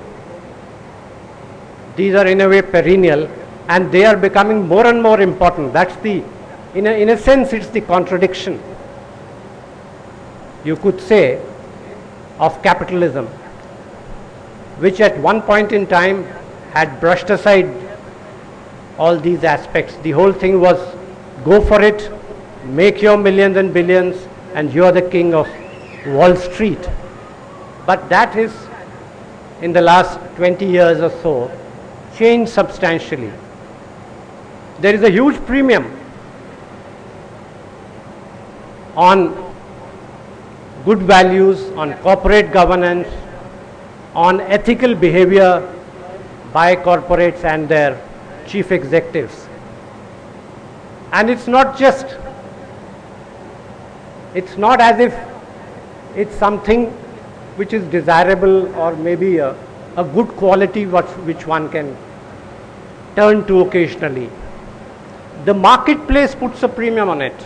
These are in a way perennial, and they are becoming more and more important. That's the, in a sense, it's the contradiction, you could say, of capitalism, which at one point in time had brushed aside all these aspects. The whole thing was go for it, make your millions and billions, and you are the king of Wall Street. But that is, in the last 20 years or so, changed substantially. There is a huge premium on good values, on corporate governance, on ethical behavior by corporates and their chief executives. And it's not just, it's not as if it's something which is desirable or maybe a good quality which one can turn to occasionally. The marketplace puts a premium on it.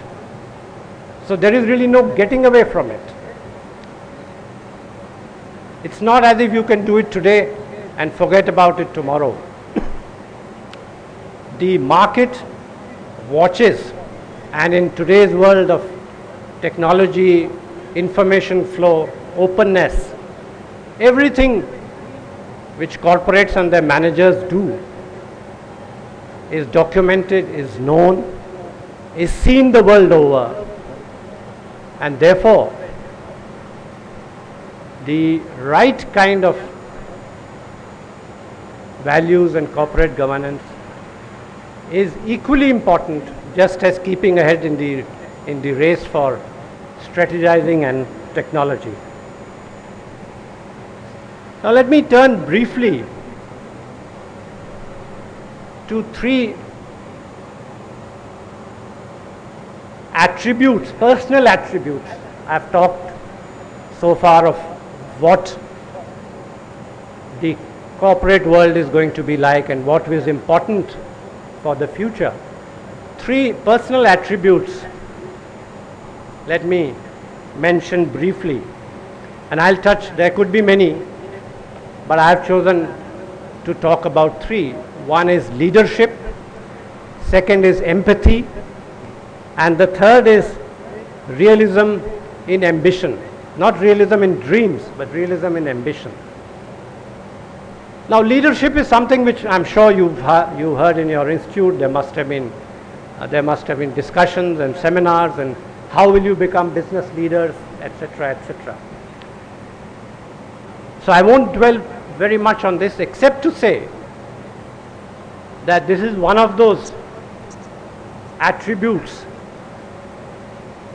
So there is really no getting away from it. It's not as if you can do it today and forget about it tomorrow. The market watches, and in today's world of technology, information flow, openness, everything which corporates and their managers do is documented, is known, is seen the world over, and therefore the right kind of values and corporate governance is equally important, just as keeping ahead in the race for strategizing and technology. Now let me turn briefly to three attributes, personal attributes. I've talked so far of what the corporate world is going to be like and what is important for the future. Three personal attributes let me mention briefly, and I'll touch, there could be many, but I've chosen to talk about three. One is leadership, second is empathy, and the third is realism in ambition. Not realism in dreams, but realism in ambition. Now leadership is something which I'm sure you heard in your institute. There must have been discussions and seminars, and how will you become business leaders, etc., etc. So I won't dwell very much on this, except to say that this is one of those attributes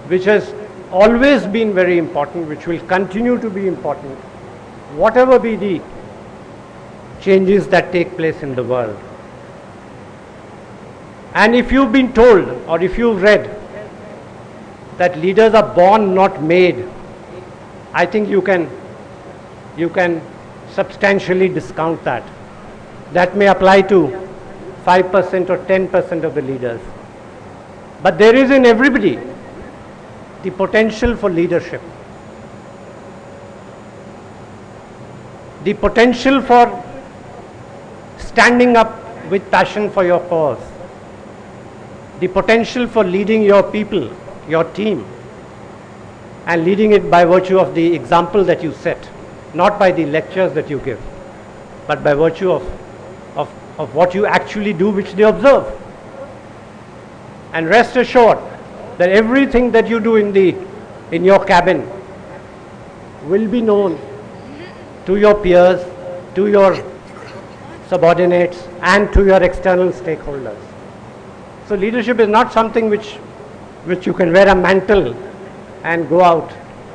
which has always been very important, which will continue to be important, whatever be the changes that take place in the world. And if you've been told, or if you've read that leaders are born, not made, I think you can substantially discount that. That may apply to 5% or 10% of the leaders. But there is in everybody the potential for leadership, the potential for standing up with passion for your cause, the potential for leading your people, your team, and leading it by virtue of the example that you set, not by the lectures that you give, but by virtue of what you actually do, which they observe. And rest assured that everything that you do in your cabin will be known to your peers, to your subordinates, and to your external stakeholders. So leadership is not something which you can wear a mantle and go out,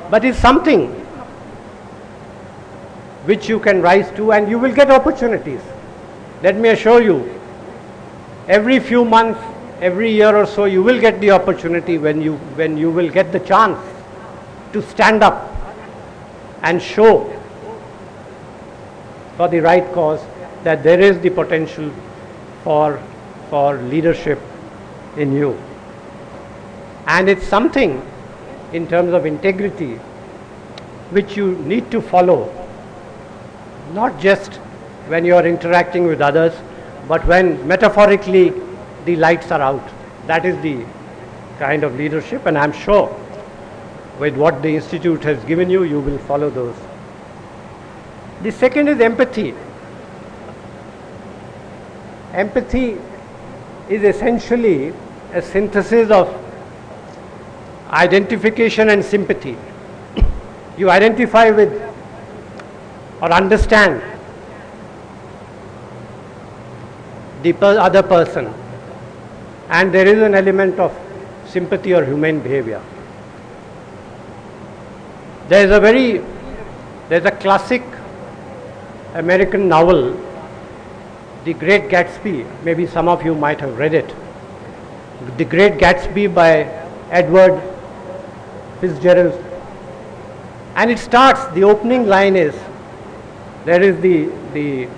but is something which you can rise to, and you will get opportunities. Let me assure you, every few months, every year or so, you will get the opportunity when you will get the chance to stand up and show for the right cause that there is the potential for leadership in you. And it's something in terms of integrity which you need to follow, not just when you are interacting with others, but when metaphorically the lights are out. That is the kind of leadership, and I'm sure with what the Institute has given you, you will follow those. The second is empathy. Empathy is essentially a synthesis of identification and sympathy. You identify with or understand the other person, and there is an element of sympathy or humane behavior. There's a classic American novel, The Great Gatsby. Maybe some of you might have read it. The Great Gatsby by Edward Fitzgerald. And it starts, the opening line is, there is the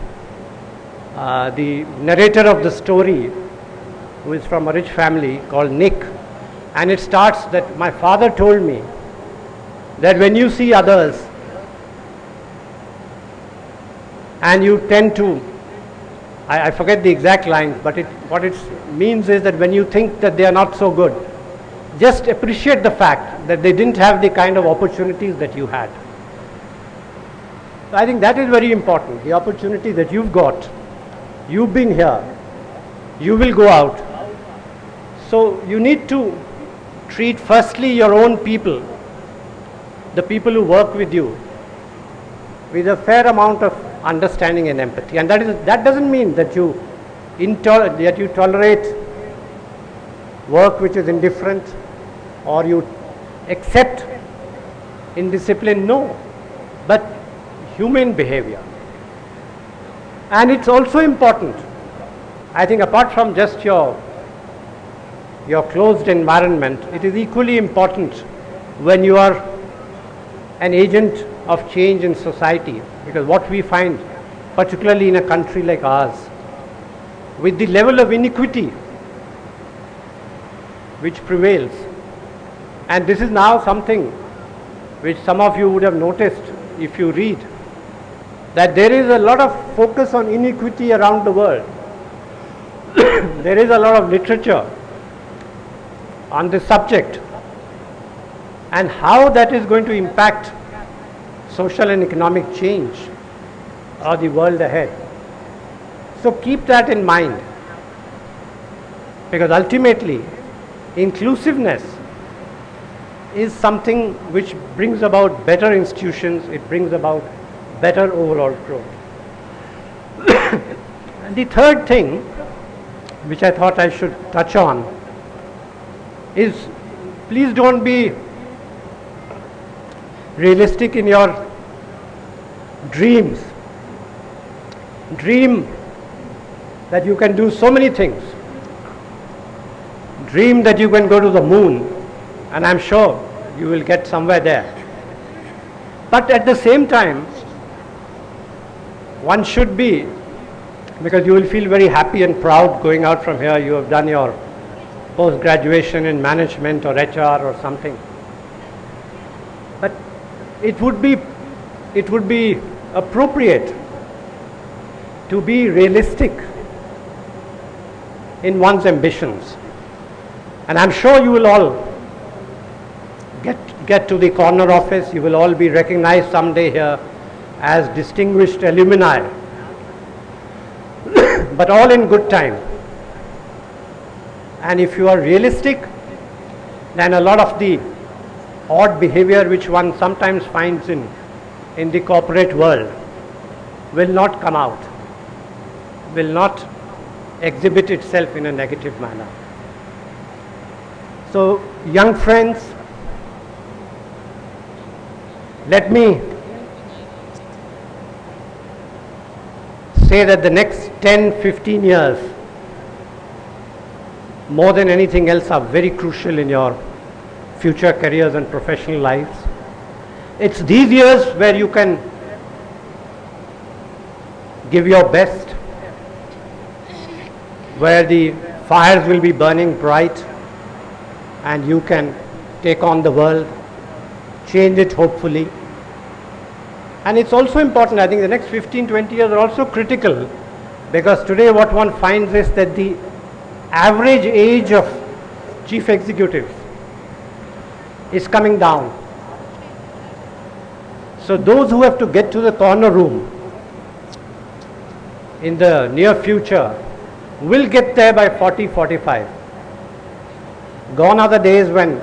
narrator of the story, who is from a rich family called Nick, and it starts that my father told me that when you see others and you tend to, I forget the exact lines, but what it means is that when you think that they are not so good, just appreciate the fact that they didn't have the kind of opportunities that you had. So I think that is very important, the opportunity that you've got. You've been here, you will go out. So you need to treat firstly your own people, the people who work with you, with a fair amount of understanding and empathy. And that doesn't mean that you tolerate work which is indifferent or you accept indiscipline. No, but humane behavior. And it's also important, I think, apart from just your closed environment, it is equally important when you are an agent of change in society, because what we find, particularly in a country like ours, with the level of inequity which prevails, and this is now something which some of you would have noticed if you read, that there is a lot of focus on inequity around the world. There is a lot of literature on this subject and how that is going to impact social and economic change or the world ahead. So keep that in mind, because ultimately inclusiveness is something which brings about better institutions, it brings about better overall growth. And the third thing which I thought I should touch on is, please don't be realistic in your dreams. Dream that you can do so many things. Dream that you can go to the moon, and I'm sure you will get somewhere there. But at the same time, one should be, because you will feel very happy and proud going out from here, you have done your post-graduation in management or HR or something. But it would be appropriate to be realistic in one's ambitions. And I'm sure you will all get to the corner office, you will all be recognized someday here as distinguished alumni, but all in good time. And if you are realistic, then a lot of the odd behavior which one sometimes finds in the corporate world will not come out, will not exhibit itself in a negative manner. So, young friends, let me say that the next 10-15 years, more than anything else, are very crucial in your future careers and professional lives. It's these years where you can give your best, where the fires will be burning bright and you can take on the world, change it hopefully. And it's also important, I think the next 15-20 years are also critical, because today what one finds is that the average age of chief executives is coming down. So those who have to get to the corner room in the near future will get there by 40, 45. Gone are the days when,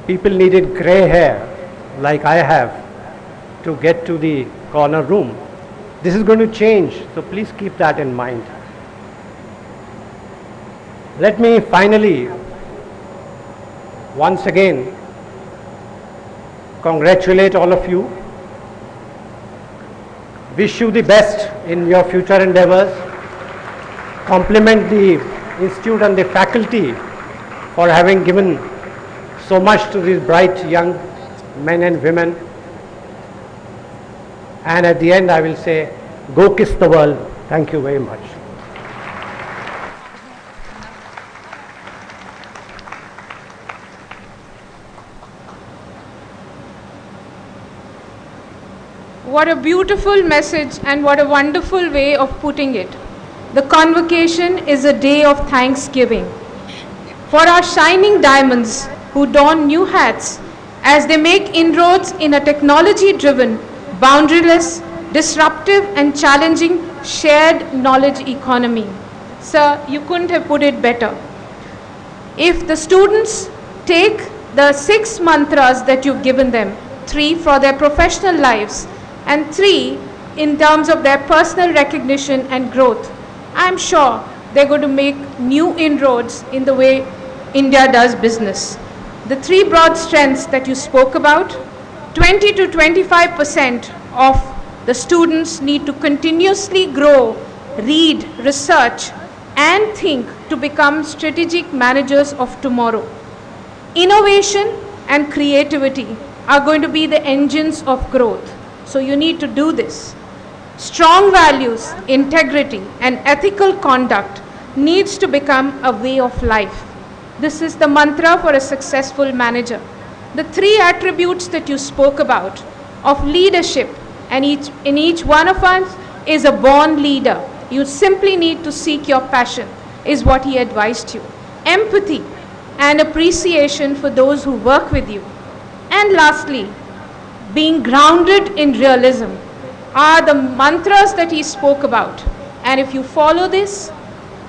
people needed grey hair like I have to get to the corner room. This is going to change, so please keep that in mind. Let me finally once again congratulate all of you, wish you the best in your future endeavors, compliment the institute and the faculty for having given so much to these bright young men and women. And at the end I will say, go kiss the world. Thank you very much. What a beautiful message and what a wonderful way of putting it. The convocation is a day of thanksgiving for our shining diamonds who don new hats as they make inroads in a technology-driven, boundaryless, disruptive and challenging shared knowledge economy. Sir, you couldn't have put it better. If the students take the 6 mantras that you've given them, 3 for their professional lives and 3 in terms of their personal recognition and growth, I'm sure they're going to make new inroads in the way India does business. The 3 broad strengths that you spoke about, 20 to 25% of the students need to continuously grow, read, research and think to become strategic managers of tomorrow. Innovation and creativity are going to be the engines of growth. So you need to do this. Strong values, integrity and ethical conduct needs to become a way of life. This is the mantra for a successful manager. The 3 attributes that you spoke about of leadership, and in each one of us is a born leader. You simply need to seek your passion, is what he advised you. Empathy and appreciation for those who work with you. And lastly, being grounded in realism are the mantras that he spoke about. And if you follow this,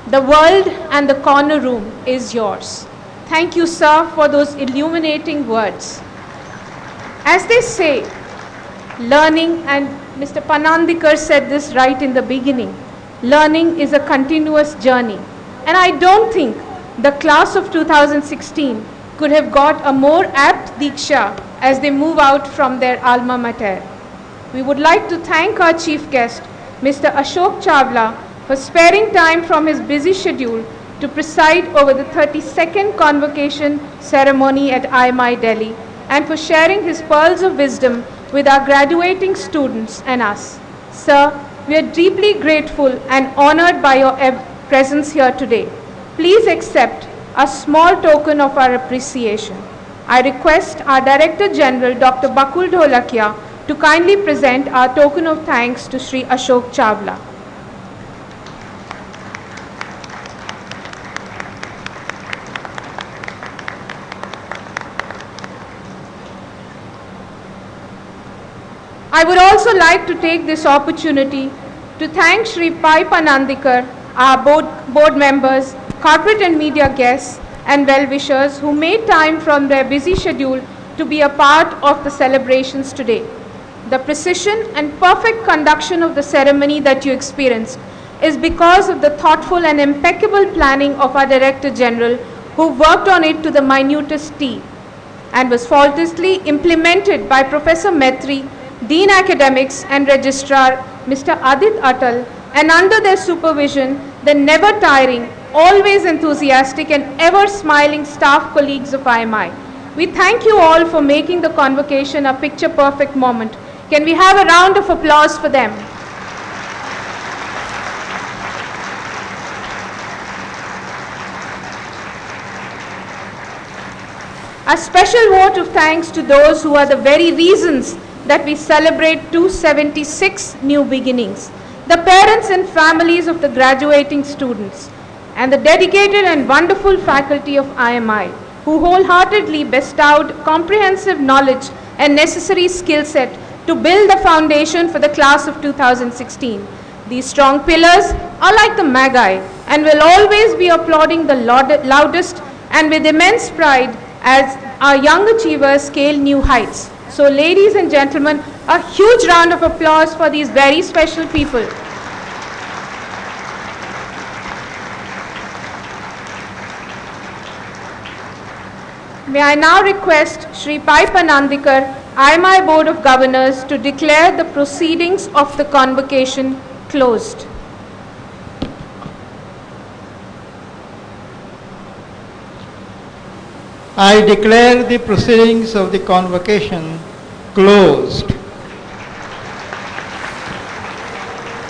the world and the corner room is yours. Thank you, sir, for those illuminating words. As they say, learning, and Mr. Panandikar said this right in the beginning, learning is a continuous journey. And I don't think the class of 2016 could have got a more apt Diksha as they move out from their alma mater. We would like to thank our chief guest, Mr. Ashok Chawla, for sparing time from his busy schedule to preside over the 32nd convocation ceremony at IMI Delhi and for sharing his pearls of wisdom with our graduating students and us. Sir, we are deeply grateful and honored by your presence here today. Please accept a small token of our appreciation. I request our Director General, Dr. Bakul Dholakia, to kindly present our token of thanks to Sri Ashok Chawla. I would also like to take this opportunity to thank Sri Pai Panandikar, our board members, corporate and media guests, and well-wishers who made time from their busy schedule to be a part of the celebrations today. The precision and perfect conduction of the ceremony that you experienced is because of the thoughtful and impeccable planning of our Director General, who worked on it to the minutest T and was faultlessly implemented by Professor Metri, Dean Academics and Registrar Mr. Adit Atal, and under their supervision, the never tiring, always enthusiastic and ever smiling staff colleagues of IMI. We thank you all for making the convocation a picture perfect moment. Can we have a round of applause for them? A special vote of thanks to those who are the very reasons that we celebrate 276 new beginnings, the parents and families of the graduating students, and the dedicated and wonderful faculty of IMI, who wholeheartedly bestowed comprehensive knowledge and necessary skill set to build the foundation for the class of 2016. These strong pillars are like the magi and will always be applauding the loudest and with immense pride as our young achievers scale new heights. So ladies and gentlemen, a huge round of applause for these very special people. May I now request Shri Pai Panandikar, IMI Board of Governors, to declare the proceedings of the convocation closed. I declare the proceedings of the convocation closed.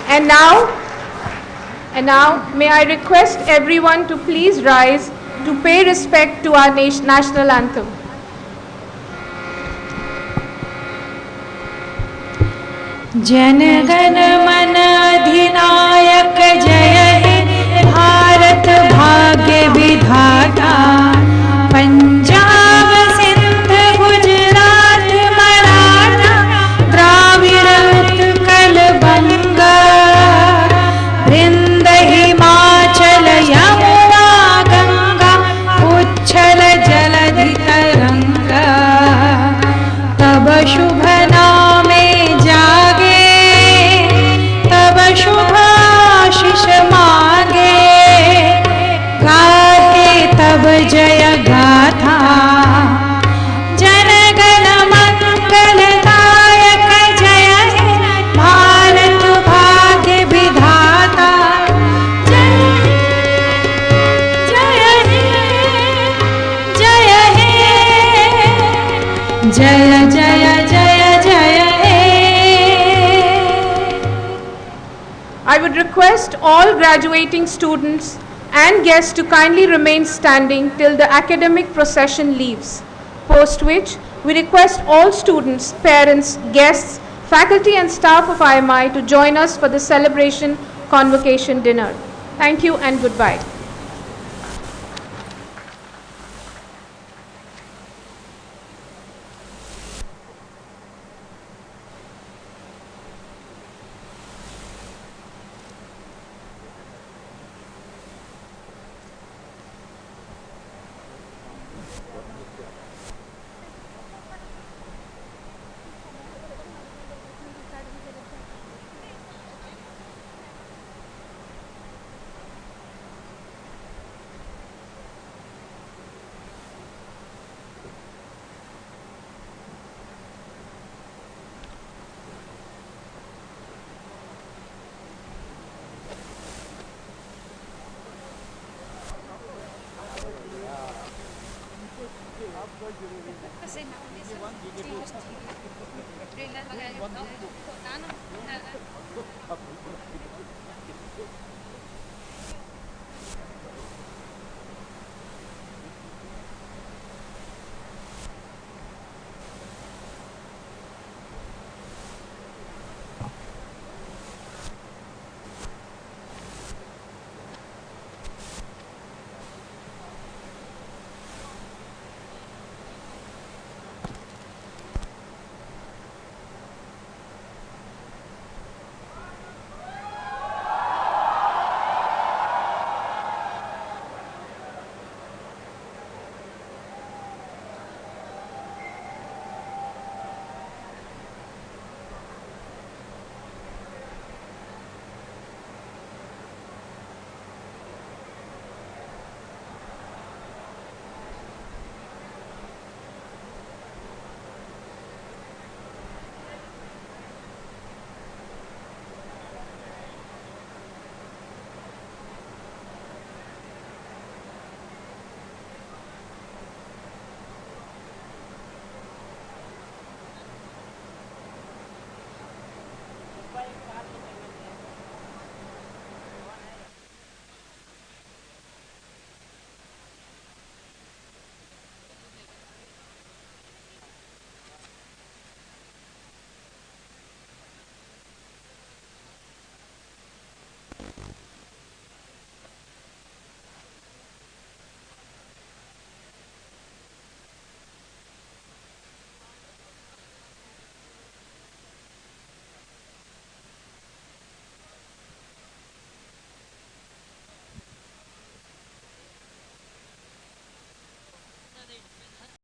And now, may I request everyone to please rise to pay respect to our national anthem. Jana Gana मन अधिनायक जय हे भारत भाग्य विधाता पंजाब सिंध गुजरात मराठा द्राविड़ उत्कल बंगा वृंद हिमाचल यमुना गंगा उच्छल जलधि तरंगा तब शुभ नामे जागे तब शुभ आशीष मांगे गाहे तब जय गाथा जन गण मंगलदायक जय हे भारत भाग्य विधाता जय हे जय जय जय जय हे। I would request all graduating students and guests to kindly remain standing till the academic procession leaves, post which we request all students, parents, guests, faculty and staff of IMI to join us for the celebration convocation dinner. Thank you and goodbye.